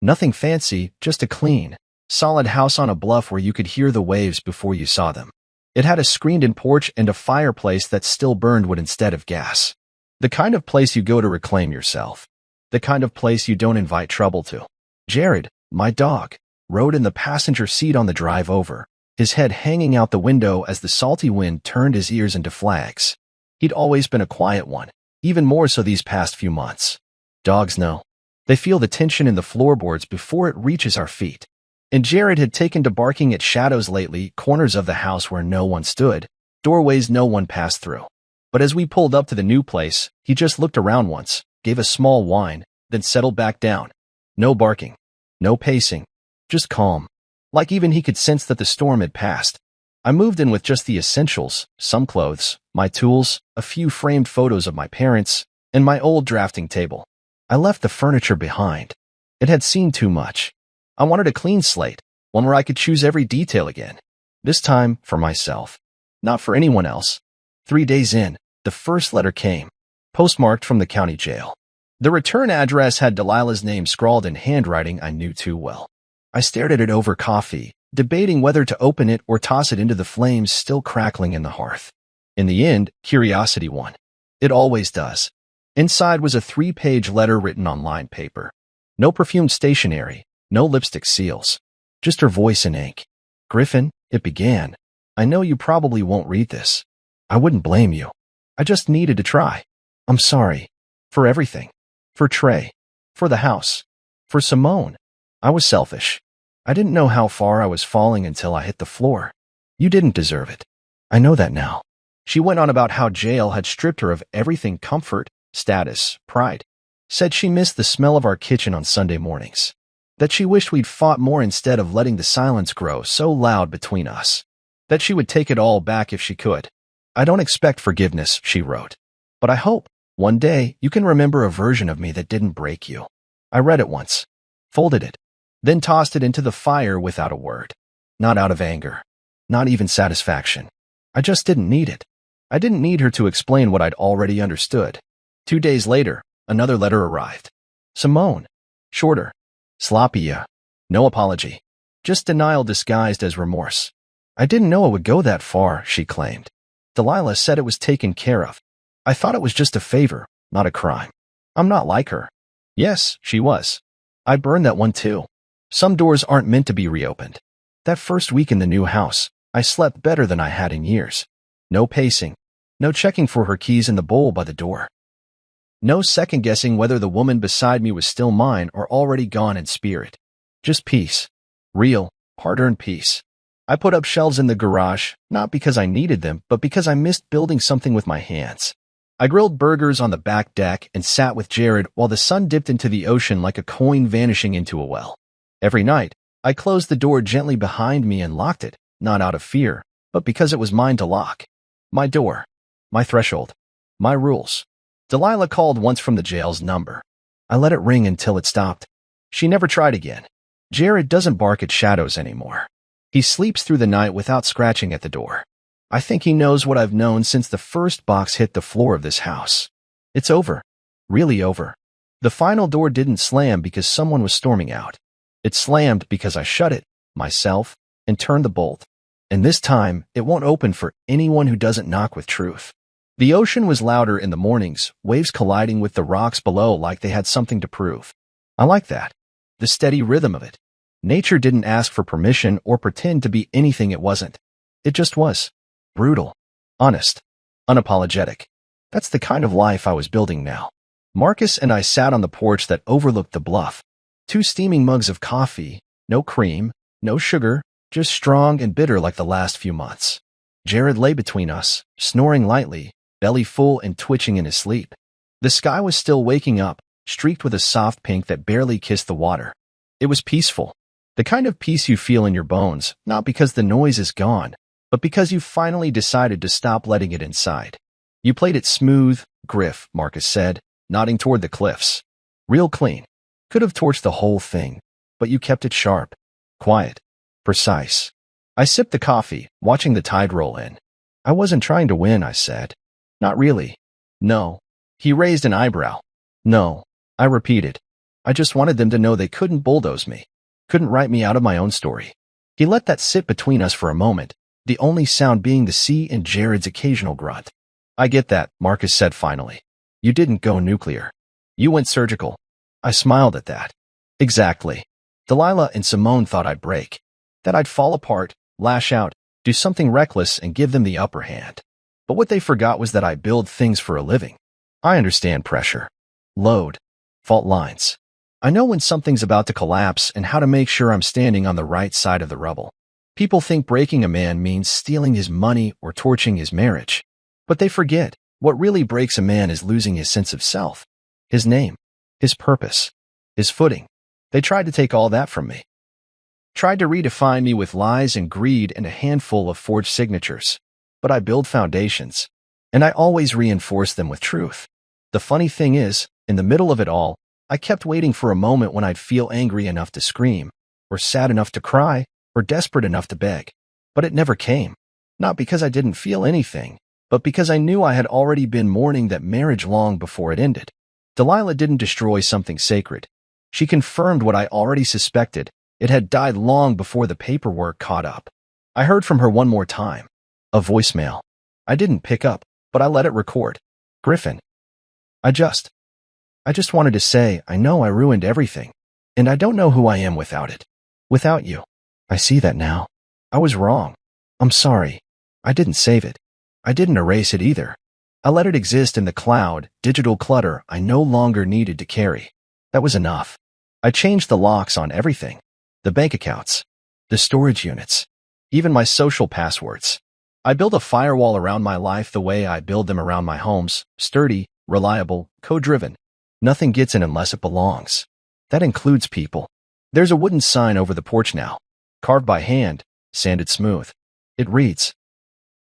Speaker 1: Nothing fancy, just a clean, solid house on a bluff where you could hear the waves before you saw them. It had a screened-in porch and a fireplace that still burned wood instead of gas. The kind of place you go to reclaim yourself. The kind of place you don't invite trouble to. Jared, my dog, rode in the passenger seat on the drive over, his head hanging out the window as the salty wind turned his ears into flags. He'd always been a quiet one, even more so these past few months. Dogs know. They feel the tension in the floorboards before it reaches our feet. And Jared had taken to barking at shadows lately, corners of the house where no one stood, doorways no one passed through. But as we pulled up to the new place, he just looked around once, gave a small whine, then settled back down. No barking. No pacing. Just calm. Like even he could sense that the storm had passed. I moved in with just the essentials, some clothes, my tools, a few framed photos of my parents, and my old drafting table. I left the furniture behind. It had seen too much. I wanted a clean slate, one where I could choose every detail again. This time, for myself. Not for anyone else. 3 days in, the first letter came, postmarked from the county jail. The return address had Delilah's name scrawled in handwriting I knew too well. I stared at it over coffee, debating whether to open it or toss it into the flames still crackling in the hearth. In the end, curiosity won. It always does. Inside was a 3-page letter written on lined paper. No perfumed stationery, no lipstick seals. Just her voice in ink. Griffin, it began. I know you probably won't read this. I wouldn't blame you. I just needed to try. I'm sorry. For everything. For Trey. For the house. For Simone. I was selfish. I didn't know how far I was falling until I hit the floor. You didn't deserve it. I know that now. She went on about how jail had stripped her of everything: comfort, status, pride. Said she missed the smell of our kitchen on Sunday mornings. That she wished we'd fought more instead of letting the silence grow so loud between us. That she would take it all back if she could. I don't expect forgiveness, she wrote. But I hope, one day, you can remember a version of me that didn't break you. I read it once. Folded it. Then tossed it into the fire without a word. Not out of anger. Not even satisfaction. I just didn't need it. I didn't need her to explain what I'd already understood. 2 days later, another letter arrived. Simone. Shorter. Sloppy, no apology. Just denial disguised as remorse. I didn't know it would go that far, she claimed. Delilah said it was taken care of. I thought it was just a favor, not a crime. I'm not like her. Yes, she was. I burned that one too. Some doors aren't meant to be reopened. That first week in the new house, I slept better than I had in years. No pacing. No checking for her keys in the bowl by the door. No second-guessing whether the woman beside me was still mine or already gone in spirit. Just peace. Real, hard-earned peace. I put up shelves in the garage, not because I needed them, but because I missed building something with my hands. I grilled burgers on the back deck and sat with Jared while the sun dipped into the ocean like a coin vanishing into a well. Every night, I closed the door gently behind me and locked it, not out of fear, but because it was mine to lock. My door. My threshold. My rules. Delilah called once from the jail's number. I let it ring until it stopped. She never tried again. Jared doesn't bark at shadows anymore. He sleeps through the night without scratching at the door. I think he knows what I've known since the first box hit the floor of this house. It's over. Really over. The final door didn't slam because someone was storming out. It slammed because I shut it, myself, and turned the bolt. And this time, it won't open for anyone who doesn't knock with truth. The ocean was louder in the mornings, waves colliding with the rocks below like they had something to prove. I like that. The steady rhythm of it. Nature didn't ask for permission or pretend to be anything it wasn't. It just was. Brutal. Honest. Unapologetic. That's the kind of life I was building now. Marcus and I sat on the porch that overlooked the bluff. 2 steaming mugs of coffee, no cream, no sugar, just strong and bitter like the last few months. Jared lay between us, snoring lightly, belly full and twitching in his sleep. The sky was still waking up, streaked with a soft pink that barely kissed the water. It was peaceful. The kind of peace you feel in your bones, not because the noise is gone, but because you finally decided to stop letting it inside. You played it smooth, Griff, Marcus said, nodding toward the cliffs. Real clean. Could have torched the whole thing, but you kept it sharp, quiet, precise. I sipped the coffee, watching the tide roll in. I wasn't trying to win, I said. Not really. No. He raised an eyebrow. No. I repeated. I just wanted them to know they couldn't bulldoze me. Couldn't write me out of my own story. He let that sit between us for a moment, the only sound being the sea and Jared's occasional grunt. I get that, Marcus said finally. You didn't go nuclear. You went surgical. I smiled at that. Exactly. Delilah and Simone thought I'd break. That I'd fall apart, lash out, do something reckless and give them the upper hand. But what they forgot was that I build things for a living. I understand pressure. Load. Fault lines. I know when something's about to collapse and how to make sure I'm standing on the right side of the rubble. People think breaking a man means stealing his money or torching his marriage. But they forget, what really breaks a man is losing his sense of self, his name, his purpose, his footing. They tried to take all that from me. Tried to redefine me with lies and greed and a handful of forged signatures. But I build foundations, and I always reinforce them with truth. The funny thing is, in the middle of it all, I kept waiting for a moment when I'd feel angry enough to scream, or sad enough to cry, or desperate enough to beg. But it never came. Not because I didn't feel anything, but because I knew I had already been mourning that marriage long before it ended. Delilah didn't destroy something sacred. She confirmed what I already suspected. It had died long before the paperwork caught up. I heard from her one more time. A voicemail. I didn't pick up, but I let it record. Griffin. I just wanted to say, I know I ruined everything, and I don't know who I am without it. Without you. I see that now. I was wrong. I'm sorry. I didn't save it. I didn't erase it either. I let it exist in the cloud, digital clutter I no longer needed to carry. That was enough. I changed the locks on everything. The bank accounts. The storage units. Even my social passwords. I built a firewall around my life the way I build them around my homes, sturdy, reliable, code-driven. Nothing gets in unless it belongs. That includes people. There's a wooden sign over the porch now, carved by hand, sanded smooth. It reads,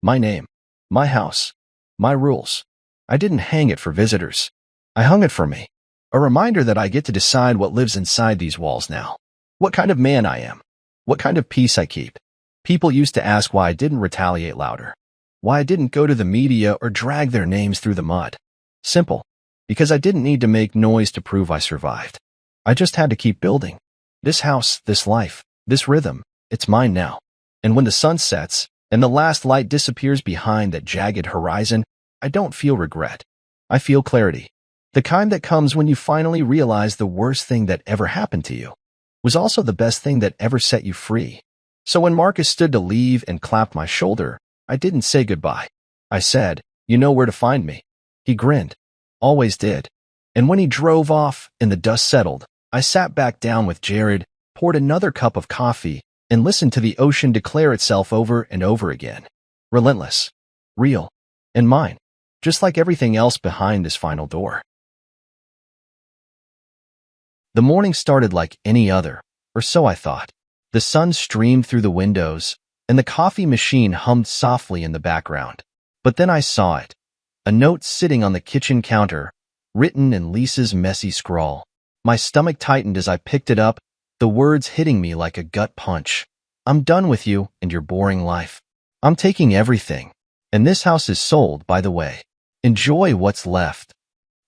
Speaker 1: my name, my house, my rules. I didn't hang it for visitors. I hung it for me. A reminder that I get to decide what lives inside these walls now. What kind of man I am. What kind of peace I keep. People used to ask why I didn't retaliate louder. Why I didn't go to the media or drag their names through the mud. Simple. Because I didn't need to make noise to prove I survived. I just had to keep building. This house, this life, this rhythm, it's mine now. And when the sun sets, and the last light disappears behind that jagged horizon, I don't feel regret. I feel clarity. The kind that comes when you finally realize the worst thing that ever happened to you was also the best thing that ever set you free. So when Marcus stood to leave and clapped my shoulder, I didn't say goodbye. I said, you know where to find me. He grinned. Always did. And when he drove off and the dust settled, I sat back down with Jared, poured another cup of coffee, and listened to the ocean declare itself over and over again. Relentless. Real. And mine. Just like everything else behind this final door. The morning started like any other, or so I thought. The sun streamed through the windows, and the coffee machine hummed softly in the background. But then I saw it. A note sitting on the kitchen counter, written in Lisa's messy scrawl. My stomach tightened as I picked it up, the words hitting me like a gut punch. I'm done with you and your boring life. I'm taking everything. And this house is sold, by the way. Enjoy what's left.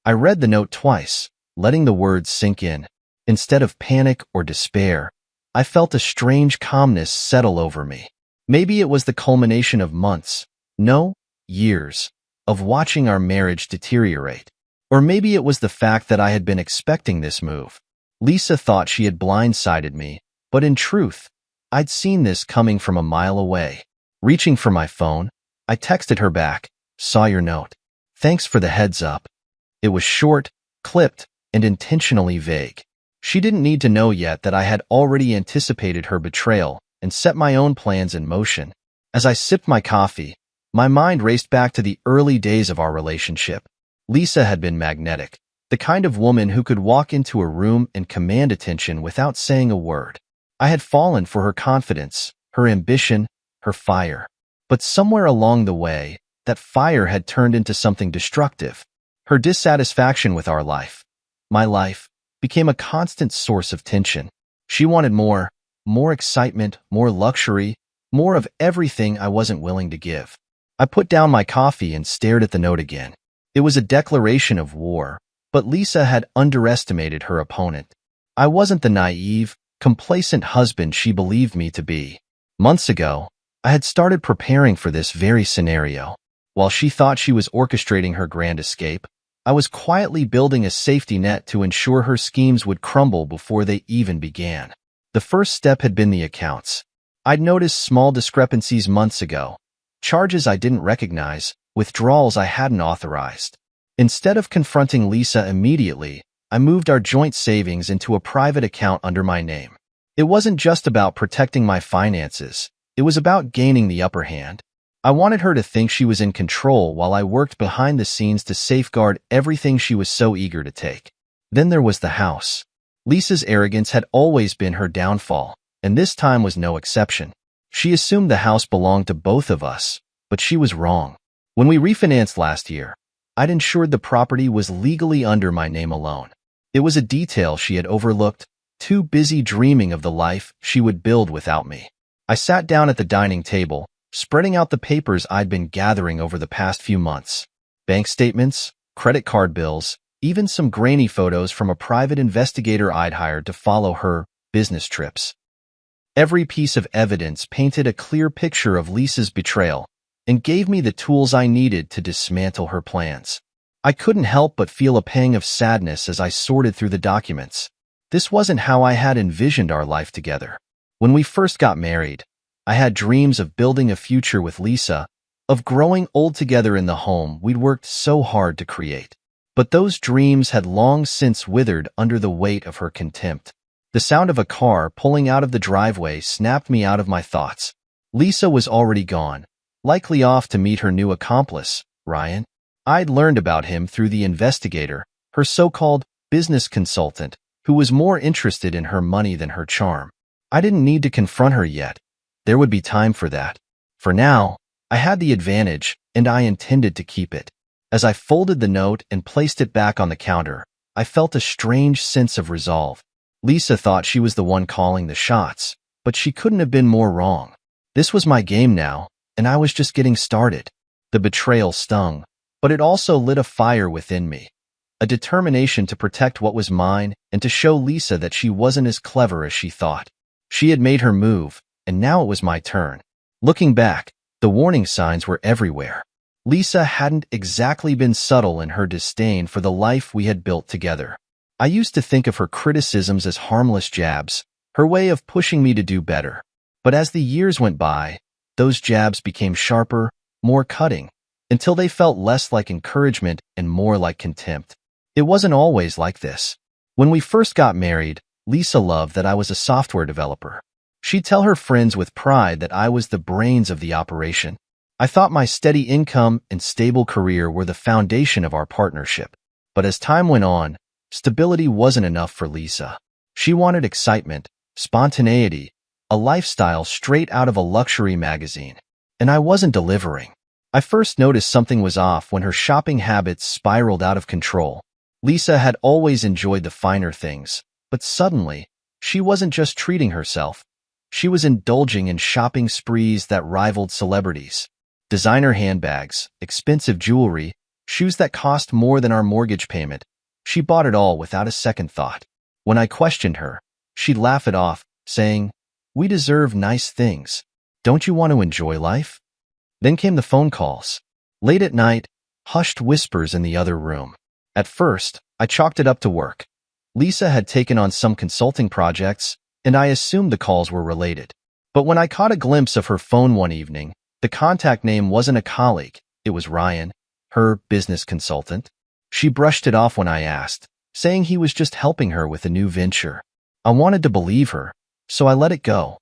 Speaker 1: I read the note twice, letting the words sink in. Instead of panic or despair, I felt a strange calmness settle over me. Maybe it was the culmination of months, no, years, of watching our marriage deteriorate. Or maybe it was the fact that I had been expecting this move. Lisa thought she had blindsided me, But in truth, I'd seen this coming from a mile away. Reaching for my phone, I texted her back, "Saw your note. Thanks for the heads up." It was short, clipped, and intentionally vague. She didn't need to know yet that I had already anticipated her betrayal and set my own plans in motion. As I sipped my coffee, my mind raced back to the early days of our relationship. Lisa had been magnetic, the kind of woman who could walk into a room and command attention without saying a word. I had fallen for her confidence, her ambition, her fire. But somewhere along the way, that fire had turned into something destructive. Her dissatisfaction with our life, my life, became a constant source of tension. She wanted more excitement, more luxury, more of everything I wasn't willing to give. I put down my coffee and stared at the note again. It was a declaration of war, but Lisa had underestimated her opponent. I wasn't the naive, complacent husband she believed me to be. Months ago, I had started preparing for this very scenario. While she thought she was orchestrating her grand escape, I was quietly building a safety net to ensure her schemes would crumble before they even began. The first step had been the accounts. I'd noticed small discrepancies months ago, charges I didn't recognize, withdrawals I hadn't authorized. Instead of confronting Lisa immediately, I moved our joint savings into a private account under my name. It wasn't just about protecting my finances. It was about gaining the upper hand. I wanted her to think she was in control while I worked behind the scenes to safeguard everything she was so eager to take. Then there was the house. Lisa's arrogance had always been her downfall, and this time was no exception. She assumed the house belonged to both of us, but she was wrong. When we refinanced last year, I'd ensured the property was legally under my name alone. It was a detail she had overlooked, too busy dreaming of the life she would build without me. I sat down at the dining table, spreading out the papers I'd been gathering over the past few months. Bank statements, credit card bills, even some grainy photos from a private investigator I'd hired to follow her business trips. Every piece of evidence painted a clear picture of Lisa's betrayal and gave me the tools I needed to dismantle her plans. I couldn't help but feel a pang of sadness as I sorted through the documents. This wasn't how I had envisioned our life together. When we first got married, I had dreams of building a future with Lisa, of growing old together in the home we'd worked so hard to create. But those dreams had long since withered under the weight of her contempt. The sound of a car pulling out of the driveway snapped me out of my thoughts. Lisa was already gone, likely off to meet her new accomplice, Ryan. I'd learned about him through the investigator, her so-called business consultant, who was more interested in her money than her charm. I didn't need to confront her yet. There would be time for that. For now, I had the advantage, and I intended to keep it. As I folded the note and placed it back on the counter, I felt a strange sense of resolve. Lisa thought she was the one calling the shots, but she couldn't have been more wrong. This was my game now, and I was just getting started. The betrayal stung, but it also lit a fire within me, a determination to protect what was mine and to show Lisa that she wasn't as clever as she thought. She had made her move, and now it was my turn. Looking back, the warning signs were everywhere. Lisa hadn't exactly been subtle in her disdain for the life we had built together. I used to think of her criticisms as harmless jabs, her way of pushing me to do better. But as the years went by, those jabs became sharper, more cutting, until they felt less like encouragement and more like contempt. It wasn't always like this. When we first got married, Lisa loved that I was a software developer. She'd tell her friends with pride that I was the brains of the operation. I thought my steady income and stable career were the foundation of our partnership. But as time went on, stability wasn't enough for Lisa. She wanted excitement, spontaneity, a lifestyle straight out of a luxury magazine. And I wasn't delivering. I first noticed something was off when her shopping habits spiraled out of control. Lisa had always enjoyed the finer things, but suddenly, she wasn't just treating herself. She was indulging in shopping sprees that rivaled celebrities. Designer handbags, expensive jewelry, shoes that cost more than our mortgage payment. She bought it all without a second thought. When I questioned her, she'd laugh it off, saying, "We deserve nice things. Don't you want to enjoy life?" Then came the phone calls. Late at night, hushed whispers in the other room. At first, I chalked it up to work. Lisa had taken on some consulting projects, and I assumed the calls were related. But when I caught a glimpse of her phone one evening, the contact name wasn't a colleague, it was Ryan, her business consultant. She brushed it off when I asked, saying he was just helping her with a new venture. I wanted to believe her, so I let it go.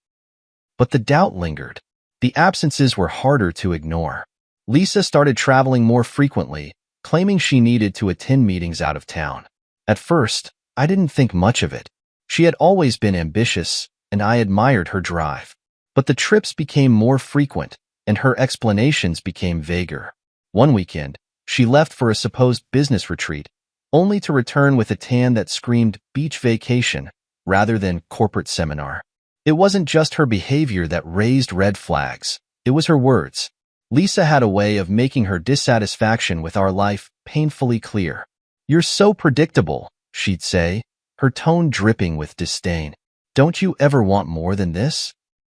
Speaker 1: But the doubt lingered. The absences were harder to ignore. Lisa started traveling more frequently, claiming she needed to attend meetings out of town. At first, I didn't think much of it. She had always been ambitious, and I admired her drive. But the trips became more frequent, and her explanations became vaguer. One weekend, she left for a supposed business retreat, only to return with a tan that screamed beach vacation rather than corporate seminar. It wasn't just her behavior that raised red flags. It was her words. Lisa had a way of making her dissatisfaction with our life painfully clear. "You're so predictable," she'd say, her tone dripping with disdain. "Don't you ever want more than this?"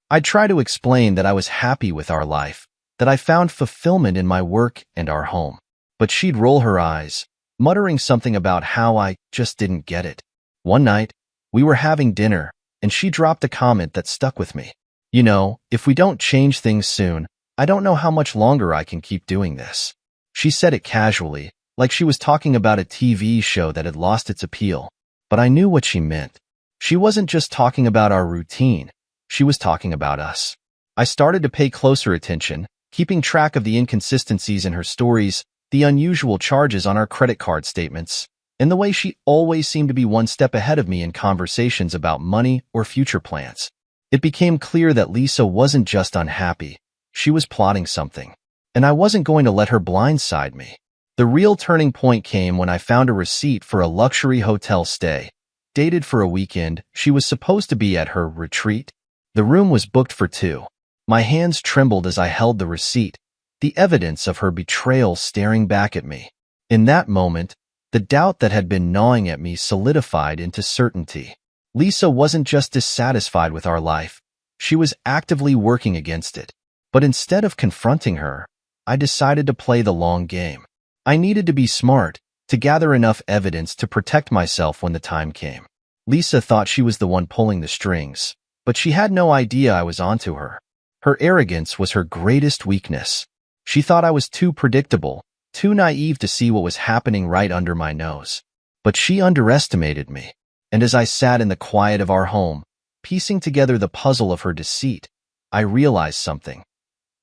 Speaker 1: I'd try to explain that I was happy with our life, that I found fulfillment in my work and our home. But she'd roll her eyes, muttering something about how I just didn't get it. One night, we were having dinner, and she dropped a comment that stuck with me. "You know, if we don't change things soon, I don't know how much longer I can keep doing this." She said it casually, like she was talking about a TV show that had lost its appeal. But I knew what she meant. She wasn't just talking about our routine. She was talking about us. I started to pay closer attention, keeping track of the inconsistencies in her stories, the unusual charges on our credit card statements, and the way she always seemed to be one step ahead of me in conversations about money or future plans. It became clear that Lisa wasn't just unhappy. She was plotting something, and I wasn't going to let her blindside me. The real turning point came when I found a receipt for a luxury hotel stay, dated for a weekend. She was supposed to be at her retreat. The room was booked for 2. My hands trembled as I held the receipt, the evidence of her betrayal staring back at me. In that moment, the doubt that had been gnawing at me solidified into certainty. Lisa wasn't just dissatisfied with our life. She was actively working against it. But instead of confronting her, I decided to play the long game. I needed to be smart, to gather enough evidence to protect myself when the time came. Lisa thought she was the one pulling the strings, but she had no idea I was onto her. Her arrogance was her greatest weakness. She thought I was too predictable, too naive to see what was happening right under my nose. But she underestimated me, and as I sat in the quiet of our home, piecing together the puzzle of her deceit, I realized something.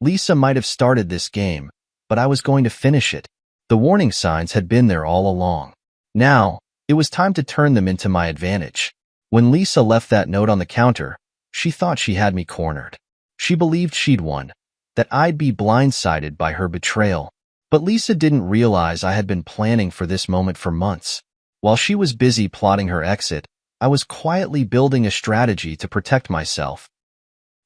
Speaker 1: Lisa might have started this game, but I was going to finish it. The warning signs had been there all along. Now, it was time to turn them into my advantage. When Lisa left that note on the counter, she thought she had me cornered. She believed she'd won, that I'd be blindsided by her betrayal. But Lisa didn't realize I had been planning for this moment for months. While she was busy plotting her exit, I was quietly building a strategy to protect myself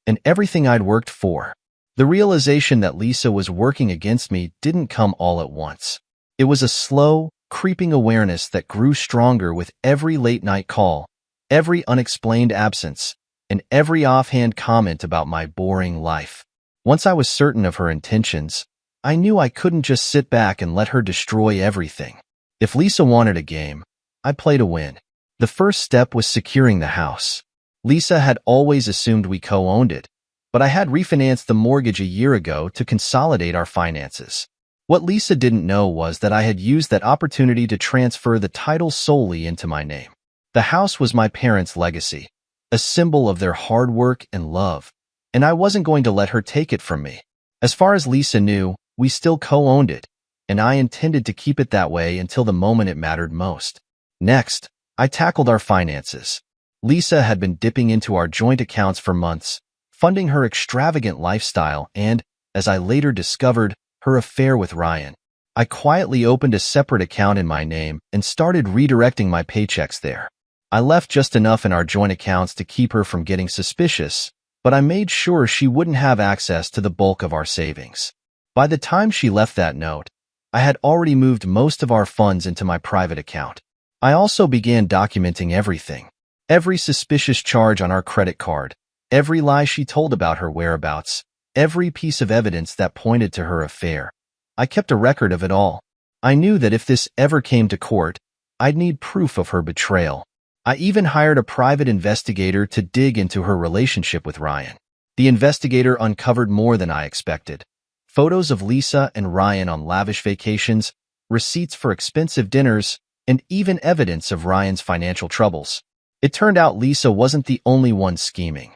Speaker 1: and everything I'd worked for. The realization that Lisa was working against me didn't come all at once. It was a slow, creeping awareness that grew stronger with every late-night call, every unexplained absence, and every offhand comment about my boring life. Once I was certain of her intentions, I knew I couldn't just sit back and let her destroy everything. If Lisa wanted a game, I played to win. The first step was securing the house. Lisa had always assumed we co-owned it, but I had refinanced the mortgage a year ago to consolidate our finances. What Lisa didn't know was that I had used that opportunity to transfer the title solely into my name. The house was my parents' legacy, a symbol of their hard work and love, and I wasn't going to let her take it from me. As far as Lisa knew, we still co-owned it, and I intended to keep it that way until the moment it mattered most. Next, I tackled our finances. Lisa had been dipping into our joint accounts for months, funding her extravagant lifestyle and, as I later discovered, her affair with Ryan. I quietly opened a separate account in my name and started redirecting my paychecks there. I left just enough in our joint accounts to keep her from getting suspicious, but I made sure she wouldn't have access to the bulk of our savings. By the time she left that note, I had already moved most of our funds into my private account. I also began documenting everything. Every suspicious charge on our credit card, every lie she told about her whereabouts, every piece of evidence that pointed to her affair. I kept a record of it all. I knew that if this ever came to court, I'd need proof of her betrayal. I even hired a private investigator to dig into her relationship with Ryan. The investigator uncovered more than I expected. Photos of Lisa and Ryan on lavish vacations, receipts for expensive dinners, and even evidence of Ryan's financial troubles. It turned out Lisa wasn't the only one scheming.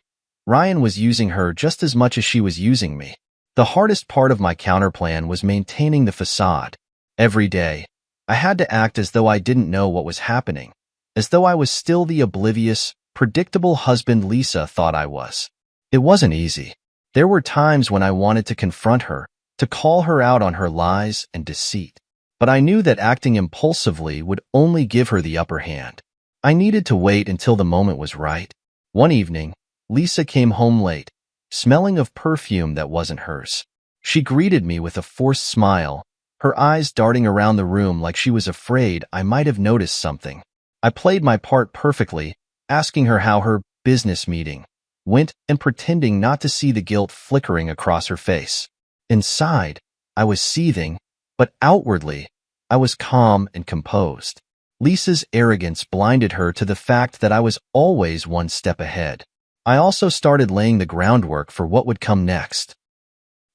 Speaker 1: Ryan was using her just as much as she was using me. The hardest part of my counterplan was maintaining the facade. Every day, I had to act as though I didn't know what was happening, as though I was still the oblivious, predictable husband Lisa thought I was. It wasn't easy. There were times when I wanted to confront her, to call her out on her lies and deceit. But I knew that acting impulsively would only give her the upper hand. I needed to wait until the moment was right. One evening, Lisa came home late, smelling of perfume that wasn't hers. She greeted me with a forced smile, her eyes darting around the room like she was afraid I might have noticed something. I played my part perfectly, asking her how her business meeting went and pretending not to see the guilt flickering across her face. Inside, I was seething, but outwardly, I was calm and composed. Lisa's arrogance blinded her to the fact that I was always one step ahead. I also started laying the groundwork for what would come next.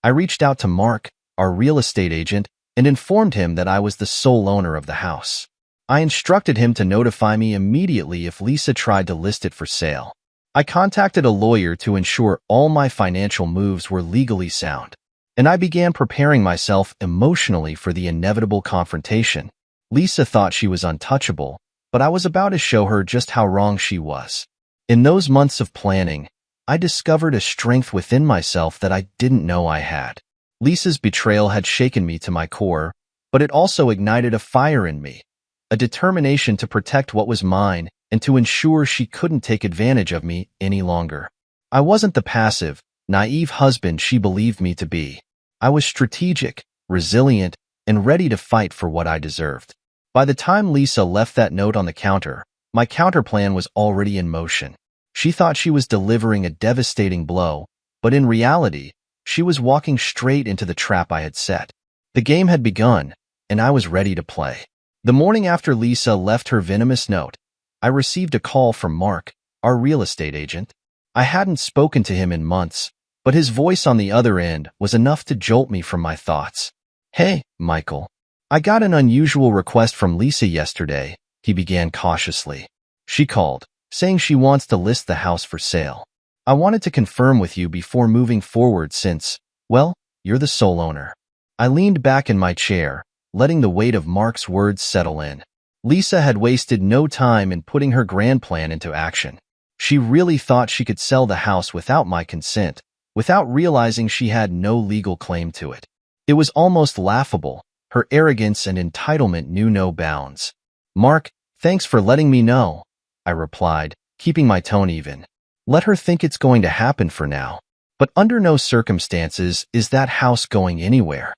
Speaker 1: I reached out to Mark, our real estate agent, and informed him that I was the sole owner of the house. I instructed him to notify me immediately if Lisa tried to list it for sale. I contacted a lawyer to ensure all my financial moves were legally sound, and I began preparing myself emotionally for the inevitable confrontation. Lisa thought she was untouchable, but I was about to show her just how wrong she was. In those months of planning, I discovered a strength within myself that I didn't know I had. Lisa's betrayal had shaken me to my core, but it also ignited a fire in me, a determination to protect what was mine and to ensure she couldn't take advantage of me any longer. I wasn't the passive, naive husband she believed me to be. I was strategic, resilient, and ready to fight for what I deserved. By the time Lisa left that note on the counter, my counterplan was already in motion. She thought she was delivering a devastating blow, but in reality, she was walking straight into the trap I had set. The game had begun, and I was ready to play. The morning after Lisa left her venomous note, I received a call from Mark, our real estate agent. I hadn't spoken to him in months, but his voice on the other end was enough to jolt me from my thoughts. "Hey, Michael. I got an unusual request from Lisa yesterday," he began cautiously. "She called, saying she wants to list the house for sale. I wanted to confirm with you before moving forward since, well, you're the sole owner." I leaned back in my chair, letting the weight of Mark's words settle in. Lisa had wasted no time in putting her grand plan into action. She really thought she could sell the house without my consent, without realizing she had no legal claim to it. It was almost laughable. Her arrogance and entitlement knew no bounds. "Mark, thanks for letting me know," I replied, keeping my tone even. "Let her think it's going to happen for now. But under no circumstances is that house going anywhere."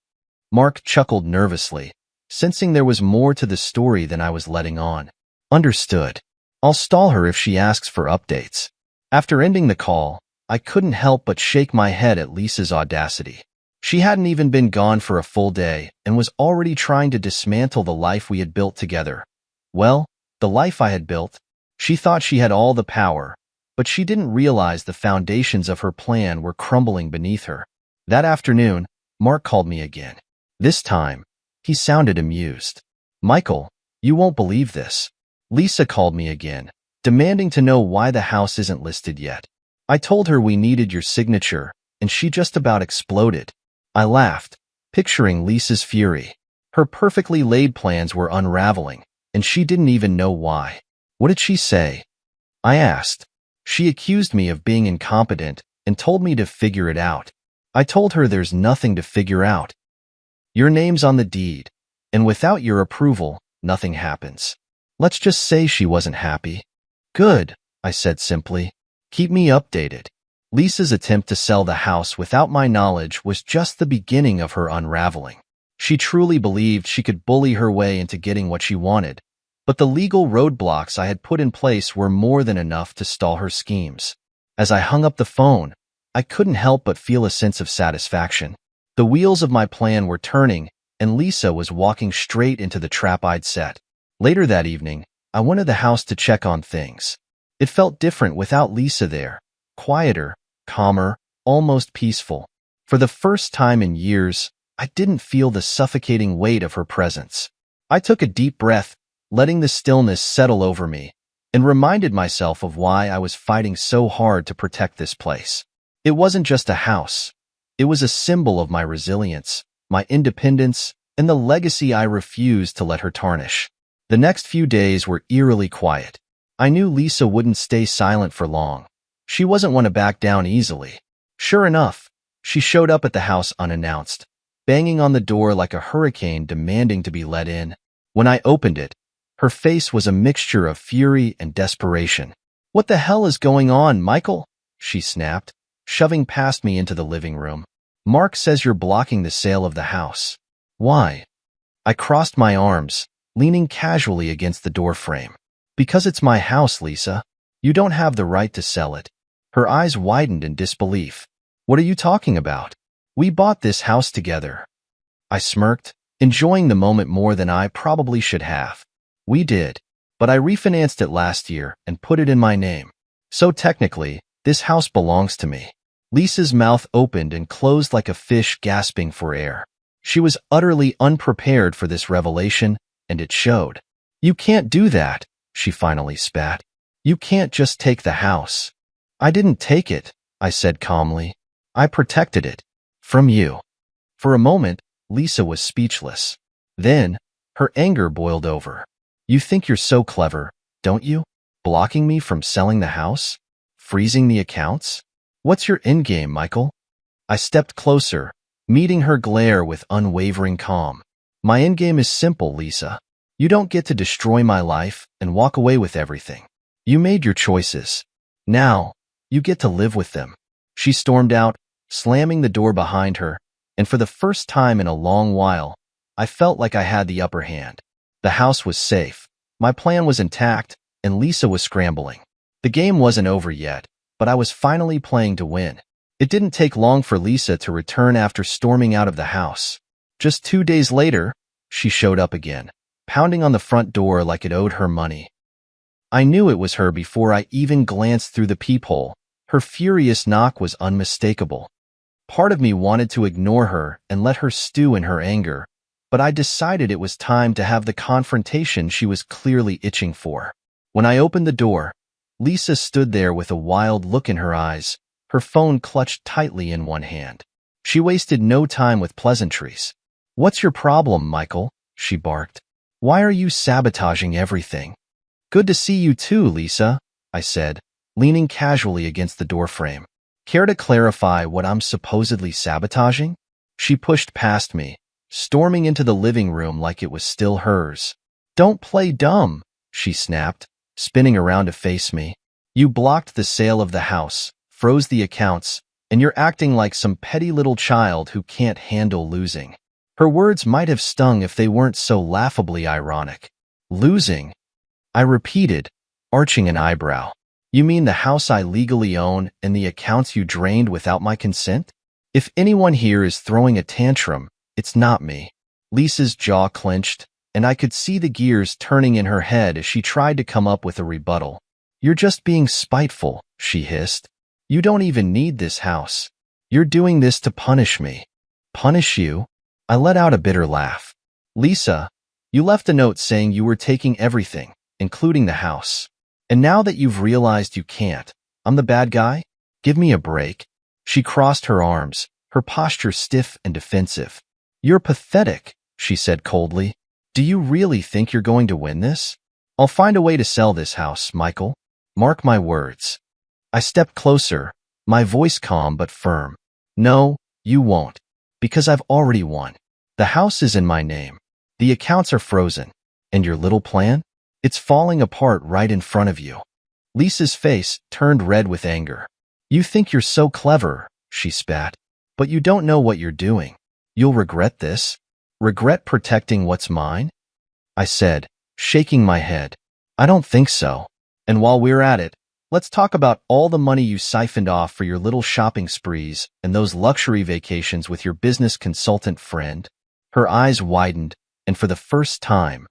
Speaker 1: Mark chuckled nervously, sensing there was more to the story than I was letting on. "Understood. I'll stall her if she asks for updates." After ending the call, I couldn't help but shake my head at Lisa's audacity. She hadn't even been gone for a full day and was already trying to dismantle the life we had built together. Well, the life I had built. She thought she had all the power, but she didn't realize the foundations of her plan were crumbling beneath her. That afternoon, Mark called me again. This time, he sounded amused. "Michael, you won't believe this. Lisa called me again, demanding to know why the house isn't listed yet. I told her we needed your signature, and she just about exploded." I laughed, picturing Lisa's fury. Her perfectly laid plans were unraveling, and she didn't even know why. "What did she say?" I asked. "She accused me of being incompetent and told me to figure it out." I told her there's nothing to figure out. Your name's on the deed, and without your approval, nothing happens. Let's just say she wasn't happy. "Good," I said simply. "Keep me updated." Lisa's attempt to sell the house without my knowledge was just the beginning of her unraveling. She truly believed she could bully her way into getting what she wanted, but the legal roadblocks I had put in place were more than enough to stall her schemes. As I hung up the phone, I couldn't help but feel a sense of satisfaction. The wheels of my plan were turning, and Lisa was walking straight into the trap I'd set. Later that evening, I went to the house to check on things. It felt different without Lisa there. Quieter, calmer, almost peaceful. For the first time in years, I didn't feel the suffocating weight of her presence. I took a deep breath, letting the stillness settle over me, and reminded myself of why I was fighting so hard to protect this place. It wasn't just a house. It was a symbol of my resilience, my independence, and the legacy I refused to let her tarnish. The next few days were eerily quiet. I knew Lisa wouldn't stay silent for long. She wasn't one to back down easily. Sure enough, she showed up at the house unannounced, banging on the door like a hurricane demanding to be let in. When I opened it, her face was a mixture of fury and desperation. "What the hell is going on, Michael?" she snapped, shoving past me into the living room. "Mark says you're blocking the sale of the house." "Why?" I crossed my arms, leaning casually against the doorframe. "Because it's my house, Lisa. You don't have the right to sell it." Her eyes widened in disbelief. "What are you talking about? We bought this house together." I smirked, enjoying the moment more than I probably should have. "We did, but I refinanced it last year and put it in my name. So technically, this house belongs to me." Lisa's mouth opened and closed like a fish gasping for air. She was utterly unprepared for this revelation, and it showed. "You can't do that," she finally spat. "You can't just take the house." "I didn't take it," I said calmly. "I protected it. From you." For a moment, Lisa was speechless. Then, her anger boiled over. "You think you're so clever, don't you? Blocking me from selling the house? Freezing the accounts? What's your endgame, Michael?" I stepped closer, meeting her glare with unwavering calm. "My endgame is simple, Lisa. You don't get to destroy my life and walk away with everything. You made your choices. Now, you get to live with them." She stormed out, slamming the door behind her, and for the first time in a long while, I felt like I had the upper hand. The house was safe, my plan was intact, and Lisa was scrambling. The game wasn't over yet, but I was finally playing to win. It didn't take long for Lisa to return after storming out of the house. Just 2 days later, she showed up again, pounding on the front door like it owed her money. I knew it was her before I even glanced through the peephole. Her furious knock was unmistakable. Part of me wanted to ignore her and let her stew in her anger, but I decided it was time to have the confrontation she was clearly itching for. When I opened the door, Lisa stood there with a wild look in her eyes, her phone clutched tightly in one hand. She wasted no time with pleasantries. "What's your problem, Michael?" she barked. "Why are you sabotaging everything?" "Good to see you too, Lisa," I said, leaning casually against the doorframe. "Care to clarify what I'm supposedly sabotaging?" She pushed past me, storming into the living room like it was still hers. "Don't play dumb," she snapped, spinning around to face me. "You blocked the sale of the house, froze the accounts, and you're acting like some petty little child who can't handle losing." Her words might have stung if they weren't so laughably ironic. "Losing?" I repeated, arching an eyebrow. "You mean the house I legally own and the accounts you drained without my consent? If anyone here is throwing a tantrum, it's not me." Lisa's jaw clenched, and I could see the gears turning in her head as she tried to come up with a rebuttal. "You're just being spiteful," she hissed. "You don't even need this house. You're doing this to punish me." "Punish you?" I let out a bitter laugh. "Lisa, you left a note saying you were taking everything, including the house. And now that you've realized you can't, I'm the bad guy? Give me a break." She crossed her arms, her posture stiff and defensive. "You're pathetic," she said coldly. "Do you really think you're going to win this? I'll find a way to sell this house, Michael. Mark my words." I stepped closer, my voice calm but firm. "No, you won't. Because I've already won. The house is in my name. The accounts are frozen. And your little plan? It's falling apart right in front of you." Lisa's face turned red with anger. "You think you're so clever," she spat. "But you don't know what you're doing. You'll regret this. Regret protecting what's mine?" I said, shaking my head. "I don't think so. And while we're at it, let's talk about all the money you siphoned off for your little shopping sprees and those luxury vacations with your business consultant friend." Her eyes widened, and for the first time,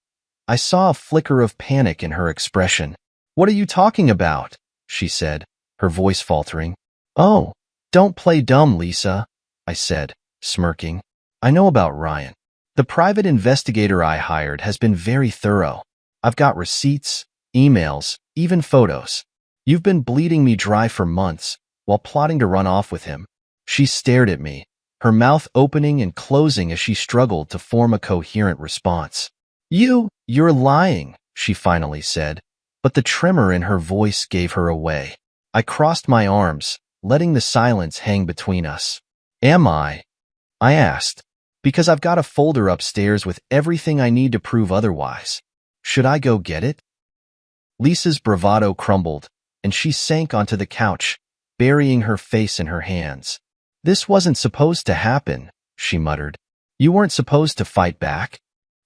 Speaker 1: I saw a flicker of panic in her expression. "What are you talking about?" she said, her voice faltering. "Oh, don't play dumb, Lisa," I said, smirking. "I know about Ryan. The private investigator I hired has been very thorough. I've got receipts, emails, even photos. You've been bleeding me dry for months while plotting to run off with him." She stared at me, her mouth opening and closing as she struggled to form a coherent response. You're lying," she finally said, but the tremor in her voice gave her away. I crossed my arms, letting the silence hang between us. "Am I?" I asked. "Because I've got a folder upstairs with everything I need to prove otherwise. Should I go get it?" Lisa's bravado crumbled, and she sank onto the couch, burying her face in her hands. "This wasn't supposed to happen," she muttered. "You weren't supposed to fight back?"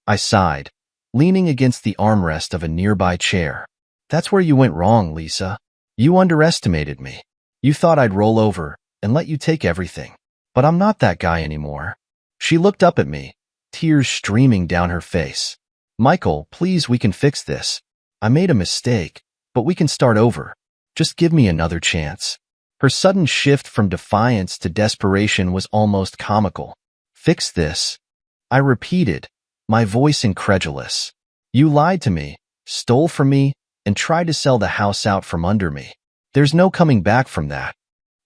Speaker 1: I sighed, leaning against the armrest of a nearby chair. "That's where you went wrong, Lisa. You underestimated me. You thought I'd roll over and let you take everything. But I'm not that guy anymore." She looked up at me, tears streaming down her face. "Michael, please, we can fix this. I made a mistake, but we can start over. Just give me another chance." Her sudden shift from defiance to desperation was almost comical. "Fix this?" I repeated, my voice incredulous. "You lied to me, stole from me, and tried to sell the house out from under me. There's no coming back from that."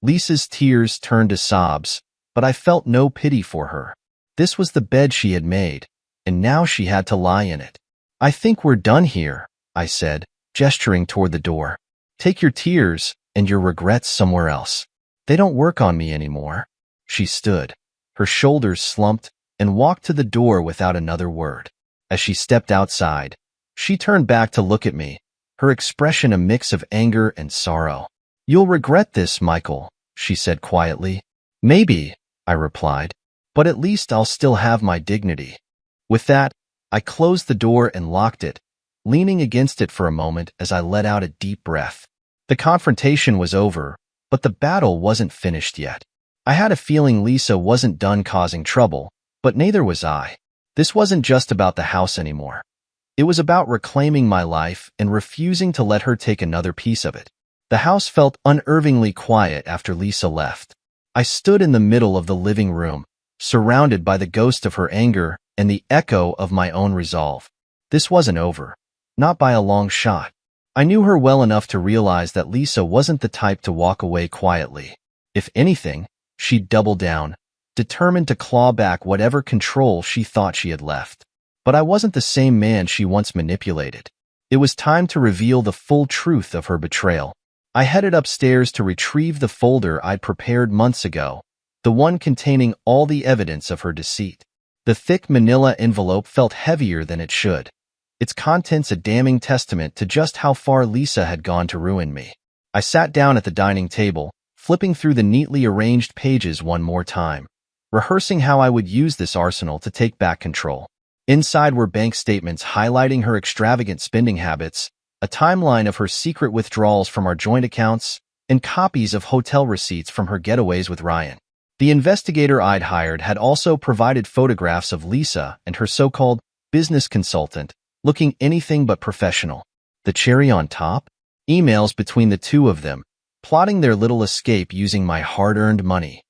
Speaker 1: Lisa's tears turned to sobs, but I felt no pity for her. This was the bed she had made, and now she had to lie in it. "I think we're done here," I said, gesturing toward the door. "Take your tears and your regrets somewhere else. They don't work on me anymore." She stood, her shoulders slumped, and walked to the door without another word. As she stepped outside, she turned back to look at me, her expression a mix of anger and sorrow. "You'll regret this, Michael," she said quietly. "Maybe," I replied, "but at least I'll still have my dignity." With that, I closed the door and locked it, leaning against it for a moment as I let out a deep breath. The confrontation was over, but the battle wasn't finished yet. I had a feeling Lisa wasn't done causing trouble, but neither was I. This wasn't just about the house anymore. It was about reclaiming my life and refusing to let her take another piece of it. The house felt unnervingly quiet after Lisa left. I stood in the middle of the living room, surrounded by the ghost of her anger and the echo of my own resolve. This wasn't over. Not by a long shot. I knew her well enough to realize that Lisa wasn't the type to walk away quietly. If anything, she'd double down, determined to claw back whatever control she thought she had left. But I wasn't the same man she once manipulated. It was time to reveal the full truth of her betrayal. I headed upstairs to retrieve the folder I'd prepared months ago, the one containing all the evidence of her deceit. The thick manila envelope felt heavier than it should, its contents a damning testament to just how far Lisa had gone to ruin me. I sat down at the dining table, flipping through the neatly arranged pages one more time, rehearsing how I would use this arsenal to take back control. Inside were bank statements highlighting her extravagant spending habits, a timeline of her secret withdrawals from our joint accounts, and copies of hotel receipts from her getaways with Ryan. The investigator I'd hired had also provided photographs of Lisa and her so-called business consultant, looking anything but professional. The cherry on top? Emails between the two of them, plotting their little escape using my hard-earned money.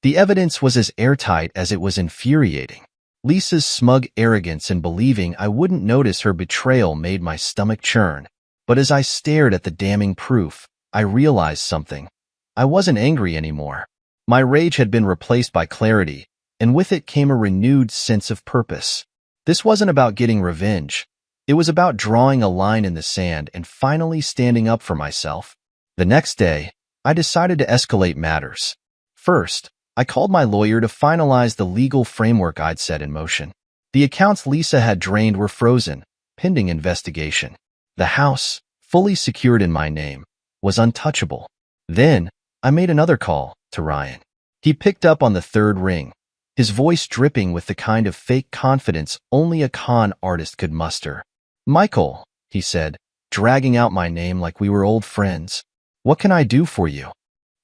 Speaker 1: The evidence was as airtight as it was infuriating. Lisa's smug arrogance in believing I wouldn't notice her betrayal made my stomach churn. But as I stared at the damning proof, I realized something. I wasn't angry anymore. My rage had been replaced by clarity, and with it came a renewed sense of purpose. This wasn't about getting revenge. It was about drawing a line in the sand and finally standing up for myself. The next day, I decided to escalate matters. First, I called my lawyer to finalize the legal framework I'd set in motion. The accounts Lisa had drained were frozen, pending investigation. The house, fully secured in my name, was untouchable. Then, I made another call to Ryan. He picked up on the third ring, his voice dripping with the kind of fake confidence only a con artist could muster. "Michael," he said, dragging out my name like we were old friends. "What can I do for you?"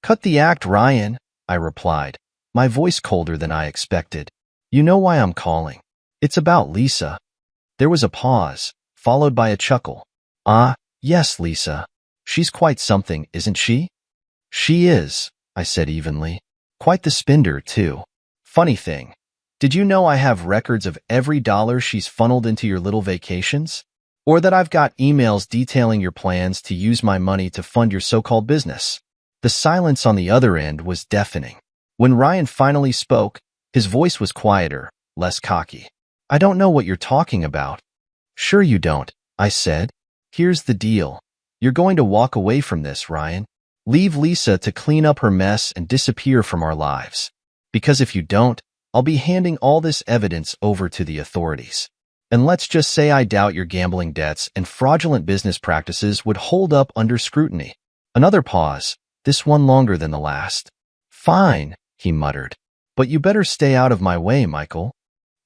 Speaker 1: "Cut the act, Ryan," I replied, my voice colder than I expected. "You know why I'm calling. It's about Lisa." There was a pause, followed by a chuckle. Ah, yes, Lisa. She's quite something, isn't she? She is, I said evenly. Quite the spender, too. Funny thing, did you know I have records of every dollar she's funneled into your little vacations? Or that I've got emails detailing your plans to use my money to fund your so-called business? The silence on the other end was deafening. When Ryan finally spoke, his voice was quieter, less cocky. I don't know what you're talking about. Sure you don't, I said. Here's the deal. You're going to walk away from this, Ryan. Leave Lisa to clean up her mess and disappear from our lives. Because if you don't, I'll be handing all this evidence over to the authorities. And let's just say I doubt your gambling debts and fraudulent business practices would hold up under scrutiny. Another pause, this one longer than the last. Fine, he muttered. But you better stay out of my way, Michael.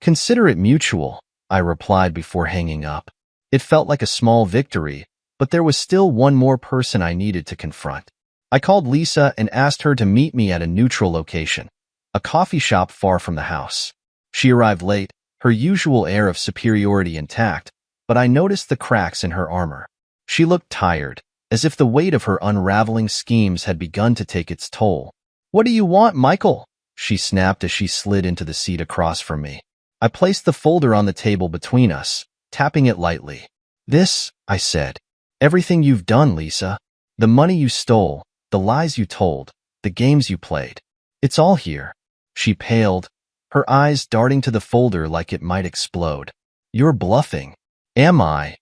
Speaker 1: Consider it mutual, I replied before hanging up. It felt like a small victory, but there was still one more person I needed to confront. I called Lisa and asked her to meet me at a neutral location, a coffee shop far from the house. She arrived late, her usual air of superiority intact, but I noticed the cracks in her armor. She looked tired, as if the weight of her unraveling schemes had begun to take its toll. What do you want, Michael? She snapped as she slid into the seat across from me. I placed the folder on the table between us, tapping it lightly. This, I said. Everything you've done, Lisa. The money you stole, the lies you told, the games you played. It's all here. She paled, her eyes darting to the folder like it might explode. You're bluffing. Am I?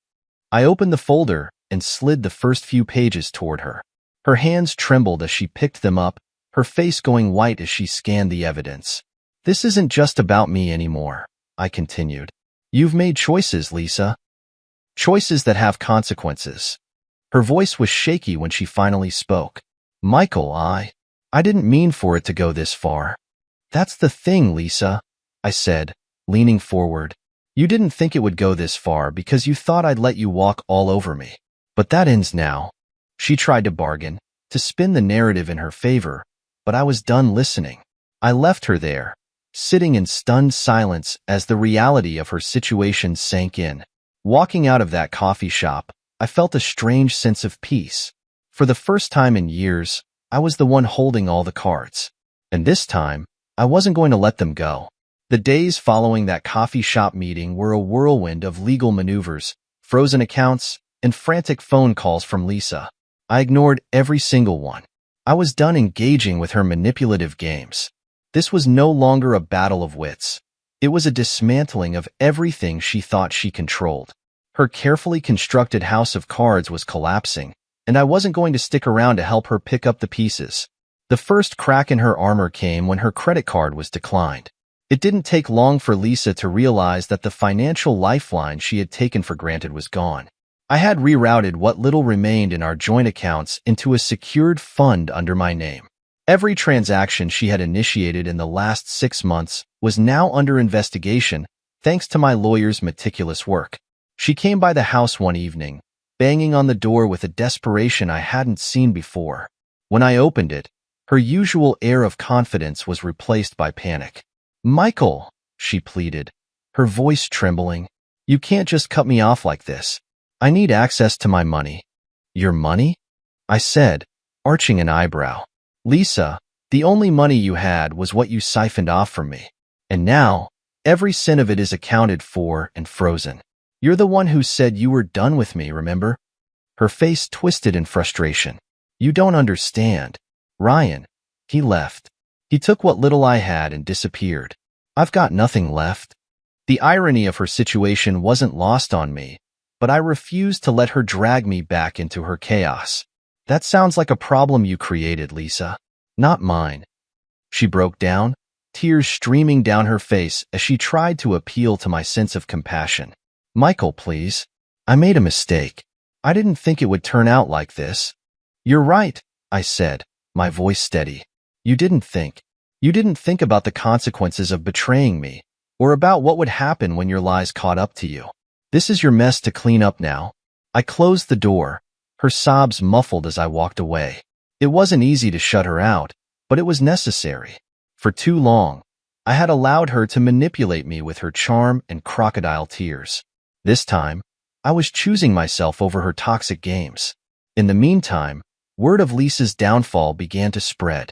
Speaker 1: I opened the folder and slid the first few pages toward her. Her hands trembled as she picked them up, her face going white as she scanned the evidence. This isn't just about me anymore, I continued. You've made choices, Lisa. Choices that have consequences. Her voice was shaky when she finally spoke. Michael, I didn't mean for it to go this far. That's the thing, Lisa, I said, leaning forward. You didn't think it would go this far because you thought I'd let you walk all over me. But that ends now. She tried to bargain, to spin the narrative in her favor, but I was done listening. I left her there, sitting in stunned silence as the reality of her situation sank in. Walking out of that coffee shop, I felt a strange sense of peace. For the first time in years, I was the one holding all the cards. And this time, I wasn't going to let them go. The days following that coffee shop meeting were a whirlwind of legal maneuvers, frozen accounts, and frantic phone calls from Lisa. I ignored every single one. I was done engaging with her manipulative games. This was no longer a battle of wits. It was a dismantling of everything she thought she controlled. Her carefully constructed house of cards was collapsing, and I wasn't going to stick around to help her pick up the pieces. The first crack in her armor came when her credit card was declined. It didn't take long for Lisa to realize that the financial lifeline she had taken for granted was gone. I had rerouted what little remained in our joint accounts into a secured fund under my name. Every transaction she had initiated in the last 6 months was now under investigation thanks to my lawyer's meticulous work. She came by the house one evening, banging on the door with a desperation I hadn't seen before. When I opened it, her usual air of confidence was replaced by panic. Michael, she pleaded, her voice trembling, you can't just cut me off like this. I need access to my money. Your money? I said, arching an eyebrow. Lisa, the only money you had was what you siphoned off from me. And now, every cent of it is accounted for and frozen. You're the one who said you were done with me, remember? Her face twisted in frustration. You don't understand. Ryan, he left. He took what little I had and disappeared. I've got nothing left. The irony of her situation wasn't lost on me, but I refused to let her drag me back into her chaos. That sounds like a problem you created, Lisa. Not mine. She broke down, tears streaming down her face as she tried to appeal to my sense of compassion. Michael, please. I made a mistake. I didn't think it would turn out like this. You're right, I said, my voice steady. You didn't think. You didn't think about the consequences of betraying me, or about what would happen when your lies caught up to you. This is your mess to clean up now. I closed the door, her sobs muffled as I walked away. It wasn't easy to shut her out, but it was necessary. For too long, I had allowed her to manipulate me with her charm and crocodile tears. This time, I was choosing myself over her toxic games. In the meantime, word of Lisa's downfall began to spread.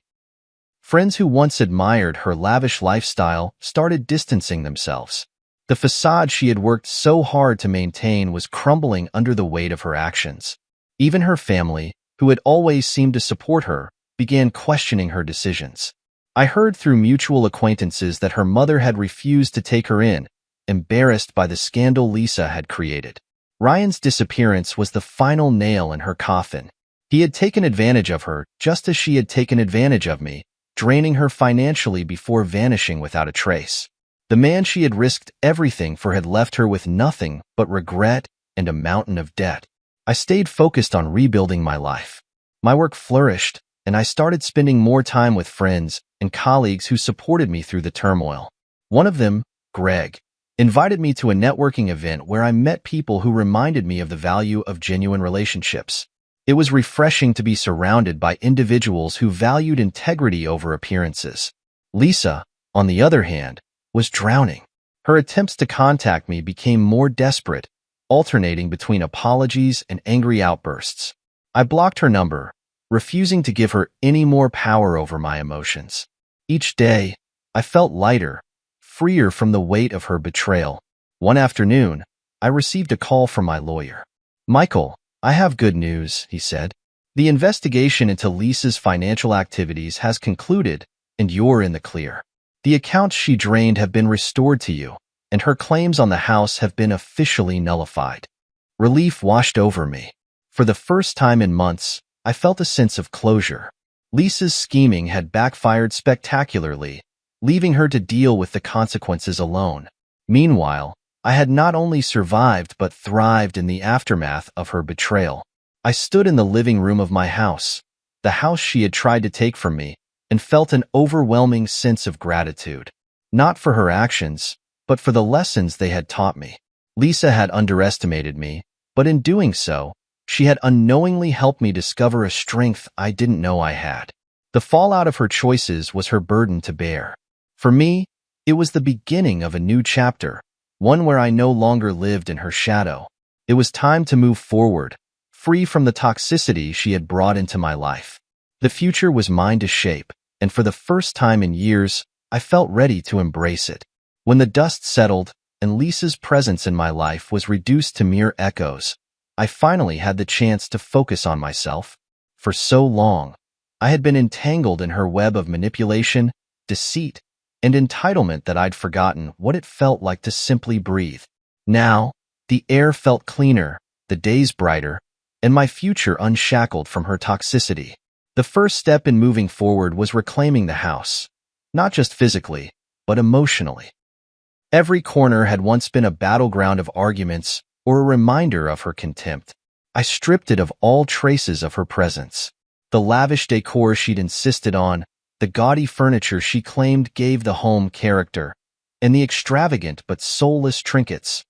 Speaker 1: Friends who once admired her lavish lifestyle started distancing themselves. The facade she had worked so hard to maintain was crumbling under the weight of her actions. Even her family, who had always seemed to support her, began questioning her decisions. I heard through mutual acquaintances that her mother had refused to take her in, embarrassed by the scandal Lisa had created. Ryan's disappearance was the final nail in her coffin. He had taken advantage of her just as she had taken advantage of me, draining her financially before vanishing without a trace. The man she had risked everything for had left her with nothing but regret and a mountain of debt. I stayed focused on rebuilding my life. My work flourished, and I started spending more time with friends and colleagues who supported me through the turmoil. One of them, Greg, invited me to a networking event where I met people who reminded me of the value of genuine relationships. It was refreshing to be surrounded by individuals who valued integrity over appearances. Lisa, on the other hand, was drowning. Her attempts to contact me became more desperate, alternating between apologies and angry outbursts. I blocked her number, refusing to give her any more power over my emotions. Each day, I felt lighter, freer from the weight of her betrayal. One afternoon, I received a call from my lawyer. "Michael, I have good news," he said. "The investigation into Lisa's financial activities has concluded, and you're in the clear. The accounts she drained have been restored to you, and her claims on the house have been officially nullified." Relief washed over me. For the first time in months, I felt a sense of closure. Lisa's scheming had backfired spectacularly, leaving her to deal with the consequences alone. Meanwhile, I had not only survived but thrived in the aftermath of her betrayal. I stood in the living room of my house, the house she had tried to take from me, and felt an overwhelming sense of gratitude. Not for her actions, but for the lessons they had taught me. Lisa had underestimated me, but in doing so, she had unknowingly helped me discover a strength I didn't know I had. The fallout of her choices was her burden to bear. For me, it was the beginning of a new chapter, one where I no longer lived in her shadow. It was time to move forward, free from the toxicity she had brought into my life. The future was mine to shape, and for the first time in years, I felt ready to embrace it. When the dust settled and Lisa's presence in my life was reduced to mere echoes, I finally had the chance to focus on myself. For so long, I had been entangled in her web of manipulation, deceit, and entitlement that I'd forgotten what it felt like to simply breathe. Now, the air felt cleaner, the days brighter, and my future unshackled from her toxicity. The first step in moving forward was reclaiming the house, not just physically, but emotionally. Every corner had once been a battleground of arguments or a reminder of her contempt. I stripped it of all traces of her presence. The lavish decor she'd insisted on, the gaudy furniture she claimed gave the home character, and the extravagant but soulless trinkets.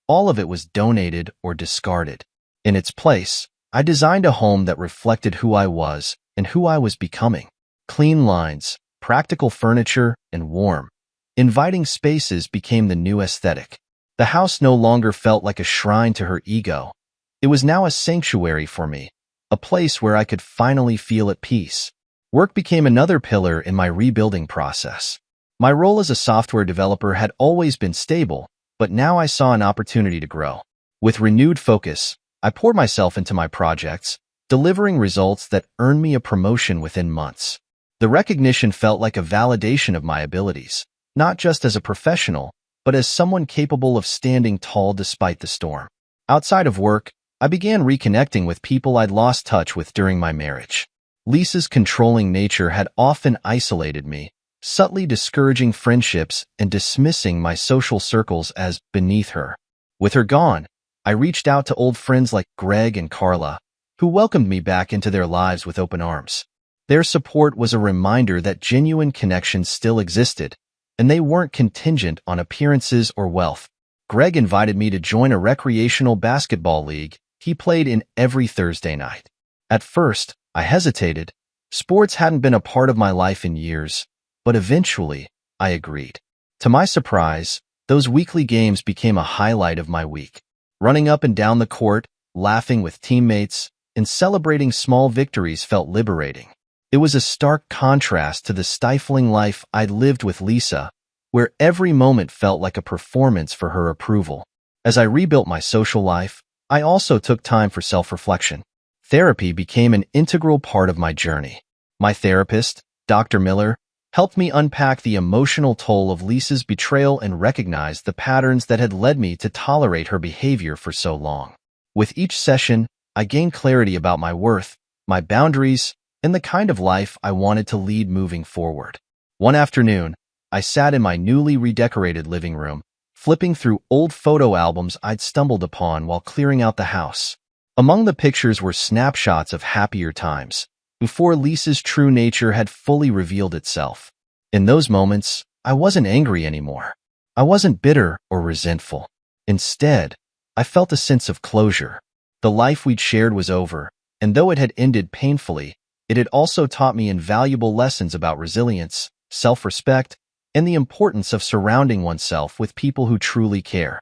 Speaker 1: All of it was donated or discarded. In its place, I designed a home that reflected who I was and who I was becoming. Clean lines, practical furniture, and warm, inviting spaces became the new aesthetic. The house no longer felt like a shrine to her ego. It was now a sanctuary for me, a place where I could finally feel at peace. Work became another pillar in my rebuilding process. My role as a software developer had always been stable, but now I saw an opportunity to grow. With renewed focus, I poured myself into my projects, delivering results that earned me a promotion within months. The recognition felt like a validation of my abilities, not just as a professional, but as someone capable of standing tall despite the storm. Outside of work, I began reconnecting with people I'd lost touch with during my marriage. Lisa's controlling nature had often isolated me, subtly discouraging friendships and dismissing my social circles as beneath her. With her gone, I reached out to old friends like Greg and Carla, who welcomed me back into their lives with open arms. Their support was a reminder that genuine connections still existed, and they weren't contingent on appearances or wealth. Greg invited me to join a recreational basketball league he played in every Thursday night. At first, I hesitated. Sports hadn't been a part of my life in years, but eventually, I agreed. To my surprise, those weekly games became a highlight of my week. Running up and down the court, laughing with teammates, and celebrating small victories felt liberating. It was a stark contrast to the stifling life I'd lived with Lisa, where every moment felt like a performance for her approval. As I rebuilt my social life, I also took time for self-reflection. Therapy became an integral part of my journey. My therapist, Dr. Miller, helped me unpack the emotional toll of Lisa's betrayal and recognize the patterns that had led me to tolerate her behavior for so long. With each session, I gained clarity about my worth, my boundaries, and the kind of life I wanted to lead moving forward. One afternoon, I sat in my newly redecorated living room, flipping through old photo albums I'd stumbled upon while clearing out the house. Among the pictures were snapshots of happier times, before Lisa's true nature had fully revealed itself. In those moments, I wasn't angry anymore. I wasn't bitter or resentful. Instead, I felt a sense of closure. The life we'd shared was over, and though it had ended painfully, it had also taught me invaluable lessons about resilience, self-respect, and the importance of surrounding oneself with people who truly care.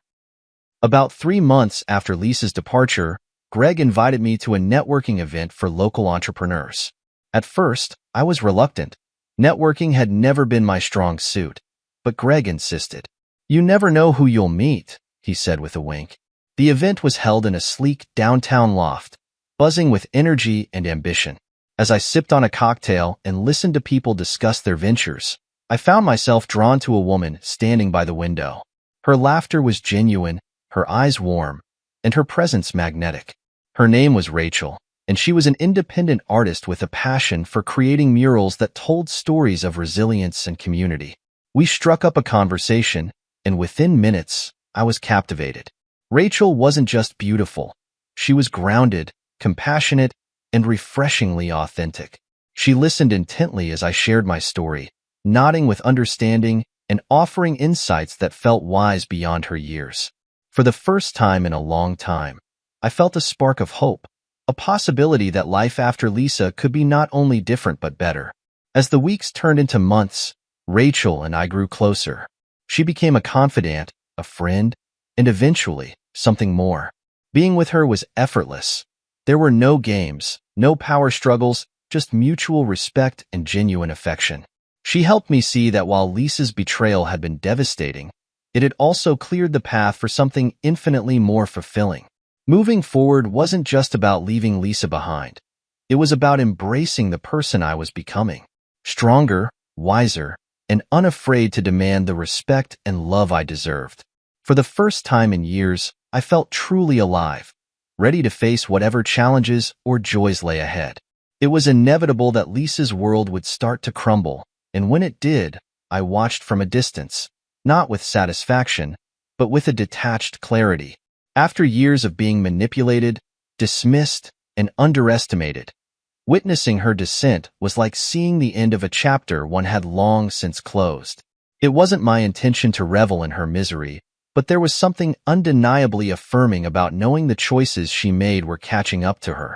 Speaker 1: About 3 months after Lisa's departure, Greg invited me to a networking event for local entrepreneurs. At first, I was reluctant. Networking had never been my strong suit, but Greg insisted. "You never know who you'll meet," he said with a wink. The event was held in a sleek downtown loft, buzzing with energy and ambition. As I sipped on a cocktail and listened to people discuss their ventures, I found myself drawn to a woman standing by the window. Her laughter was genuine, her eyes warm, and her presence magnetic. Her name was Rachel, and she was an independent artist with a passion for creating murals that told stories of resilience and community. We struck up a conversation, and within minutes, I was captivated. Rachel wasn't just beautiful. She was grounded, compassionate, and refreshingly authentic. She listened intently as I shared my story, nodding with understanding and offering insights that felt wise beyond her years. For the first time in a long time, I felt a spark of hope, a possibility that life after Lisa could be not only different but better. As the weeks turned into months, Rachel and I grew closer. She became a confidant, a friend, and eventually, something more. Being with her was effortless. There were no games, no power struggles, just mutual respect and genuine affection. She helped me see that while Lisa's betrayal had been devastating, it had also cleared the path for something infinitely more fulfilling. Moving forward wasn't just about leaving Lisa behind. It was about embracing the person I was becoming. Stronger, wiser, and unafraid to demand the respect and love I deserved. For the first time in years, I felt truly alive, ready to face whatever challenges or joys lay ahead. It was inevitable that Lisa's world would start to crumble, and when it did, I watched from a distance, not with satisfaction, but with a detached clarity. After years of being manipulated, dismissed, and underestimated, witnessing her descent was like seeing the end of a chapter one had long since closed. It wasn't my intention to revel in her misery, but there was something undeniably affirming about knowing the choices she made were catching up to her.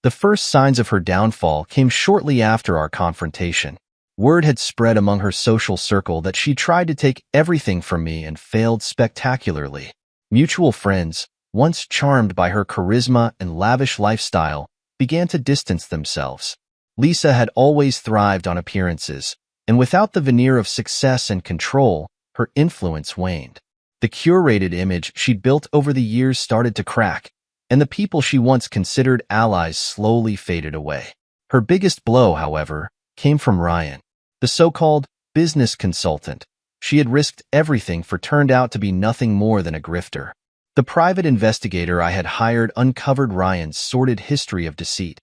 Speaker 1: The first signs of her downfall came shortly after our confrontation. Word had spread among her social circle that she tried to take everything from me and failed spectacularly. Mutual friends, once charmed by her charisma and lavish lifestyle, began to distance themselves. Lisa had always thrived on appearances, and without the veneer of success and control, her influence waned. The curated image she'd built over the years started to crack, and the people she once considered allies slowly faded away. Her biggest blow, however, came from Ryan, the so-called business consultant she had risked everything for turned out to be nothing more than a grifter. The private investigator I had hired uncovered Ryan's sordid history of deceit,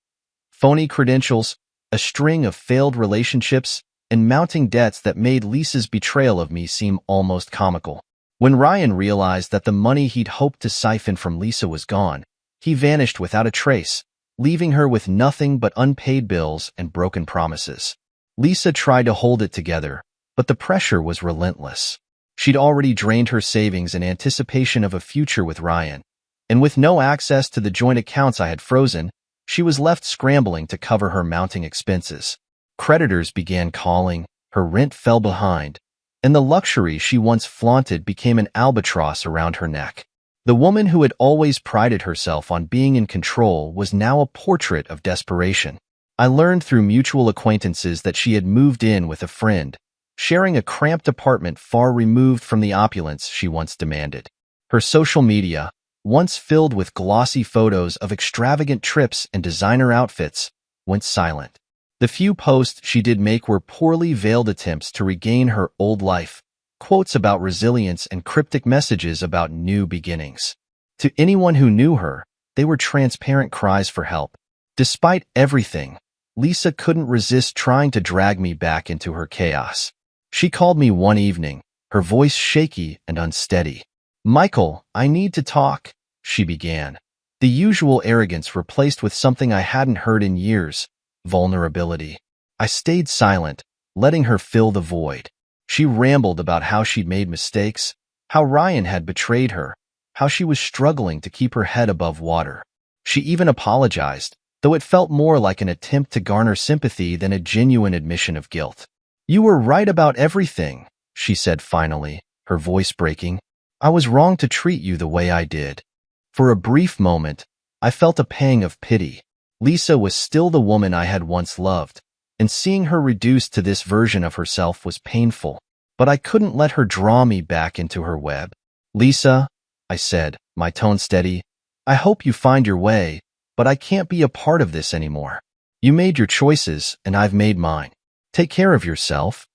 Speaker 1: phony credentials, a string of failed relationships, and mounting debts that made Lisa's betrayal of me seem almost comical. When Ryan realized that the money he'd hoped to siphon from Lisa was gone, he vanished without a trace, leaving her with nothing but unpaid bills and broken promises. Lisa tried to hold it together, but the pressure was relentless. She'd already drained her savings in anticipation of a future with Ryan, and with no access to the joint accounts I had frozen, she was left scrambling to cover her mounting expenses. Creditors began calling, her rent fell behind, and the luxury she once flaunted became an albatross around her neck. The woman who had always prided herself on being in control was now a portrait of desperation. I learned through mutual acquaintances that she had moved in with a friend, sharing a cramped apartment far removed from the opulence she once demanded. Her social media, once filled with glossy photos of extravagant trips and designer outfits, went silent. The few posts she did make were poorly veiled attempts to regain her old life, quotes about resilience and cryptic messages about new beginnings. To anyone who knew her, they were transparent cries for help. Despite everything, Lisa couldn't resist trying to drag me back into her chaos. She called me one evening, her voice shaky and unsteady. "Michael, I need to talk," she began. The usual arrogance replaced with something I hadn't heard in years: vulnerability. I stayed silent, letting her fill the void. She rambled about how she'd made mistakes, how Ryan had betrayed her, how she was struggling to keep her head above water. She even apologized, though it felt more like an attempt to garner sympathy than a genuine admission of guilt. "You were right about everything," she said finally, her voice breaking. "I was wrong to treat you the way I did." For a brief moment, I felt a pang of pity. Lisa was still the woman I had once loved, and seeing her reduced to this version of herself was painful. But I couldn't let her draw me back into her web. "Lisa," I said, my tone steady, "I hope you find your way, but I can't be a part of this anymore. You made your choices, and I've made mine. Take care of yourself."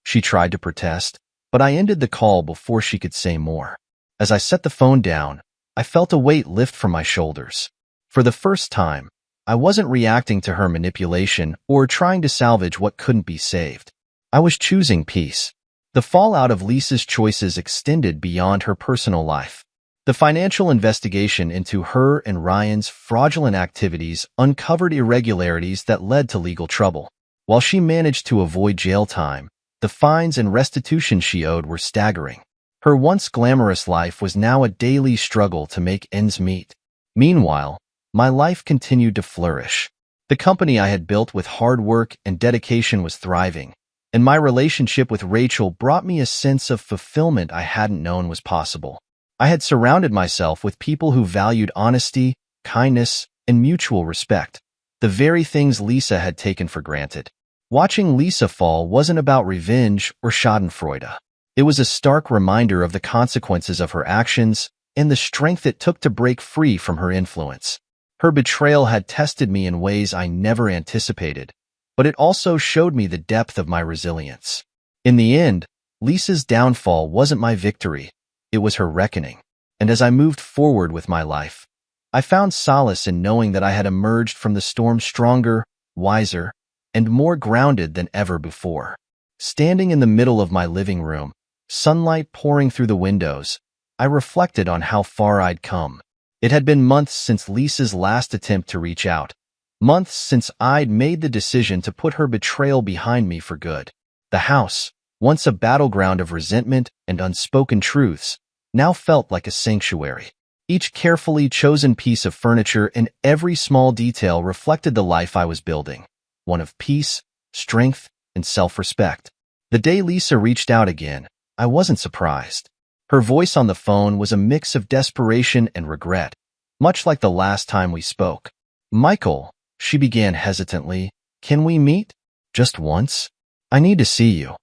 Speaker 1: She tried to protest, but I ended the call before she could say more. As I set the phone down, I felt a weight lift from my shoulders. For the first time, I wasn't reacting to her manipulation or trying to salvage what couldn't be saved. I was choosing peace. The fallout of Lisa's choices extended beyond her personal life. The financial investigation into her and Ryan's fraudulent activities uncovered irregularities that led to legal trouble. While she managed to avoid jail time, the fines and restitution she owed were staggering. Her once glamorous life was now a daily struggle to make ends meet. Meanwhile, my life continued to flourish. The company I had built with hard work and dedication was thriving, and my relationship with Rachel brought me a sense of fulfillment I hadn't known was possible. I had surrounded myself with people who valued honesty, kindness, and mutual respect, the very things Lisa had taken for granted. Watching Lisa fall wasn't about revenge or schadenfreude. It was a stark reminder of the consequences of her actions and the strength it took to break free from her influence. Her betrayal had tested me in ways I never anticipated, but it also showed me the depth of my resilience. In the end, Lisa's downfall wasn't my victory, it was her reckoning. And as I moved forward with my life, I found solace in knowing that I had emerged from the storm stronger, wiser, and more grounded than ever before. Standing in the middle of my living room, sunlight pouring through the windows, I reflected on how far I'd come. It had been months since Lisa's last attempt to reach out. Months since I'd made the decision to put her betrayal behind me for good. The house, once a battleground of resentment and unspoken truths, now felt like a sanctuary. Each carefully chosen piece of furniture and every small detail reflected the life I was building, one of peace, strength, and self-respect. The day Lisa reached out again, I wasn't surprised. Her voice on the phone was a mix of desperation and regret, much like the last time we spoke. "Michael," she began hesitantly, "can we meet? Just once? I need to see you."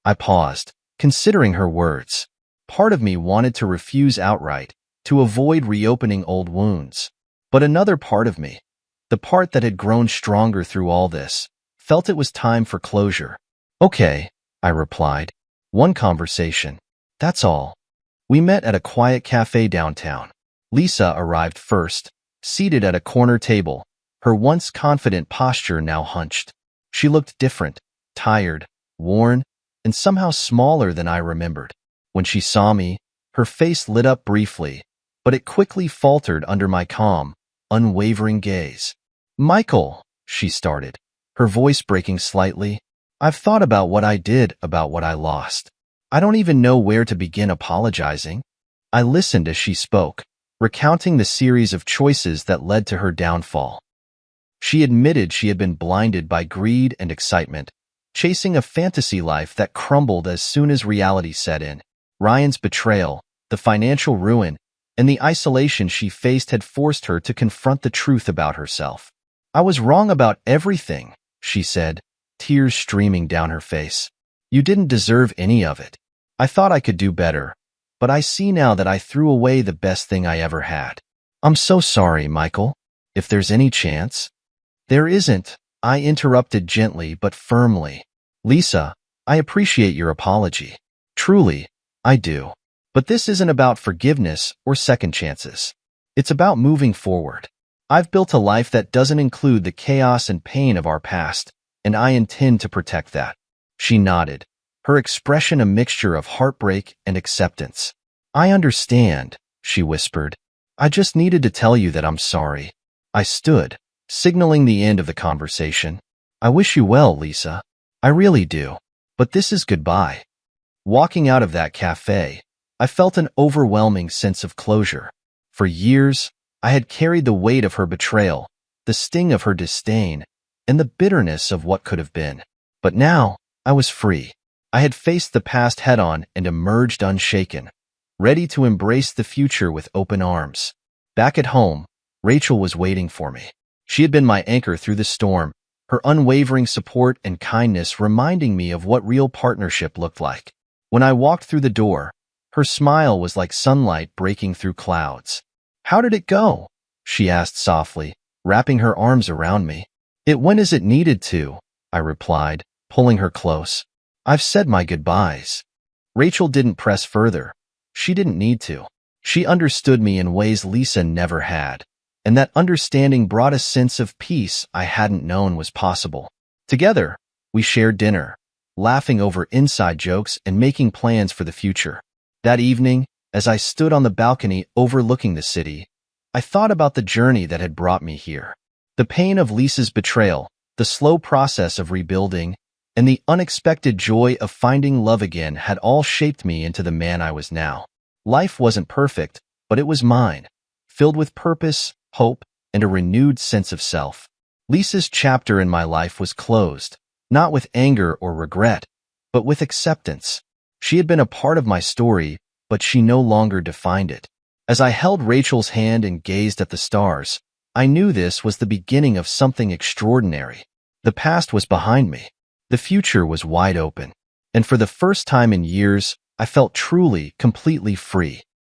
Speaker 1: I paused, considering her words. Part of me wanted to refuse outright, to avoid reopening old wounds. But another part of me, the part that had grown stronger through all this, felt it was time for closure. "Okay," I replied. "One conversation. That's all." We met at a quiet cafe downtown. Lisa arrived first, seated at a corner table, her once confident posture now hunched. She looked different, tired, worn, and somehow smaller than I remembered. When she saw me, her face lit up briefly, but it quickly faltered under my calm, unwavering gaze. "Michael," she started, her voice breaking slightly, "I've thought about what I did, about what I lost. I don't even know where to begin apologizing." I listened as she spoke, recounting the series of choices that led to her downfall. She admitted she had been blinded by greed and excitement, chasing a fantasy life that crumbled as soon as reality set in. Ryan's betrayal, the financial ruin, and the isolation she faced had forced her to confront the truth about herself. "I was wrong about everything," she said, tears streaming down her face. "You didn't deserve any of it. I thought I could do better, but I see now that I threw away the best thing I ever had. I'm so sorry, Michael. If there's any chance—" "There isn't," I interrupted gently but firmly. "Lisa, I appreciate your apology. Truly, I do. But this isn't about forgiveness or second chances. It's about moving forward. I've built a life that doesn't include the chaos and pain of our past, and I intend to protect that." She nodded, her expression a mixture of heartbreak and acceptance. "I understand," she whispered. "I just needed to tell you that I'm sorry." I stood, signaling the end of the conversation. "I wish you well, Lisa. I really do. But this is goodbye." Walking out of that cafe, I felt an overwhelming sense of closure. For years, I had carried the weight of her betrayal, the sting of her disdain, and the bitterness of what could have been. But now, I was free. I had faced the past head-on and emerged unshaken, ready to embrace the future with open arms. Back at home, Rachel was waiting for me. She had been my anchor through the storm, her unwavering support and kindness reminding me of what real partnership looked like. When I walked through the door, her smile was like sunlight breaking through clouds. "How did it go?" she asked softly, wrapping her arms around me. "It went as it needed to," I replied, pulling her close. "I've said my goodbyes." Rachel didn't press further. She didn't need to. She understood me in ways Lisa never had, and that understanding brought a sense of peace I hadn't known was possible. Together, we shared dinner, laughing over inside jokes and making plans for the future. That evening, as I stood on the balcony overlooking the city, I thought about the journey that had brought me here. The pain of Lisa's betrayal, the slow process of rebuilding, and the unexpected joy of finding love again had all shaped me into the man I was now. Life wasn't perfect, but it was mine, filled with purpose, hope, and a renewed sense of self. Lisa's chapter in my life was closed, not with anger or regret, but with acceptance. She had been a part of my story, but she no longer defined it. As I held Rachel's hand and gazed at the stars, I knew this was the beginning of something extraordinary. The past was behind me. The future was wide open. And for the first time in years, I felt truly, completely free.